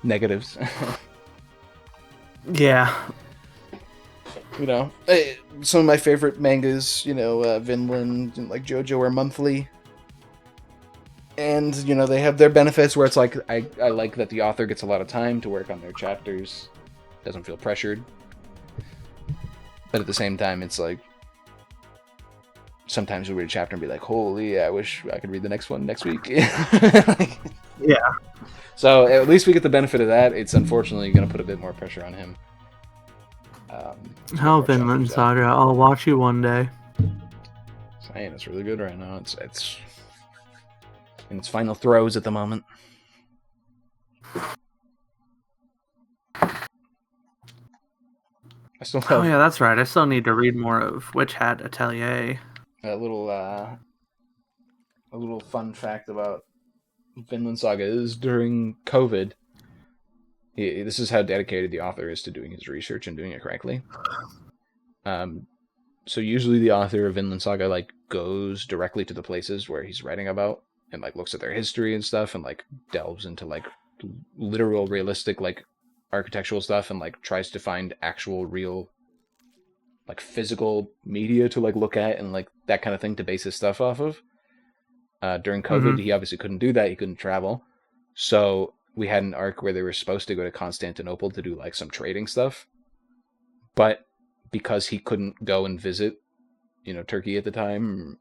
negatives. Yeah. You know, some of my favorite mangas, you know, Vinland and like JoJo are monthly. And, you know, they have their benefits where it's like, I like that the author gets a lot of time to work on their chapters. Doesn't feel pressured. But at the same time, it's like, sometimes you'll read a chapter and be like, holy, I wish I could read the next one next week. Yeah. So at least we get the benefit of that. It's unfortunately going to put a bit more pressure on him. Oh, Vinland Saga. I'll watch you one day. Saying it's really good right now. It's in its final throes at the moment. I still have Oh, yeah, that's right. I still need to read more of Witch Hat Atelier. a little fun fact about Vinland Saga is during COVID. This is how dedicated the author is to doing his research and doing it correctly. So usually the author of Vinland Saga like goes directly to the places where he's writing about and like looks at their history and stuff and like delves into like literal realistic like architectural stuff and like tries to find actual real like physical media to like look at and like that kind of thing to base his stuff off of. During COVID, he obviously couldn't do that. He couldn't travel. So we had an arc where they were supposed to go to Constantinople to do like some trading stuff. But because he couldn't go and visit, you know, Turkey at the time,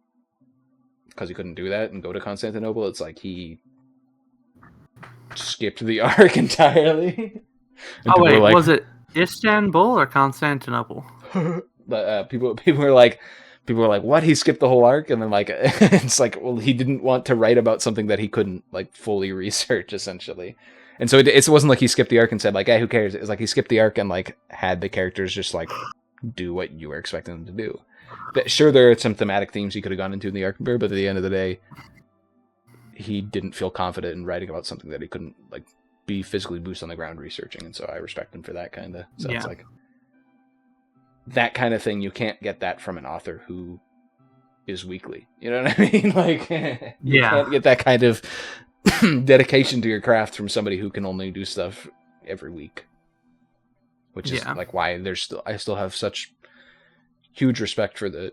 because he couldn't do that and go to Constantinople, it's like he skipped the arc entirely. Oh, wait, was it Istanbul or Constantinople? But people were like, what? He skipped the whole arc? And then like, it's like, well, he didn't want to write about something that he couldn't like fully research, essentially. And so it wasn't like he skipped the arc and said like, "Hey, who cares?" It was like he skipped the arc and like had the characters just like do what you were expecting them to do. Sure, there are some thematic themes he could have gone into in the arc, but at the end of the day, he didn't feel confident in writing about something that he couldn't like be physically boots on the ground researching, and so I respect him for that kind of. So it's like that kind of thing. You can't get that from an author who is weekly. You know what I mean? Like, you can't get that kind of dedication to your craft from somebody who can only do stuff every week. Which is like why I still have such huge respect for the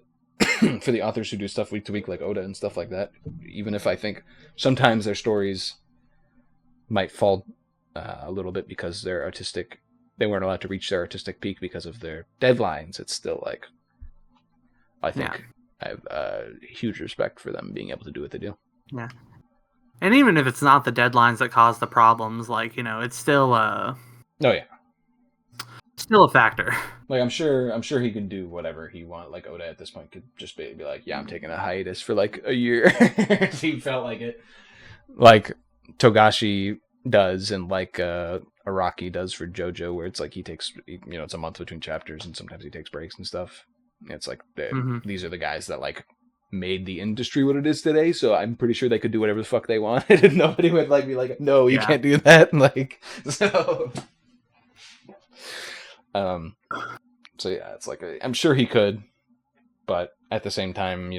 for the authors who do stuff week to week, like Oda and stuff like that. Even if I think sometimes their stories might fall a little bit because they weren't allowed to reach their artistic peak because of their deadlines. It's still like, I think I have huge respect for them being able to do what they do. Yeah. And even if it's not the deadlines that cause the problems, like, it's still still a factor. Like I'm sure he could do whatever he want. Like Oda at this point could just be like, yeah, I'm taking a hiatus for like a year. He felt like it. Like Togashi does, and like Araki does for JoJo, where it's like he takes, it's a month between chapters, and sometimes he takes breaks and stuff. It's like these are the guys that like made the industry what it is today, so I'm pretty sure they could do whatever the fuck they wanted, and nobody would like be like, no, you can't do that. And like so. So yeah, it's like I'm sure he could, but at the same time,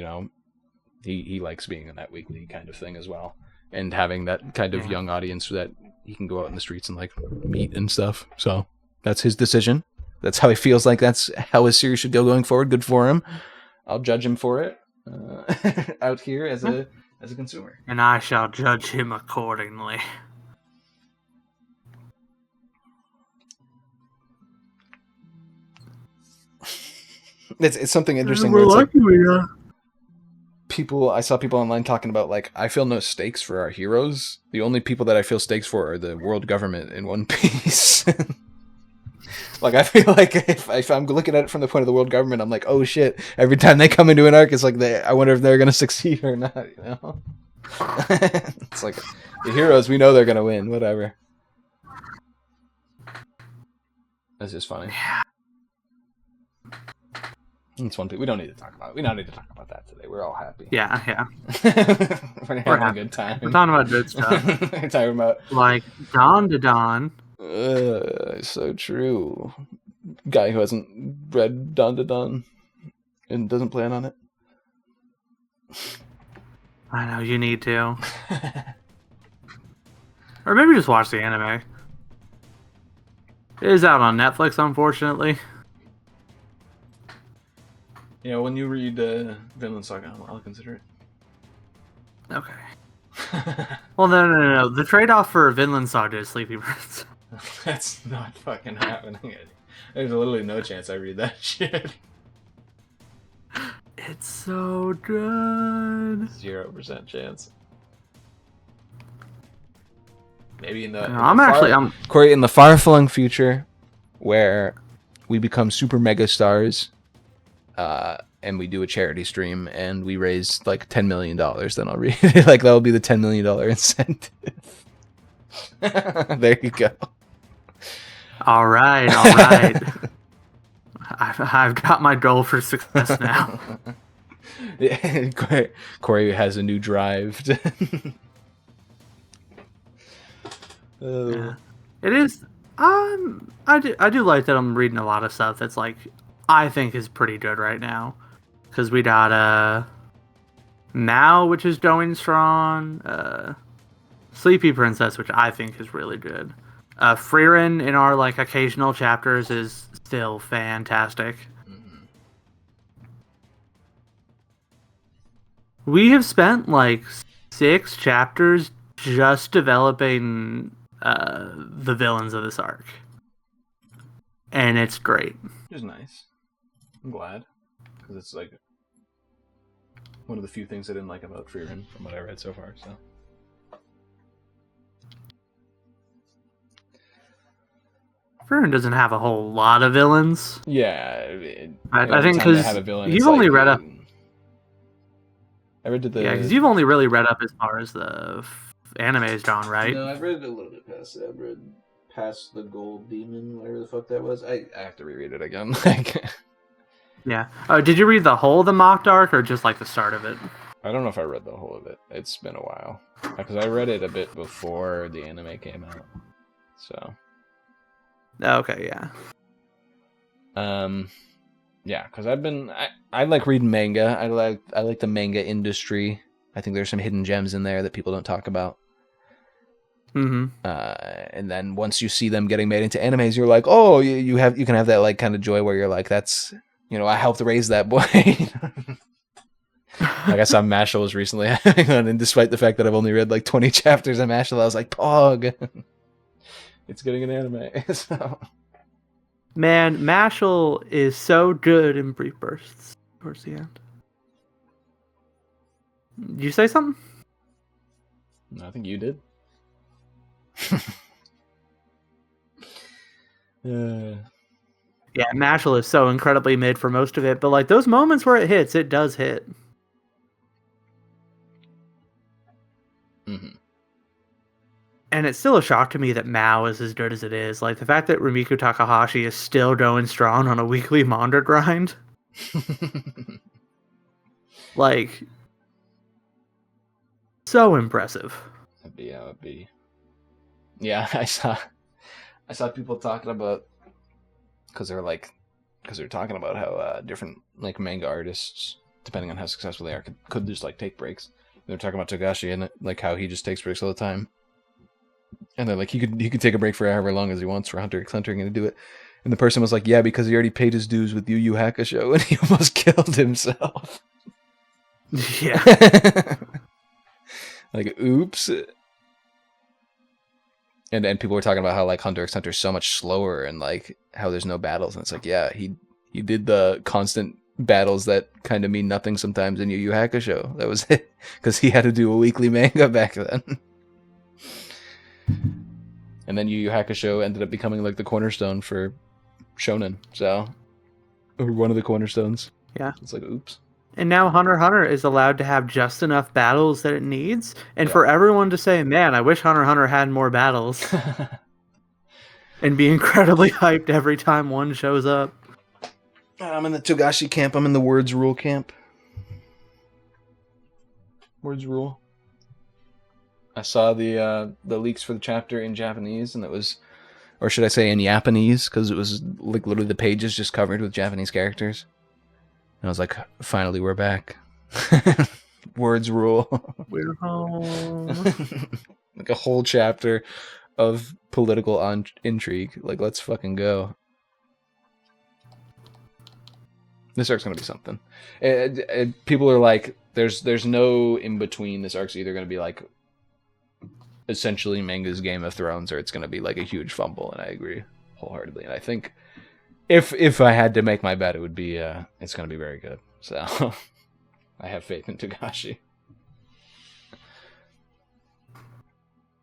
he likes being in that weekly kind of thing as well, and having that kind of young audience so that he can go out in the streets and like meet and stuff. So that's his decision. That's how he feels like that's how his series should go going forward. Good for him. I'll judge him for it out here as a consumer, and I shall judge him accordingly. It's something interesting. Where it's like I saw people online talking about like, I feel no stakes for our heroes. The only people that I feel stakes for are the world government in One Piece. Like I feel like if I'm looking at it from the point of the world government, I'm like, oh shit! Every time they come into an arc, it's like I wonder if they're gonna succeed or not. It's like the heroes, we know they're gonna win. Whatever. That's just funny. Yeah. It's one thing we don't need to talk about. We don't need to talk about that today. We're all happy. Yeah. We're having a good time. We're talking about good stuff. We're talking about like Dawn to Dawn. So true. Guy who hasn't read Dawn to Dawn and doesn't plan on it. I know you need to. Or maybe just watch the anime. It is out on Netflix, unfortunately. Yeah, when you read Vinland Saga, I'll consider it. Okay. Well, no. The trade-off for Vinland Saga is Sleepy Prince. That's not fucking happening. There's literally no chance I read that shit. It's so good. 0% chance. Maybe Cory, in the far-flung future, where we become super mega stars, and we do a charity stream and we raise like $10 million, then I'll read it. Like that'll be the $10 million incentive. There you go. All right. I've got my goal for success now. Yeah, Cory has a new drive. Yeah. It is. I do like that I'm reading a lot of stuff that's like I think is pretty good right now, because we got Now, which is going strong. Sleepy Princess, which I think is really good. Frieren in our like occasional chapters is still fantastic. Mm-hmm. We have spent like 6 chapters just developing the villains of this arc, and it's great. It's nice. I'm glad, because it's like one of the few things I didn't like about Frieren from what I read so far. So. Frieren doesn't have a whole lot of villains. Yeah, I think because you've only read up. I read to the. Yeah, because you've only really read up as far as the animes, John, right? No, I've read a little bit past it. I've read past the Gold Demon, whatever the fuck that was. I have to reread it again. Yeah. Oh, did you read the whole of the mocked arc or just like the start of it? I don't know if I read the whole of it. It's been a while. Because I read it a bit before the anime came out. So. Okay, yeah. Yeah, because I like reading manga. I like the manga industry. I think there's some hidden gems in there that people don't talk about. Mm-hmm. And then once you see them getting made into animes, you're like, oh, you can have that like kind of joy where you're like, that's, I helped raise that boy. Like I saw Mashle recently, and despite the fact that I've only read like 20 chapters of Mashle, I was like, Pog, it's getting an anime. So. Man, Mashle is so good in brief bursts towards the end. Did you say something? No, I think you did. Yeah, Mashle is so incredibly mid for most of it, but like those moments where it hits, it does hit. Mm-hmm. And it's still a shock to me that Mao is as good as it is. Like the fact that Rumiko Takahashi is still going strong on a weekly manga grind. Like, so impressive. That'd be. Yeah, I saw people talking about because they're talking about how different like manga artists, depending on how successful they are, could just like take breaks. They're talking about Togashi and like how he just takes breaks all the time, and they're like he could take a break for however long as he wants for Hunter x Hunter and do it. And the person was like, yeah, because he already paid his dues with Yu Yu Hakusho and he almost killed himself. Yeah. Like, oops. And people were talking about how like Hunter x Hunter is so much slower and like how there's no battles, and it's like, yeah, he did the constant battles that kind of mean nothing sometimes in Yu Yu Hakusho. That was it, because he had to do a weekly manga back then. And then Yu Yu Hakusho ended up becoming like the cornerstone for shonen, or one of the cornerstones. Yeah, it's like, oops. And now Hunter x Hunter is allowed to have just enough battles that it needs, and for everyone to say, man, I wish Hunter x Hunter had more battles. And be incredibly hyped every time one shows up. I'm in the Togashi camp. I'm in the Words Rule camp. Words Rule. I saw the leaks for the chapter in Japanese, and it was, or should I say in Japanese, because it was like literally the pages just covered with Japanese characters. And I was like, finally, we're back. Words Rule. We're home. Like a whole chapter of political intrigue. Like, let's fucking go. This arc's gonna be something. People are like, there's no in between. This arc's either gonna be like essentially manga's Game of Thrones, or it's gonna be like a huge fumble. And I agree wholeheartedly. And I think if I had to make my bet, it would be it's gonna be very good. So I have faith in Togashi.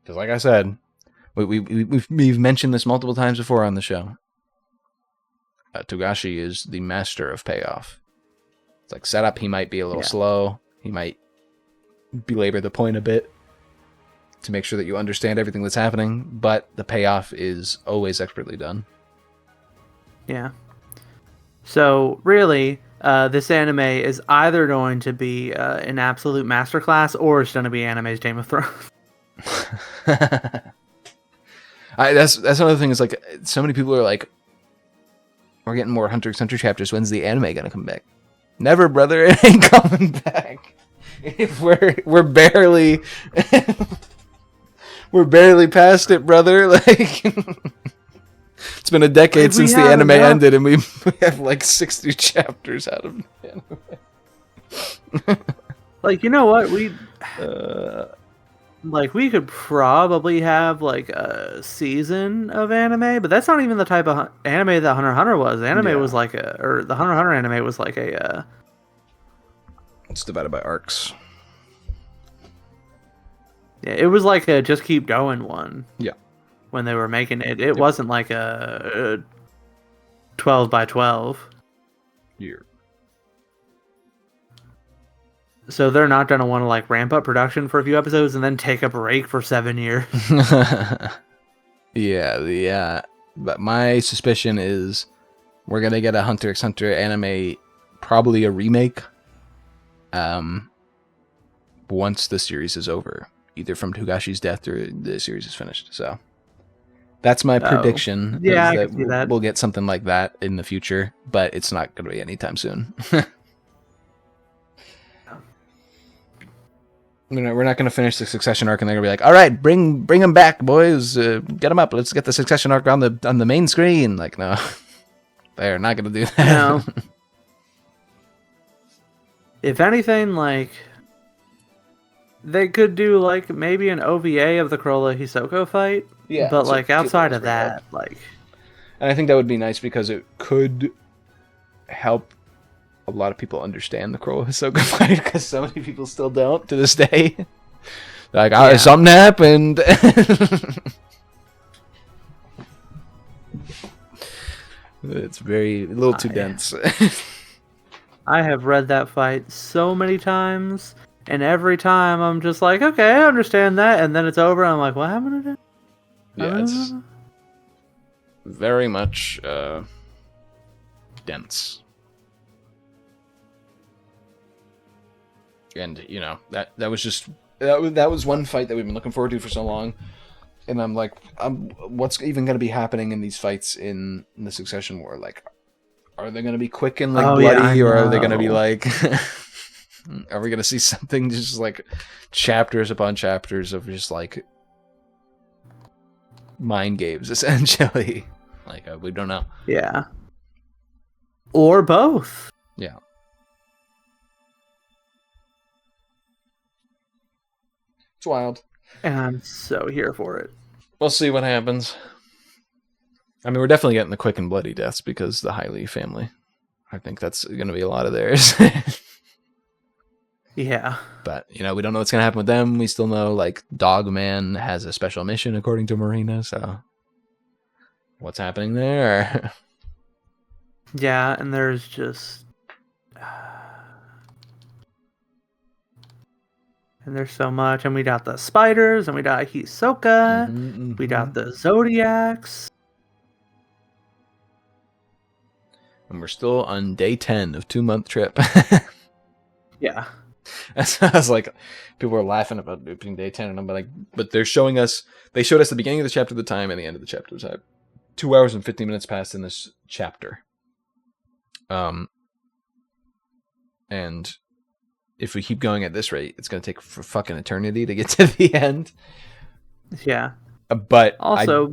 Because like I said, we've mentioned this multiple times before on the show. Togashi is the master of payoff. It's like setup, he might be a little slow. He might belabor the point a bit to make sure that you understand everything that's happening, but the payoff is always expertly done. Yeah. So really, this anime is either going to be an absolute masterclass, or it's going to be anime's Game of Thrones. That's another thing. Is like so many people are like, we're getting more Hunter x Hunter chapters. When's the anime gonna come back? Never, brother. It ain't coming back. We're barely we're barely past it, brother. Like it's been a decade since the anime ended, and we have like 60 chapters out of the anime. Like, you know what? We could probably have like a season of anime, but that's not even the type of anime that Hunter x Hunter was. The anime was like the Hunter x Hunter anime was like a. It's divided by arcs. Yeah, it was like a just keep going one. Yeah. When they were making it, it wasn't like a 12 by 12. Yeah. So they're not going to want to like ramp up production for a few episodes and then take a break for 7 years. Yeah. But my suspicion is we're gonna get a Hunter x Hunter anime, probably a remake. Once the series is over, either from Togashi's death or the series is finished. So that's my prediction. Yeah, is I that can see that. we'll get something like that in the future, but it's not going to be anytime soon. We're not going to finish the Succession arc, and they're going to be like, "All right, bring them back, boys. Get them up. Let's get the Succession arc on the main screen." Like, no, they're not going to do that. No. If anything, like, they could do like maybe an OVA of the Corolla Hisoko fight. Yeah, But so like outside of bring it that, up. like, And I think that would be nice because it could help a lot of people understand the Corolla Hisoka fight, because so many people still don't to this day. They're like, something happened. It's a little too dense. I have read that fight so many times, and every time I'm just like, okay, I understand that, and then it's over, and I'm like, what happened to that? Yeah, it's very much dense. And that was one fight that we've been looking forward to for so long, and I'm like, what's even going to be happening in these fights in the Succession War? Like, are they going to be quick and like bloody, or are they going to be like, are we going to see something just like chapters upon chapters of just like mind games, essentially? Like, we don't know. Yeah. Or both. Yeah. It's wild. And I'm so here for it. We'll see what happens. I mean, we're definitely getting the quick and bloody deaths because the Hailey family. I think that's going to be a lot of theirs. Yeah. But, we don't know what's going to happen with them. We still know, like, Dogman has a special mission, according to Marina, so what's happening there? Yeah, and there's just... And there's so much. And we got the spiders, and we got Hisoka, we got the Zodiacs. And we're still on day 10 of 2-month trip. Yeah. I was like, people were laughing about it being day 10, and I'm like, but they showed us the beginning of the chapter, the time, and the end of the chapter. So 2 hours and 15 minutes passed in this chapter. And if we keep going at this rate, it's going to take for fucking eternity to get to the end. Yeah. But also,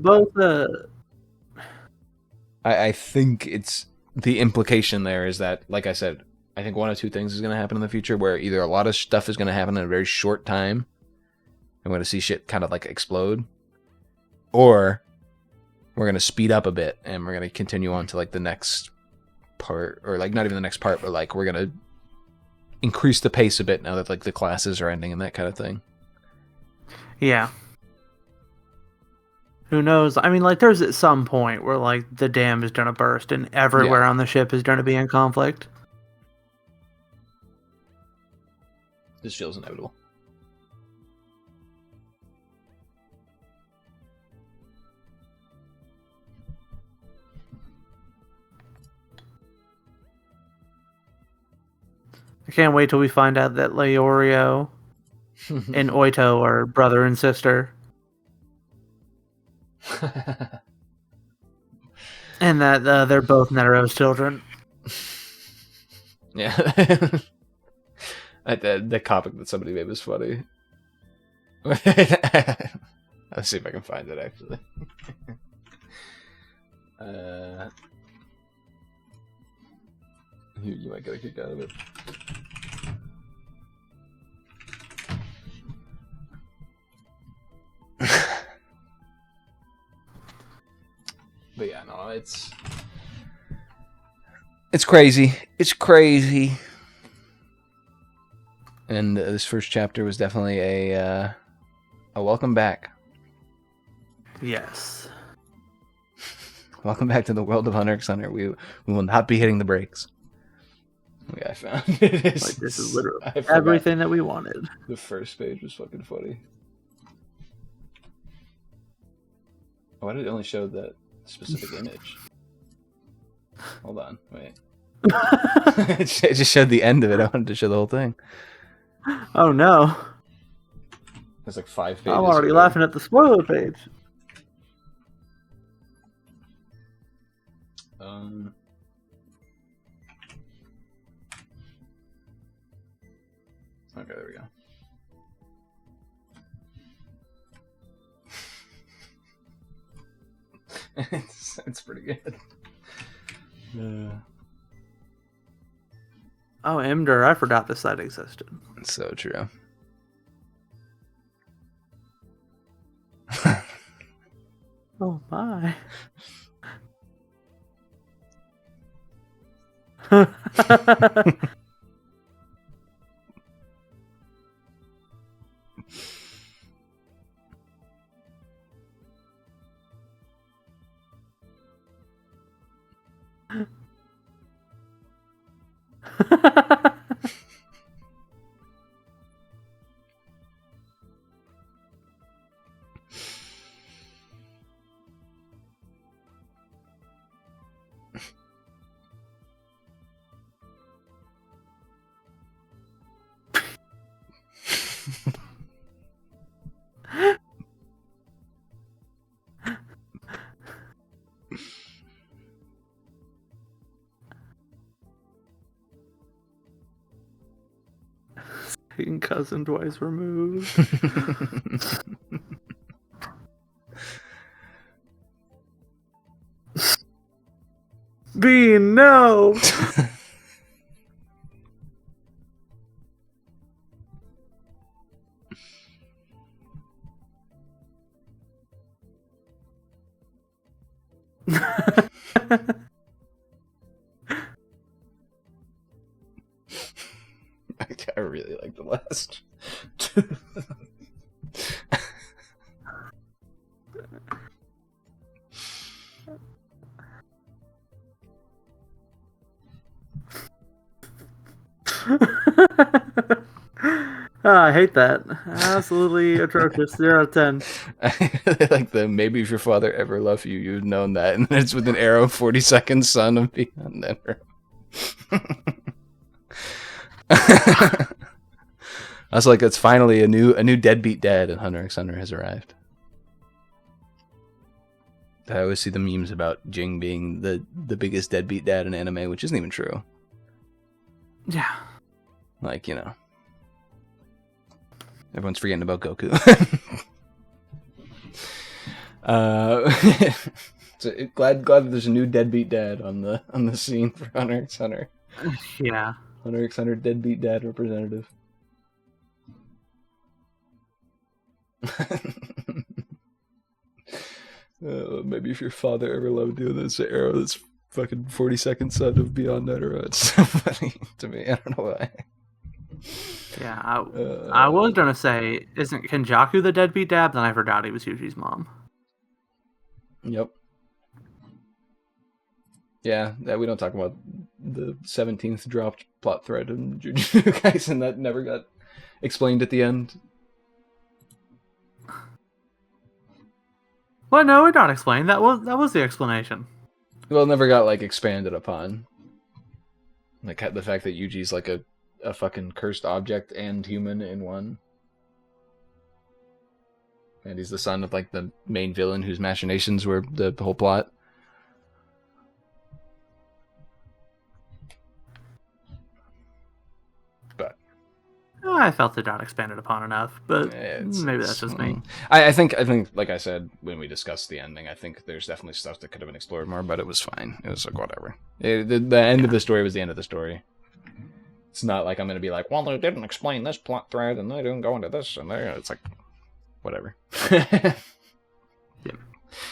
I think it's the implication there is that, like I said, I think one of two things is going to happen in the future, where either a lot of stuff is going to happen in a very short time, and we're going to see shit kind of like explode, or we're going to speed up a bit and we're going to continue on to like the next part, or like not even the next part, but like we're going to increase the pace a bit now that like the classes are ending and that kind of thing. Yeah. Who knows? I mean, like, there's at some point where like the dam is going to burst and everywhere on the ship is going to be in conflict. This feels inevitable. I can't wait till we find out that Leorio and Oito are brother and sister. And that they're both Netero's children. Yeah. The comic that somebody made was funny. Let's see if I can find it, actually. You might get a kick out of it. But yeah, no, it's crazy. It's crazy. And this first chapter was definitely a welcome back. Yes. Welcome back to the world of Hunter x Hunter. We will not be hitting the brakes. Yeah, I found it. Like, this is literally I forgot. everything that we wanted. The first page was fucking funny. Why did it only show that specific image? Hold on, wait. It just showed the end of it. I wanted to show the whole thing. Oh no. There's like 5 pages. I'm already ago. laughing at the spoiler page. Okay, there we go. It's pretty good. Oh, Imdur, I forgot this site existed. So true. Oh my. Second cousin twice removed. Bean, no! I really like the last. I hate that. Absolutely atrocious. 0 out of 10. I really like the maybe if your father ever loved you, you'd known that. And then it's with an arrow 42nd son of beyond that arrow. I was like, it's finally a new deadbeat dad, and Hunter x Hunter has arrived. I always see the memes about Jing being the biggest deadbeat dad in anime, which isn't even true. Yeah. Like, you know, everyone's forgetting about Goku. So glad that there's a new deadbeat dad on the scene for Hunter x Hunter. Yeah. Hunter x Hunter deadbeat dad representative. Maybe if your father ever loved you, this arrow, this fucking 42nd son of Beyond Netero. It's so funny to me. I don't know why. Yeah, I was gonna say, isn't Kenjaku the deadbeat dad? Then I forgot he was Yuji's mom. Yep. Yeah, we don't talk about the 17th dropped plot thread in Jujutsu Kaisen that never got explained at the end. Well, no, it not explained. That was the explanation. Well, it never got like expanded upon. Like the fact that Yuji's like a fucking cursed object and human in one. And he's the son of like the main villain whose machinations were the whole plot. But I felt it not expanded upon enough, but maybe that's just me. I think like I said when we discussed the ending, I think there's definitely stuff that could have been explored more, but it was fine. It was like whatever. The end of the story was the end of the story. It's not like I'm going to be like, well, they didn't explain this plot thread, and they didn't go into this, and there. It's like, whatever. Yeah.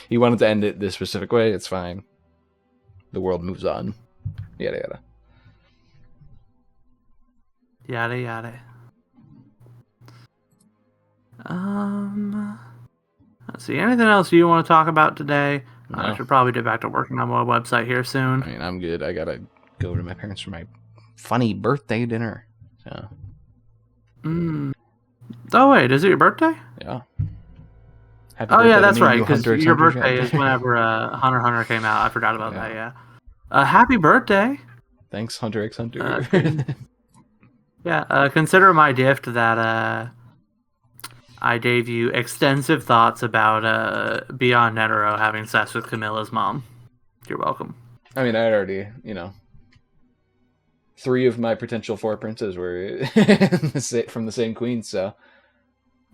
He wanted to end it this specific way. It's fine. The world moves on. Yada yada. Yada yada. Let's see. Anything else you want to talk about today? No. I should probably get back to working on my website here soon. I mean, I'm good. I gotta go to my parents for my funny birthday dinner. So. Oh wait, is it your birthday? Yeah. Happy Oh birthday yeah, to that's me and right. you, Because Hunter x your Hunter. birthday is whenever Hunter x Hunter came out. I forgot about Yeah. that. Yeah. Happy birthday. Thanks, Hunter x Hunter. Consider my gift that I gave you extensive thoughts about Beyond Netero having sex with Camilla's mom. You're welcome. I mean, I'd already, 3 of my potential 4 princes were from the same queen, so.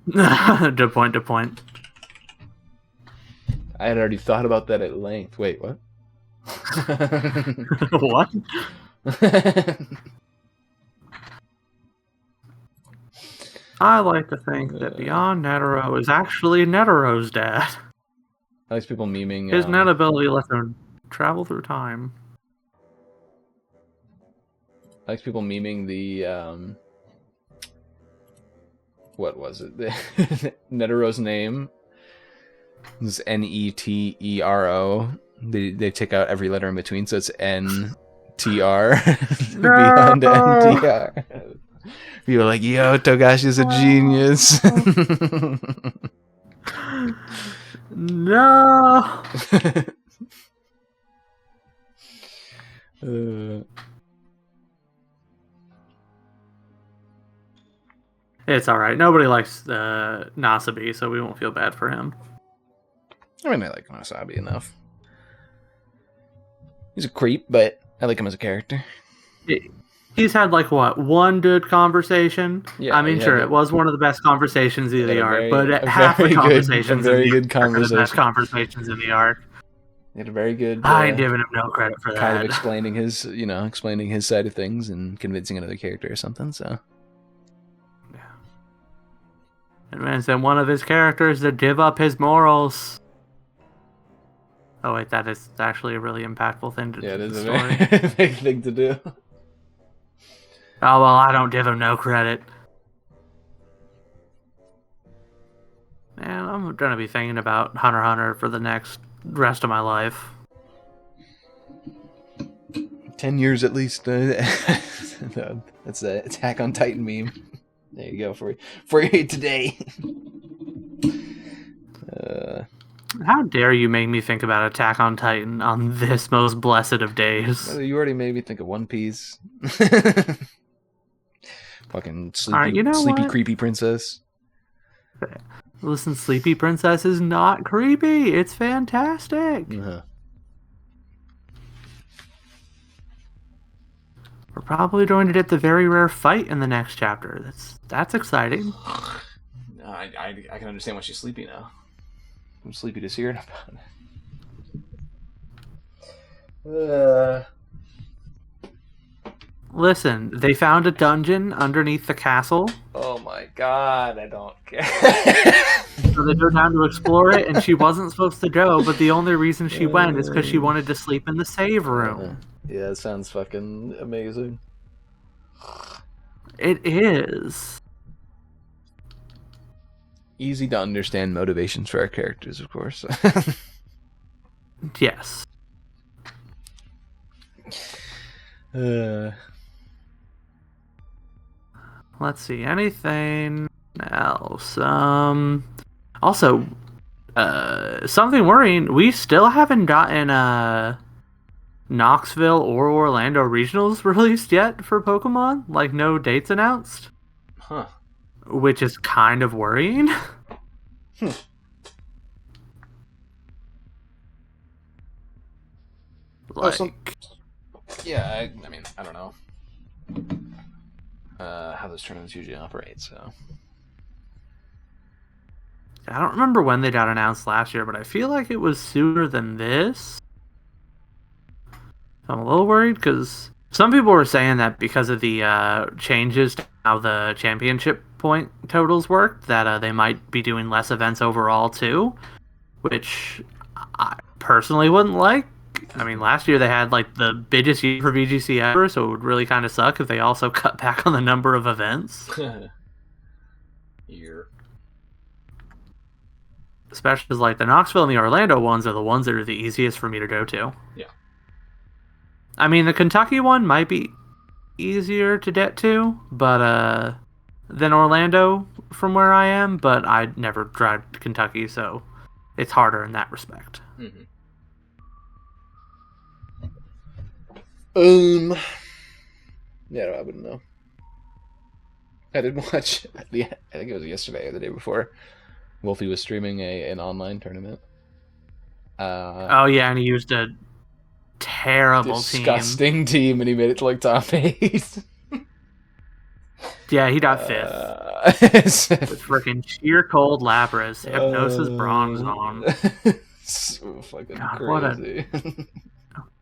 Good point. I had already thought about that at length. Wait, what? What? I like to think that Beyond Netero is actually Netero's dad. I like people memeing. His net ability lets him travel through time. I like people memeing the what was it? Netero's name is Netero. They take out every letter in between, so it's NTR. Beyond NTR. People are like, yo, Togashi's a genius. No. It's all right. Nobody likes Nasabi, so we won't feel bad for him. I mean, I like Nasabi enough. He's a creep, but I like him as a character. He's had one good conversation. Yeah, I mean, sure, it was one of the best conversations in the arc, but half the conversations are the best conversations in the arc. He had a very good. I ain't giving him no credit for that. Kind of explaining his side of things and convincing another character or something. So. Yeah. And man sent one of his characters to give up his morals. Oh wait, that is actually a really impactful thing to do. Yeah, it is a very big thing to do. Oh well, I don't give him no credit. Man, I'm gonna be thinking about Hunter x Hunter for the rest of my life. 10 years at least. That's the Attack on Titan meme. There you go for you today. How dare you make me think about Attack on Titan on this most blessed of days? You already made me think of One Piece. Fucking sleepy, creepy princess. Listen, Sleepy Princess is not creepy. It's fantastic. Uh-huh. We're probably going to get the very rare fight in the next chapter. That's exciting. I can understand why she's sleepy now. I'm sleepy just hearing about it. Listen, they found a dungeon underneath the castle. Oh my god, I don't care. So they go down to explore it, and she wasn't supposed to go, but the only reason she went is because she wanted to sleep in the save room. Yeah, it sounds fucking amazing. It is. Easy to understand motivations for our characters, of course. Yes. Let's see, anything else? Also, something worrying, we still haven't gotten Knoxville or Orlando regionals released yet for Pokemon. Like, no dates announced. Huh. Which is kind of worrying. Yeah, I mean, I don't know how those tournaments usually operate, so. I don't remember when they got announced last year, but I feel like it was sooner than this. I'm a little worried because some people were saying that because of the changes to how the championship point totals work, that they might be doing less events overall too, which I personally wouldn't like. I mean, last year they had like the biggest year for VGC ever, so it would really kind of suck if they also cut back on the number of events. Year. Especially because like the Knoxville and the Orlando ones are the ones that are the easiest for me to go to. Yeah. I mean, the Kentucky one might be easier to get to, but than Orlando from where I am. But I never drive to Kentucky, so it's harder in that respect. Mm-hmm. Yeah, I wouldn't know. I did watch. I think it was yesterday or the day before. Wolfie was streaming an online tournament. Oh yeah, and he used a terrible disgusting team, and he made it to like top 8. Yeah, he got 5th. With freaking sheer cold Lapras, Hypnosis Bronze on. So fucking God, crazy.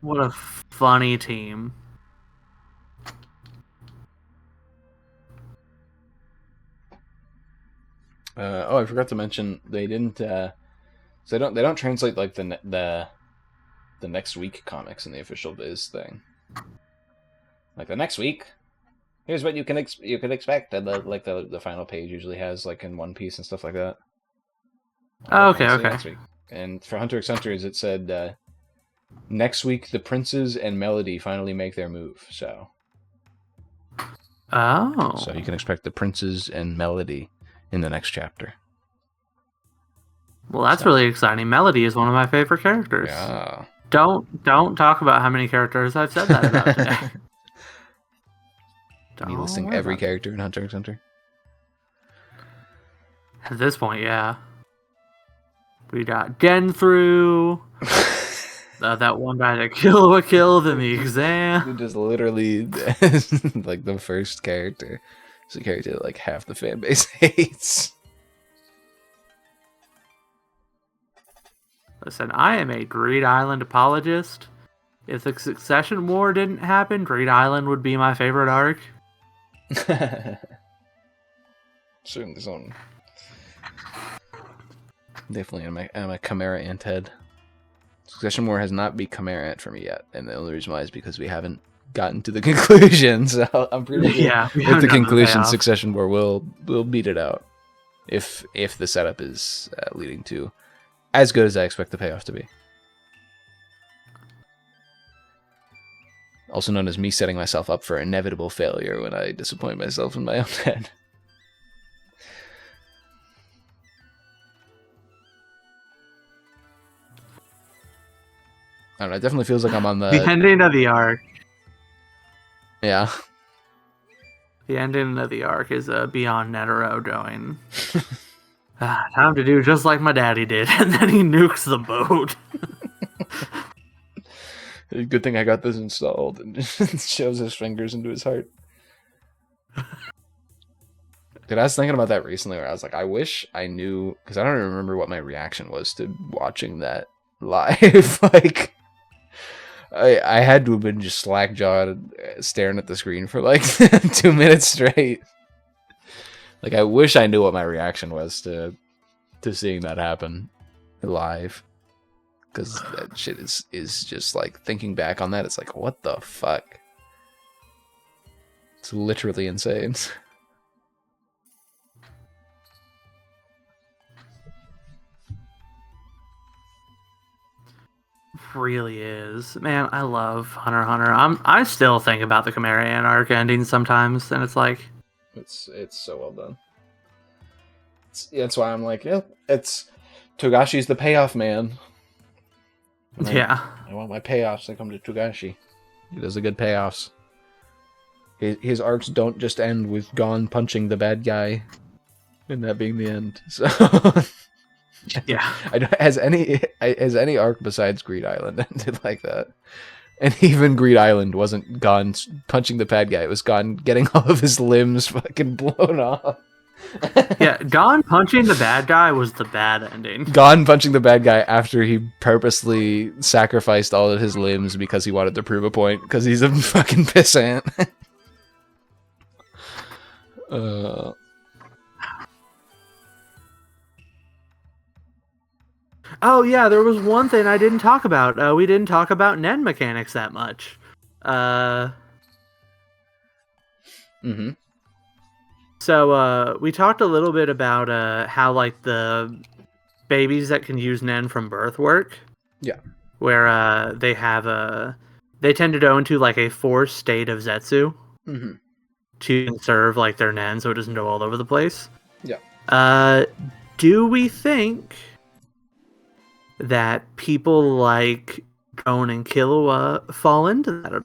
What a funny team. I forgot to mention they didn't. So they don't translate like the next week comics in the official Viz thing. Like the next week, here's what you can expect. And the final page usually has like in One Piece and stuff like that. Oh, okay. Next week. And for Hunter x Hunters, it said next week the Princes and Melody finally make their move. So you can expect the Princes and Melody in the next chapter. Well, that's really exciting. Melody is one of my favorite characters. Yeah. Don't talk about how many characters I've said that about today. You listing every character in Hunter x Hunter? At this point, yeah. We got Genthru. That one guy that killed in the exam. Just literally like the first character. It's a character that like half the fan base hates. Listen, I am a Greed Island apologist. If the Succession War didn't happen, Greed Island would be my favorite arc. Certainly something. Definitely am a Chimera Ant head. Succession War has not beat Chimera Ant for me yet, and the only reason why is because we haven't gotten to the conclusion. So I'm pretty sure with the conclusion, Succession War will beat it out if the setup is leading to as good as I expect the payoff to be. Also known as me setting myself up for inevitable failure when I disappoint myself in my own head. I don't know, it definitely feels like I'm on the ending of the arc. Yeah. The ending of the arc is Beyond Netero going, time to do just like my daddy did, and then he nukes the boat. Good thing I got this installed and shows his fingers into his heart. Dude, I was thinking about that recently where I was like, I wish I knew, because I don't even remember what my reaction was to watching that live. Like, I had to have been just slack-jawed staring at the screen for like 2 minutes straight. Like, I wish I knew what my reaction was to seeing that happen live. Because that shit is just like, thinking back on that, it's like, what the fuck? It's literally insane. Really is. Man, I love Hunter x Hunter. I still think about the Chimera Ant arc ending sometimes, and it's like... It's so well done. That's why I'm like, yeah, it's... Togashi's the payoff man. Yeah. I want my payoffs to come to Togashi. He does the good payoffs. His arcs don't just end with Gon punching the bad guy and that being the end. So yeah. Has any arc besides Greed Island ended like that? And even Greed Island wasn't Gon punching the bad guy. It was Gon getting all of his limbs fucking blown off. Yeah, Gon punching the bad guy was the bad ending. Gon punching the bad guy after he purposely sacrificed all of his limbs because he wanted to prove a point, because he's a fucking pissant. Oh yeah, there was one thing I didn't talk about. We didn't talk about Nen mechanics that much. Mm-hmm. So we talked a little bit about how like the babies that can use Nen from birth work. Yeah. Where they tend to go into like a forced state of Zetsu Mm-hmm. to conserve like their nen so it doesn't go all over the place. Yeah. Do we think that people like Drone and Killua fall into that at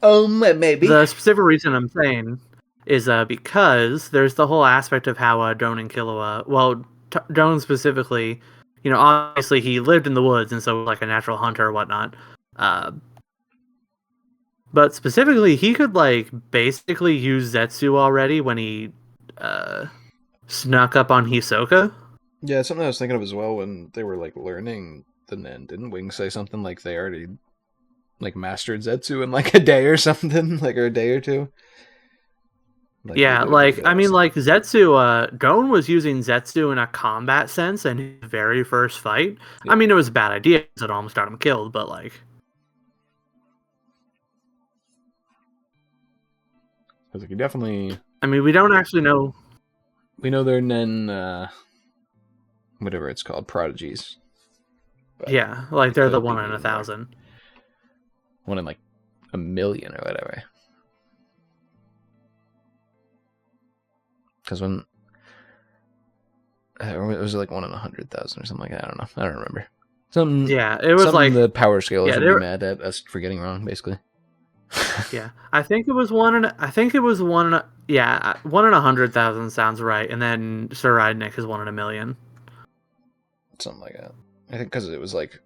all? Maybe. The specific reason I'm saying is because there's the whole aspect of how Drone and Killua, well, Drone specifically, obviously he lived in the woods and so like a natural hunter or whatnot. But specifically, he could like basically use Zetsu already when he snuck up on Hisoka. Yeah, it's something I was thinking of as well when they were like learning the Nen. Didn't Wing say something like they already like mastered Zetsu in like a day or something, like or a day or two? Like, Yeah, like I mean, like Zetsu. Gon was using Zetsu in a combat sense in his very first fight. Yeah. I mean, it was a bad idea because it almost got him killed, but like. I was like, you definitely. I mean, we don't actually know. We know they're Nen, whatever it's called, prodigies. But yeah, like they're the 1 in 1,000. 1 in like 1,000,000 or whatever. Because when it was like 1 in 100,000 or something like that. I don't know. I don't remember. Something. Yeah, it was like the power scale is yeah, really mad at us for getting wrong, basically. Yeah, I think it was 1 in. I think it was 1 in. Yeah, 1 in 100,000 sounds right, and then Sir Rydnick is 1 in 1,000,000. Something like that. I think because it was like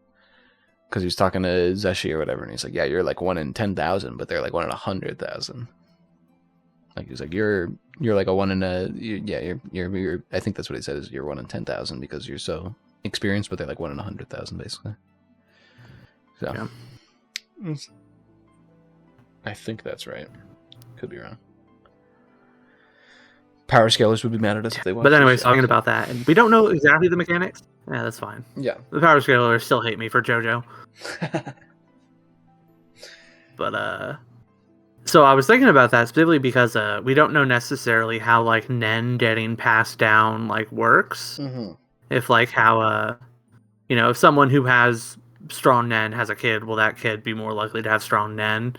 because he was talking to Zeshi or whatever, and he's like, "Yeah, you're like 1 in 10,000, but they're like 1 in 100,000." Like he's like, "You're like a 1 in a you're." I think that's what he said is you're 1 in 10,000 because you're so experienced, but they're like 1 in 100,000 basically. So, yeah. I think that's right. Could be wrong. Power scalers would be mad at us if they watched. But anyways, talking about that, and we don't know exactly the mechanics. Yeah, that's fine. Yeah. The power scalers still hate me for JoJo. But so I was thinking about that specifically because we don't know necessarily how like Nen getting passed down like works. Mm-hmm. If like how if someone who has strong Nen has a kid, will that kid be more likely to have strong Nen?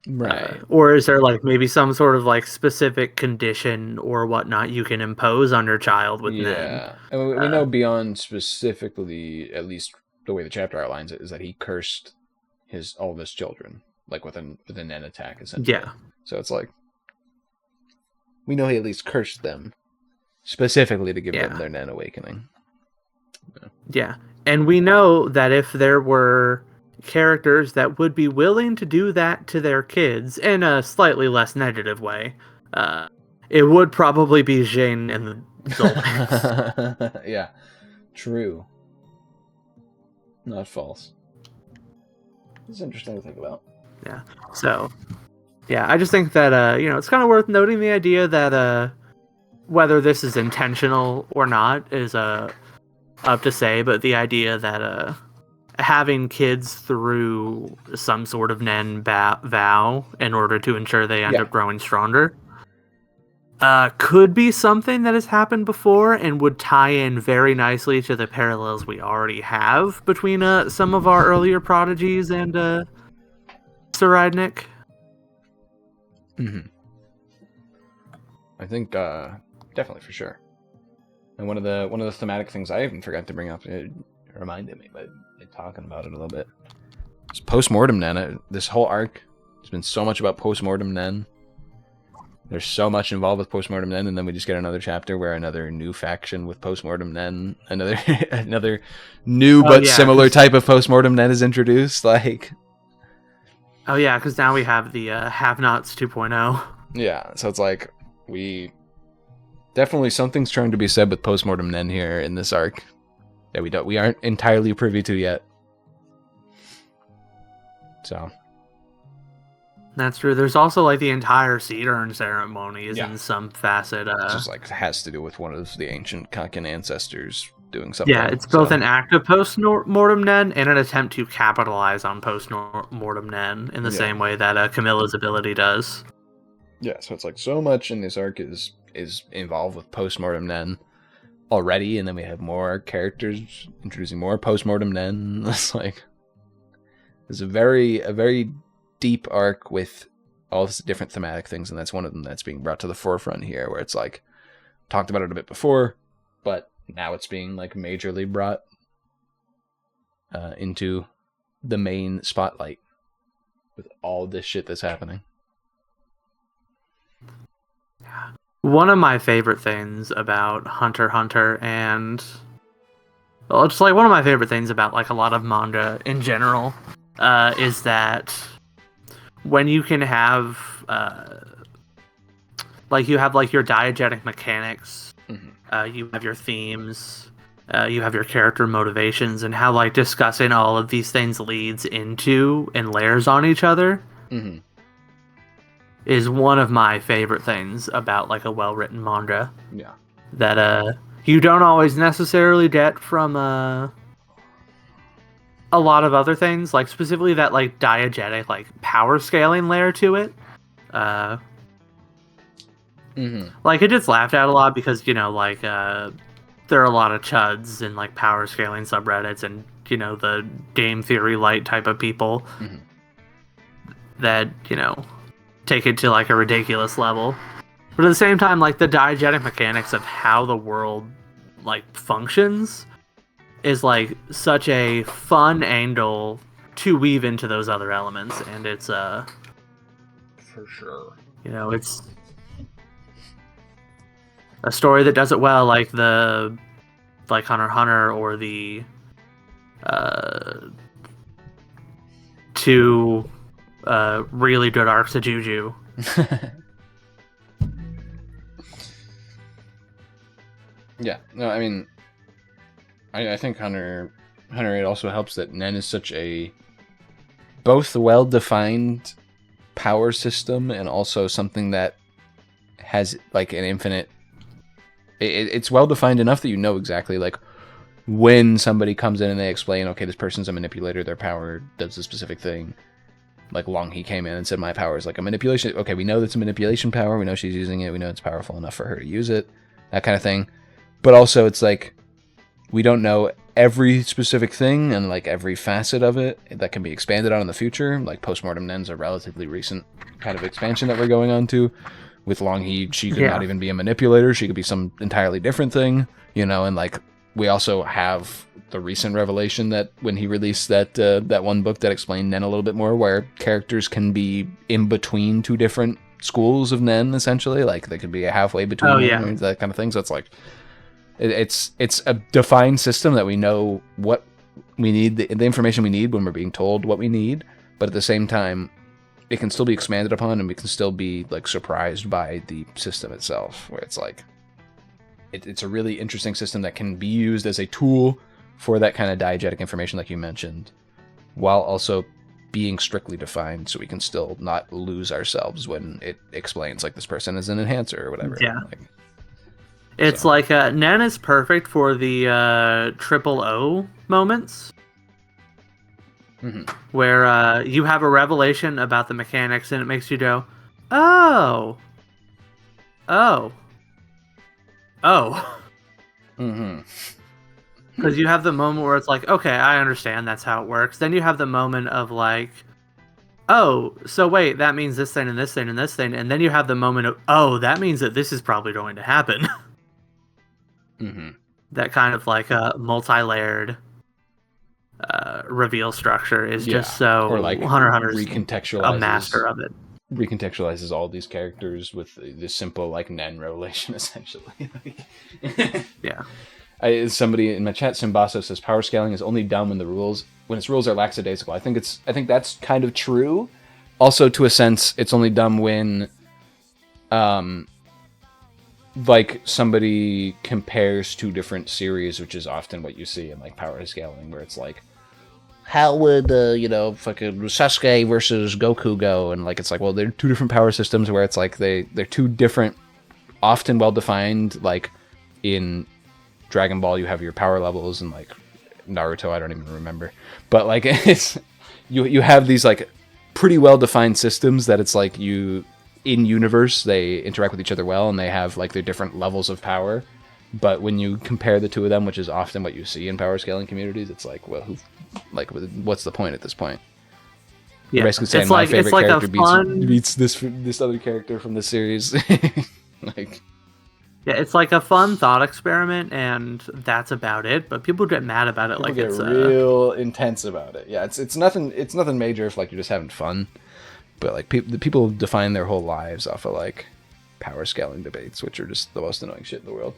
Right. Or is there like maybe some sort of like specific condition or whatnot you can impose on your child with Nen? Yeah. And we know beyond specifically, at least the way the chapter outlines it, is that he cursed all of his children, like with a Nen attack, essentially. Yeah. So it's like we know he at least cursed them specifically to give them their Nen awakening. Yeah. And we know that if there were characters that would be willing to do that to their kids in a slightly less negative way, it would probably be Jane and the Zoltans. Yeah, true. Not false. It's interesting to think about. Yeah. So, yeah, I just think that it's kind of worth noting the idea that whether this is intentional or not is up to say, but the idea that having kids through some sort of Nen vow in order to ensure they end up growing stronger could be something that has happened before and would tie in very nicely to the parallels we already have between some of our earlier prodigies and Sir Rydnick. Mm-hmm. I think definitely for sure. And one of the thematic things I even forgot to bring up, it reminded me by talking about it a little bit. It's post-mortem Nen. This whole arc has been so much about post-mortem Nen. There's so much involved with post-mortem Nen, and then we just get another chapter where another new faction with post-mortem Nen, another new but similar type of post-mortem Nen is introduced. Like, oh yeah, because now we have the Have-Nots 2.0. Yeah, so it's like we definitely something's trying to be said with post-mortem Nen here in this arc that we aren't entirely privy to yet. So that's true. There's also like the entire seed urn ceremony is in some facet. It's just like has to do with one of the ancient Kakin ancestors doing something. Yeah, it's both an act of post-mortem Nen and an attempt to capitalize on post-mortem Nen in the same way that Camilla's ability does. Yeah, so it's like so much in this arc is involved with post-mortem Nen already, and then we have more characters introducing more post-mortem Nen. It's like it's a very deep arc with all these different thematic things, and that's one of them that's being brought to the forefront here, where it's like talked about it a bit before, but now it's being like majorly brought into the main spotlight with all this shit that's happening. One of my favorite things about Hunter x Hunter, and well, it's like one of my favorite things about like a lot of manga in general, is that when you can have like you have like your diegetic mechanics, you have your themes, you have your character motivations, and how like discussing all of these things leads into and layers on each other. Is one of my favorite things about like a well-written manga. Yeah. That you don't always necessarily get from a lot of other things, like specifically that like diegetic like power scaling layer to it. Like it gets laughed at a lot because, you know, like there are a lot of chuds and like power scaling subreddits and, you know, the game theory light type of people that, you know, take it to like a ridiculous level. But at the same time, like the diegetic mechanics of how the world like functions is like such a fun angle to weave into those other elements, and it's for sure, you know, it's a story that does it well, like the like Hunter x Hunter or the two really good arcs of Juju. Yeah, no, I mean, I think Hunter it also helps that Nen is such a both well-defined power system and also something that has like an infinite. It's well-defined enough that you know exactly like when somebody comes in and they explain, okay, this person's a manipulator, their power does a specific thing. Like Long He came in and said, my power is like a manipulation. Okay, we know that's a manipulation power. We know she's using it. We know it's powerful enough for her to use it. That kind of thing. But also it's like, we don't know every specific thing and like every facet of it that can be expanded on in the future. Like Postmortem Nen's a relatively recent kind of expansion that we're going on to. With Long He, she could not even be a manipulator. She could be some entirely different thing, you know, and like we also have the recent revelation that when he released that one book that explained Nen a little bit more, where characters can be in between two different schools of Nen, essentially. Like they could be halfway between them, or that kind of thing. So it's like it's a defined system that we know what we need, the information we need when we're being told what we need, but at the same time it can still be expanded upon and we can still be like surprised by the system itself, where it's like it's a really interesting system that can be used as a tool for that kind of diegetic information like you mentioned, while also being strictly defined, so we can still not lose ourselves when it explains like this person is an enhancer or whatever. Yeah. It's like Nen is perfect for the triple O moments. Where you have a revelation about the mechanics and it makes you go, oh. Because you have the moment where it's like, okay, I understand that's how it works. Then you have the moment of like, oh, so wait, that means this thing and this thing and this thing. And then you have the moment of, oh, that means that this is probably going to happen. That kind of like a multi-layered reveal structure is just so, or like Hunter x Hunter's recontextualizes, a master of it. Recontextualizes all these characters with this simple like Nen revelation, essentially. Yeah. Somebody in my chat, Simbaso, says power scaling is only dumb when its rules are lackadaisical. I think that's kind of true. Also, to a sense, it's only dumb when like somebody compares two different series, which is often what you see in like power scaling, where it's like, how would fucking Sasuke versus Goku go? And like it's like, well, they're two different power systems, where it's like they're two different, often well defined. Like in Dragon Ball, you have your power levels, and like Naruto, I don't even remember, but like it's you have these like pretty well defined systems that it's like in universe they interact with each other well, and they have like their different levels of power. But when you compare the two of them, which is often what you see in power scaling communities, it's like, well, what's the point at this point? You're Yeah, basically saying it's my like favorite it's like character a fun. beats this other character from the series. Like, Yeah, it's like a fun thought experiment, and that's about it. But people get mad about it, people like get it's real intense about it. Yeah, it's nothing major if like you're just having fun. But like the people define their whole lives off of like power scaling debates, which are just the most annoying shit in the world.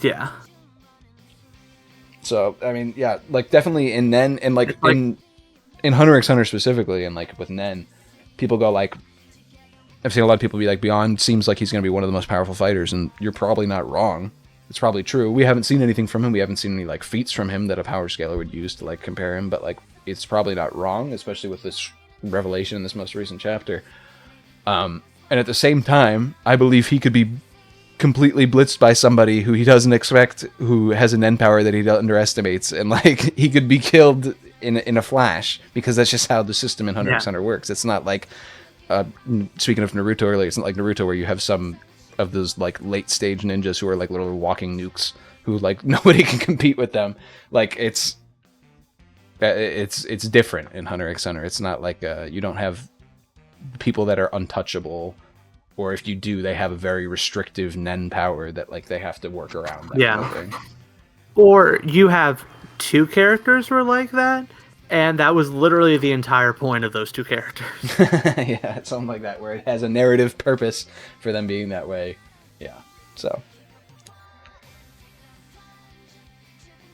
yeah. So I mean, yeah, like definitely in Nen and like, It's like in Hunter x Hunter specifically, and like with Nen, people go like, I've seen a lot of people be like, Beyond seems like he's going to be one of the most powerful fighters, and you're probably not wrong. It's probably true. We haven't seen anything from him. We haven't seen any like feats from him that a power scaler would use to like compare him, but like it's probably not wrong, especially with this revelation in this most recent chapter. And at the same time, I believe he could be completely blitzed by somebody who he doesn't expect, who has an Nen power that he underestimates, and like he could be killed in a flash, because that's just how the system in Hunter x Hunter works. It's not like speaking of Naruto earlier, it's not like Naruto where you have some of those like late stage ninjas who are like literally walking nukes, who like nobody can compete with them. Like it's different in Hunter x Hunter. It's not like you don't have people that are untouchable, or if you do, they have a very restrictive Nen power that like they have to work around. That kind of thing. Or you have two characters who are like that, and that was literally the entire point of those two characters. Yeah, it's something like that, where it has a narrative purpose for them being that way. Yeah, so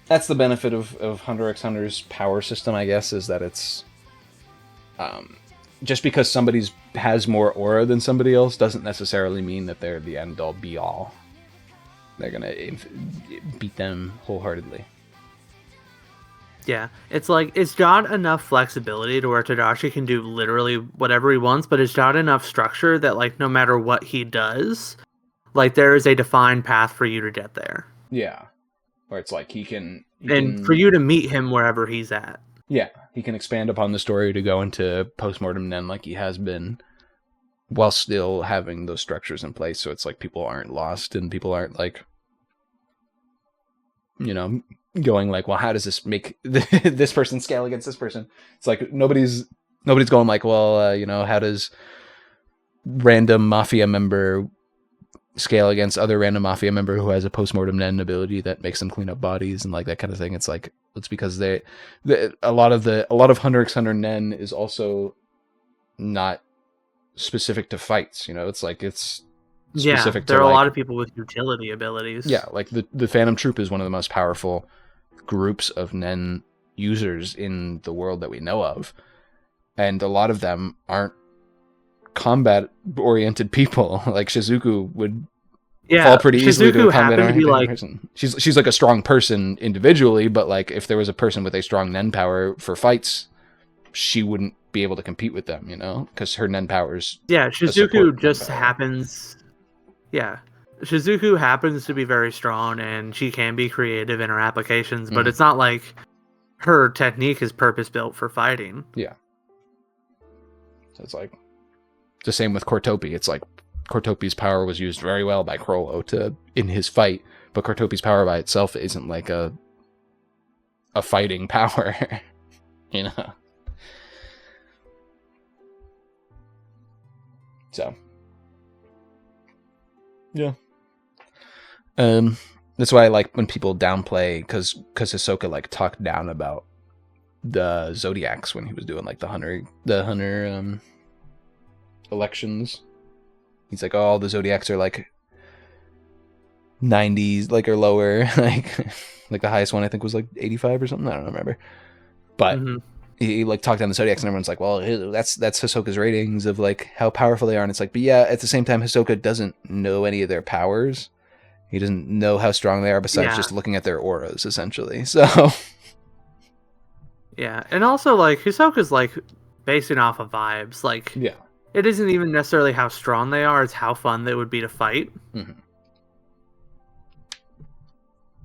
that's the benefit of Hunter x Hunter's power system, I guess, is that it's just because somebody has more aura than somebody else doesn't necessarily mean that they're the end all be all. They're gonna beat them wholeheartedly. Yeah, it's like it's got enough flexibility to where Tadashi can do literally whatever he wants, but it's got enough structure that like no matter what he does, like there is a defined path for you to get there. Yeah, where it's like he can for you to meet him wherever he's at. Yeah, he can expand upon the story to go into postmortem Nen like he has been, while still having those structures in place. So it's like people aren't lost and people aren't like, you know, going like, well, how does this make this person scale against this person? It's like nobody's going like, well, you know, how does random mafia member scale against other random mafia member who has a postmortem Nen ability that makes them clean up bodies and like that kind of thing. It's like, it's because a lot of Hunter x Hunter Nen is also not specific to fights. You know, it's like it's specific to, there are like, a lot of people with utility abilities. Yeah, like the Phantom Troop is one of the most powerful groups of Nen users in the world that we know of, and a lot of them aren't combat oriented people. Like Shizuku would fall pretty easily to a combat oriented person. She's like a strong person individually, but like if there was a person with a strong Nen power for fights, she wouldn't be able to compete with them, you know, because her Nen powers. Yeah, Shizuku just happens. Yeah, Shizuku happens to be very strong, and she can be creative in her applications, but it's not like her technique is purpose built for fighting. Yeah. So it's like the same with Cortopi. It's like Cortopi's power was used very well by Crollo in his fight, but Cortopi's power by itself isn't like a fighting power, you know. So, yeah. That's why I like when people downplay, because Hisoka like talked down about the Zodiacs when he was doing like the Hunter elections. He's like, oh, the Zodiacs are like 90s, like, or lower. like the highest one I think was like 85 or something. I don't remember. But he like talked down the Zodiacs, and everyone's like, well, that's Hisoka's ratings of like how powerful they are. And it's like, but yeah, at the same time, Hisoka doesn't know any of their powers. He doesn't know how strong they are besides just looking at their auras, essentially. So yeah, and also like Hisoka's like basing off of vibes. Like, yeah, it isn't even necessarily how strong they are; it's how fun they would be to fight. Mm-hmm.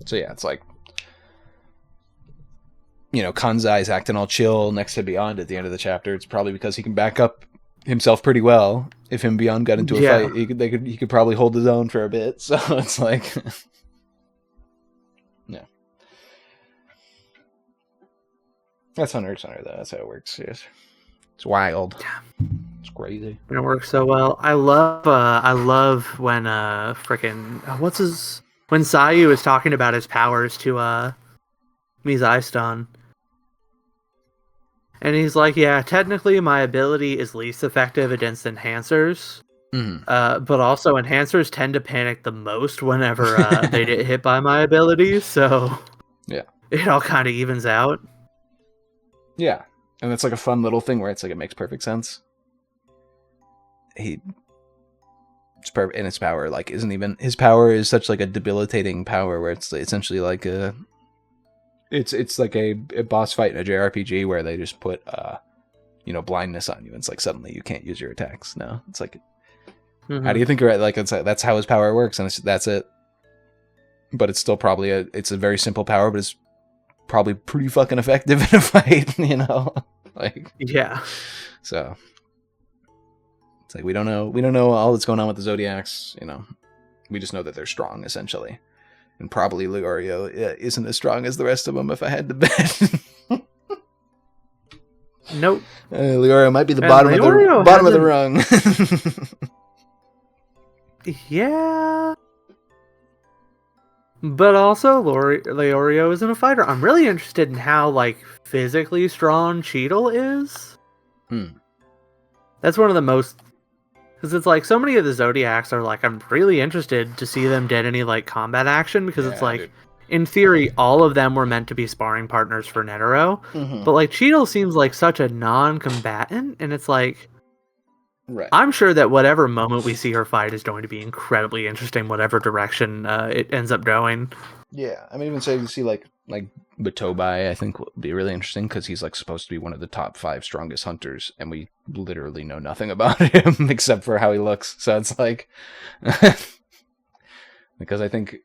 So yeah, it's like, you know, Kanzai's acting all chill next to Beyond at the end of the chapter. It's probably because he can back up himself pretty well. If him and Beyond got into a fight, he could probably hold his own for a bit. So it's like, yeah, that's Hunter x Hunter though. That's how it works. Yes. It's wild. It's crazy. And it works so well. I love when when Sayu is talking about his powers to Mizai-stan. And he's like, yeah, technically my ability is least effective against enhancers. But also enhancers tend to panic the most whenever they get hit by my abilities, so yeah, it all kind of evens out. Yeah, and it's like a fun little thing where it's like it makes perfect sense. And his power like isn't even his power is such like a debilitating power where it's essentially like it's like a boss fight in a JRPG where they just put blindness on you and it's like suddenly you can't use your attacks. No, it's like how do you think like that's how his power works and that's it. But it's still probably it's a very simple power, but it's probably pretty fucking effective in a fight, like yeah. So it's like we don't know all that's going on with the Zodiacs, we just know that they're strong essentially, and probably Leorio isn't as strong as the rest of them if I had to bet. Nope. Leorio might be the bottom of the rung. Yeah. But also, Leorio isn't a fighter. I'm really interested in how, like, physically strong Cheadle is. That's one of the most... Because it's like, so many of the Zodiacs are like, I'm really interested to see them get any, like, combat action. Because it's like, in theory, all of them were meant to be sparring partners for Netero. But, like, Cheadle seems like such a non-combatant. And it's like... Right. I'm sure that whatever moment we see her fight is going to be incredibly interesting, whatever direction it ends up going. Yeah, I mean, even say to see like Batobai, I think would be really interesting because he's like supposed to be one of the top 5 strongest hunters, and we literally know nothing about him except for how he looks. So it's like, because I think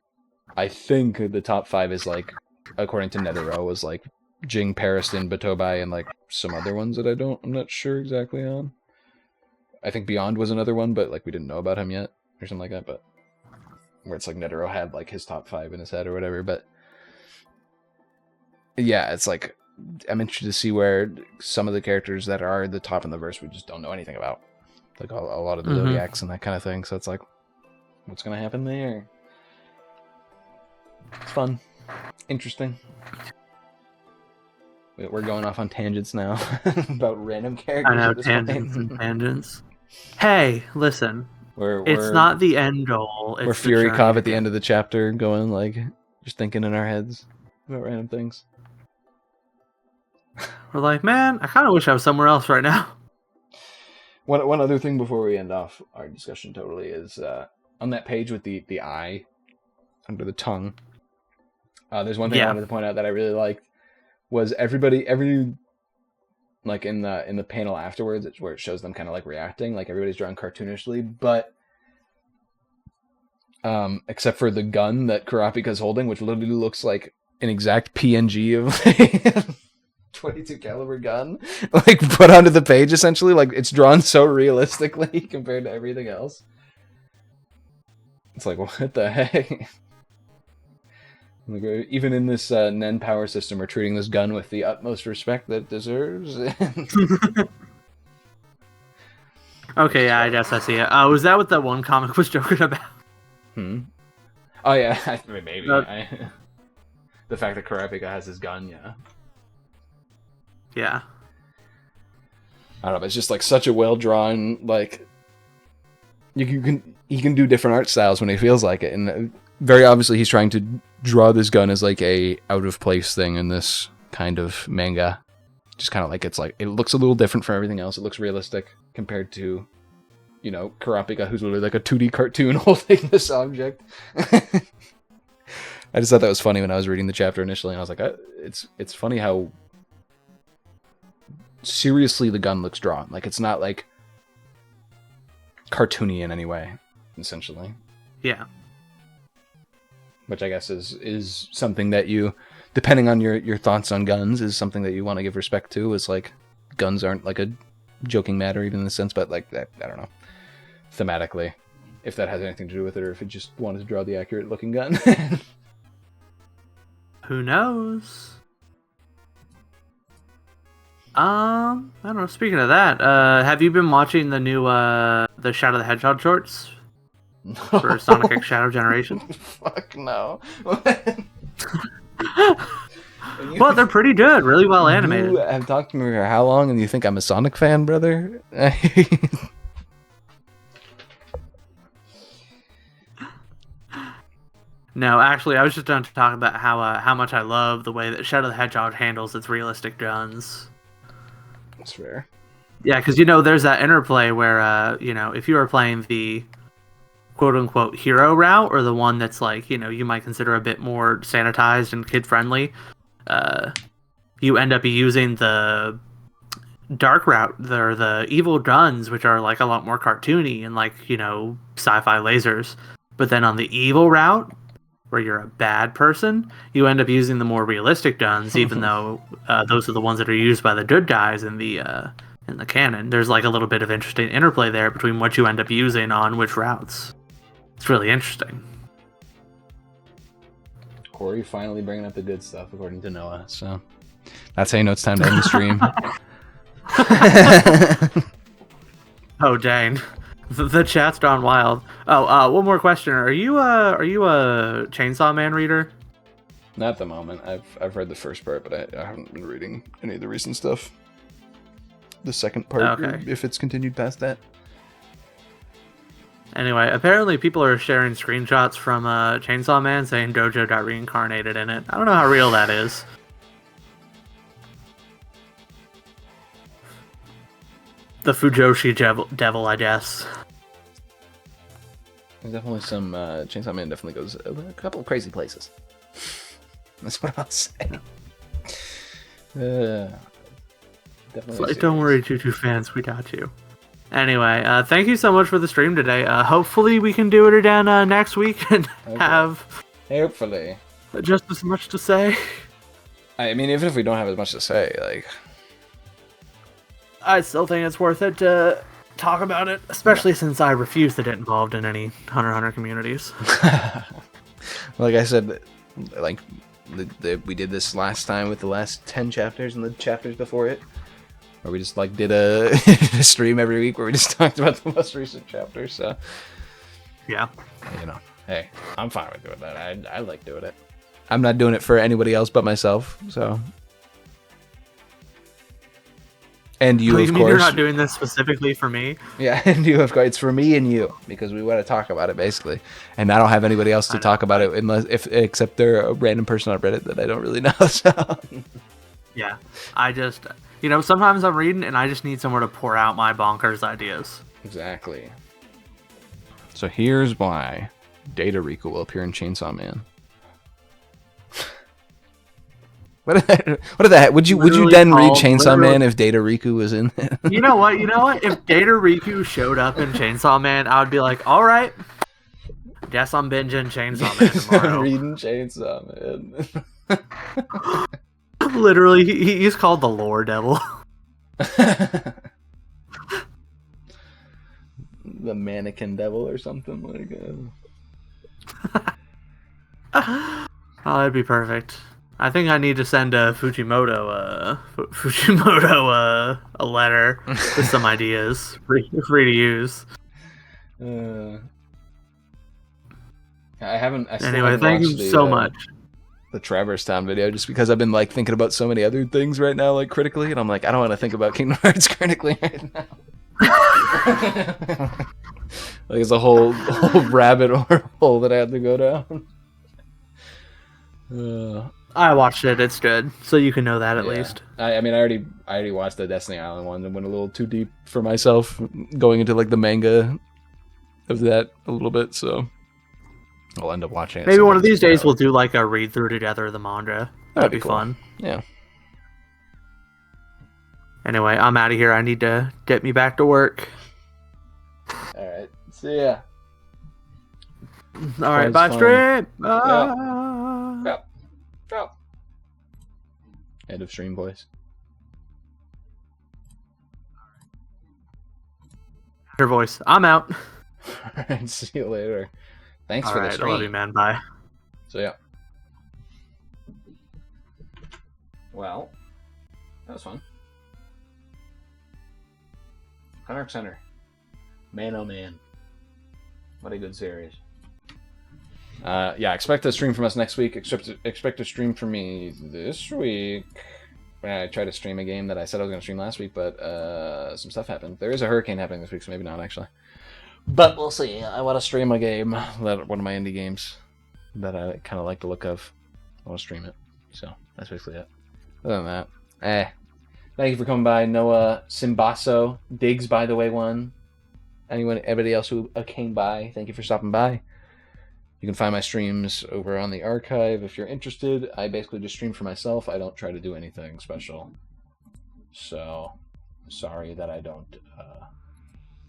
the top 5 is like, according to Netero, was like Jing, Pariston, Batobai, and like some other ones that I'm not sure exactly on. I think Beyond was another one, but like we didn't know about him yet or something like that. But where it's like Netero had like his top 5 in his head or whatever. But yeah, it's like I'm interested to see where some of the characters that are the top in the verse we just don't know anything about, like a lot of the Zodiacs and that kind of thing. So it's like, what's gonna happen there? It's fun, interesting. We're going off on tangents now about random characters. I know, tangents and tangents. Hey, listen. It's not the end goal. We're Fury Cov at the end of the chapter going, like, just thinking in our heads about random things. We're like, man, I kind of wish I was somewhere else right now. One other thing before we end off our discussion totally is, on that page with the eye under the tongue, there's one thing I wanted to point out that I really liked, was every like in the panel afterwards, it's where it shows them kind of like reacting, like everybody's drawn cartoonishly, but except for the gun that Kurapika's holding, which literally looks like an exact PNG of a 22 caliber gun, like put onto the page essentially. Like it's drawn so realistically compared to everything else. It's like, what the heck? Like, even in this Nen power system, we're treating this gun with the utmost respect that it deserves. Okay, yeah, I guess I see it. Was that what that one comic was joking about? Oh yeah, I mean, maybe. The fact that Kurapika has his gun, yeah. Yeah. I don't know, but it's just like such a well drawn, like he can do different art styles when he feels like it, and very obviously he's trying to draw this gun as like a out of place thing in this kind of manga. Just kind of like, it's like, it looks a little different from everything else. It looks realistic compared to, Kurapika, who's literally like a 2D cartoon holding this object. I just thought that was funny when I was reading the chapter initially, and I was like, it's funny how seriously the gun looks drawn. Like, it's not like cartoony in any way, essentially. Yeah. Which I guess is something that you, depending on your thoughts on guns, is something that you want to give respect to. Is like, guns aren't like a joking matter even in the sense, but like that, I don't know, thematically, if that has anything to do with it, or if it just wanted to draw the accurate looking gun. Who knows? I don't know. Speaking of that, have you been watching the new the Shadow the Hedgehog shorts for Sonic X Shadow Generation? Fuck no. Well, they're pretty good. Really well animated. You have talked to me for how long, and you think I'm a Sonic fan, brother? No, actually, I was just going to talk about how much I love the way that Shadow the Hedgehog handles its realistic guns. That's fair. Yeah, because there's that interplay where if you are playing the quote unquote hero route, or the one that's like you might consider a bit more sanitized and kid friendly, you end up using the dark route, or the evil guns, which are like a lot more cartoony and like sci-fi lasers. But then on the evil route, where you're a bad person, you end up using the more realistic guns, even though those are the ones that are used by the good guys in the canon. There's like a little bit of interesting interplay there between what you end up using on which routes. It's really interesting. Cory finally bringing up the good stuff, according to Noah. So that's how you know it's time to end the stream. Oh dang. The chat's gone wild. Oh, one more question. Are you a Chainsaw Man reader? Not at the moment. I've read the first part, but I haven't been reading any of the recent stuff. The second part, Okay. if it's continued past that. Anyway, apparently people are sharing screenshots from Chainsaw Man saying Dojo got reincarnated in it. I don't know how real that is. The Fujoshi devil, I guess. There's definitely some Chainsaw Man definitely goes a couple of crazy places. That's what I'll say. Definitely. Like, don't worry, Choo fans, we got you. Anyway, thank you so much for the stream today. Hopefully we can do it again next week and have hopefully just as much to say. I mean, even if we don't have as much to say, like, I still think it's worth it to talk about it, especially since I refuse to get involved in any Hunter x Hunter communities. Like I said, like we did this last time with the last 10 chapters and the chapters before it, where we just like did a stream every week where we just talked about the most recent chapters. So yeah, hey, I'm fine with doing that. I like doing it. I'm not doing it for anybody else but myself. So. And you, of course. You're not doing this specifically for me? Yeah, and you, of course. It's for me and you, because we want to talk about it, basically. And I don't have anybody else to talk about it, except they're a random person on Reddit that I don't really know. So. Yeah, I just, sometimes I'm reading and I just need somewhere to pour out my bonkers ideas. Exactly. So here's why Data Riku will appear in Chainsaw Man. What if that? Would you then read Chainsaw Man if Data Riku was in it? You know what? If Data Riku showed up in Chainsaw Man, I would be like, all right, guess I'm binging Chainsaw Man tomorrow. Reading Chainsaw Man. Literally, he's called the Lore Devil. The Mannequin Devil or something like that. Oh, that'd be perfect. I think I need to send Fujimoto a letter with some ideas free to use. I haven't. Anyway, thank you so much. The Traverse Town video, just because I've been like thinking about so many other things right now, like critically, and I'm like, I don't want to think about Kingdom Hearts critically right now. Like it's a whole rabbit hole that I had to go down. I watched it. It's good, so you can know that at least. I mean, I already watched the Destiny Island one and went a little too deep for myself, going into like the manga of that a little bit. So I'll end up watching it. Maybe one of these days we'll do like a read through together of the manga. That'd be cool. fun. Yeah. Anyway, I'm out of here. I need to get me back to work. All right. See ya. All right. Bye, stream. Yep. Drop. End of stream, boys. Your voice. I'm out. All right. See you later. Thanks for the stream. I love you, man. Bye. So yeah. Well, that was fun. Hunter x Hunter. Man, oh man. What a good series. Yeah, expect a stream from us next week. Expect a stream from me this week. I tried to stream a game that I said I was going to stream last week, but some stuff happened. There is a hurricane happening this week, so maybe not, actually. But we'll see. I want to stream a game, one of my indie games, that I kind of like the look of. I want to stream it. So, that's basically it. Other than that, thank you for coming by. Noah Simbasso, Diggs, by the way, won. Everybody else who came by, thank you for stopping by. You can find my streams over on the archive if you're interested. I basically just stream for myself. I don't try to do anything special. So, sorry that I don't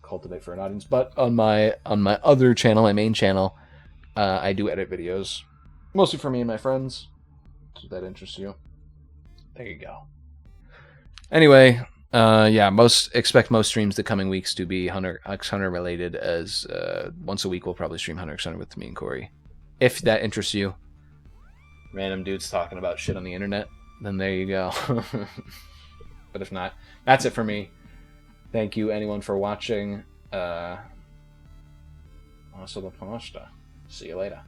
cultivate for an audience. But on my other channel, my main channel, I do edit videos. Mostly for me and my friends. So if that interests you. There you go. Anyway, yeah, expect most streams the coming weeks to be Hunter x Hunter related, as once a week we'll probably stream Hunter x Hunter with me and Cory. If that interests you. Random dudes talking about shit on the internet, then there you go. But if not, that's it for me. Thank you anyone for watching. See you later.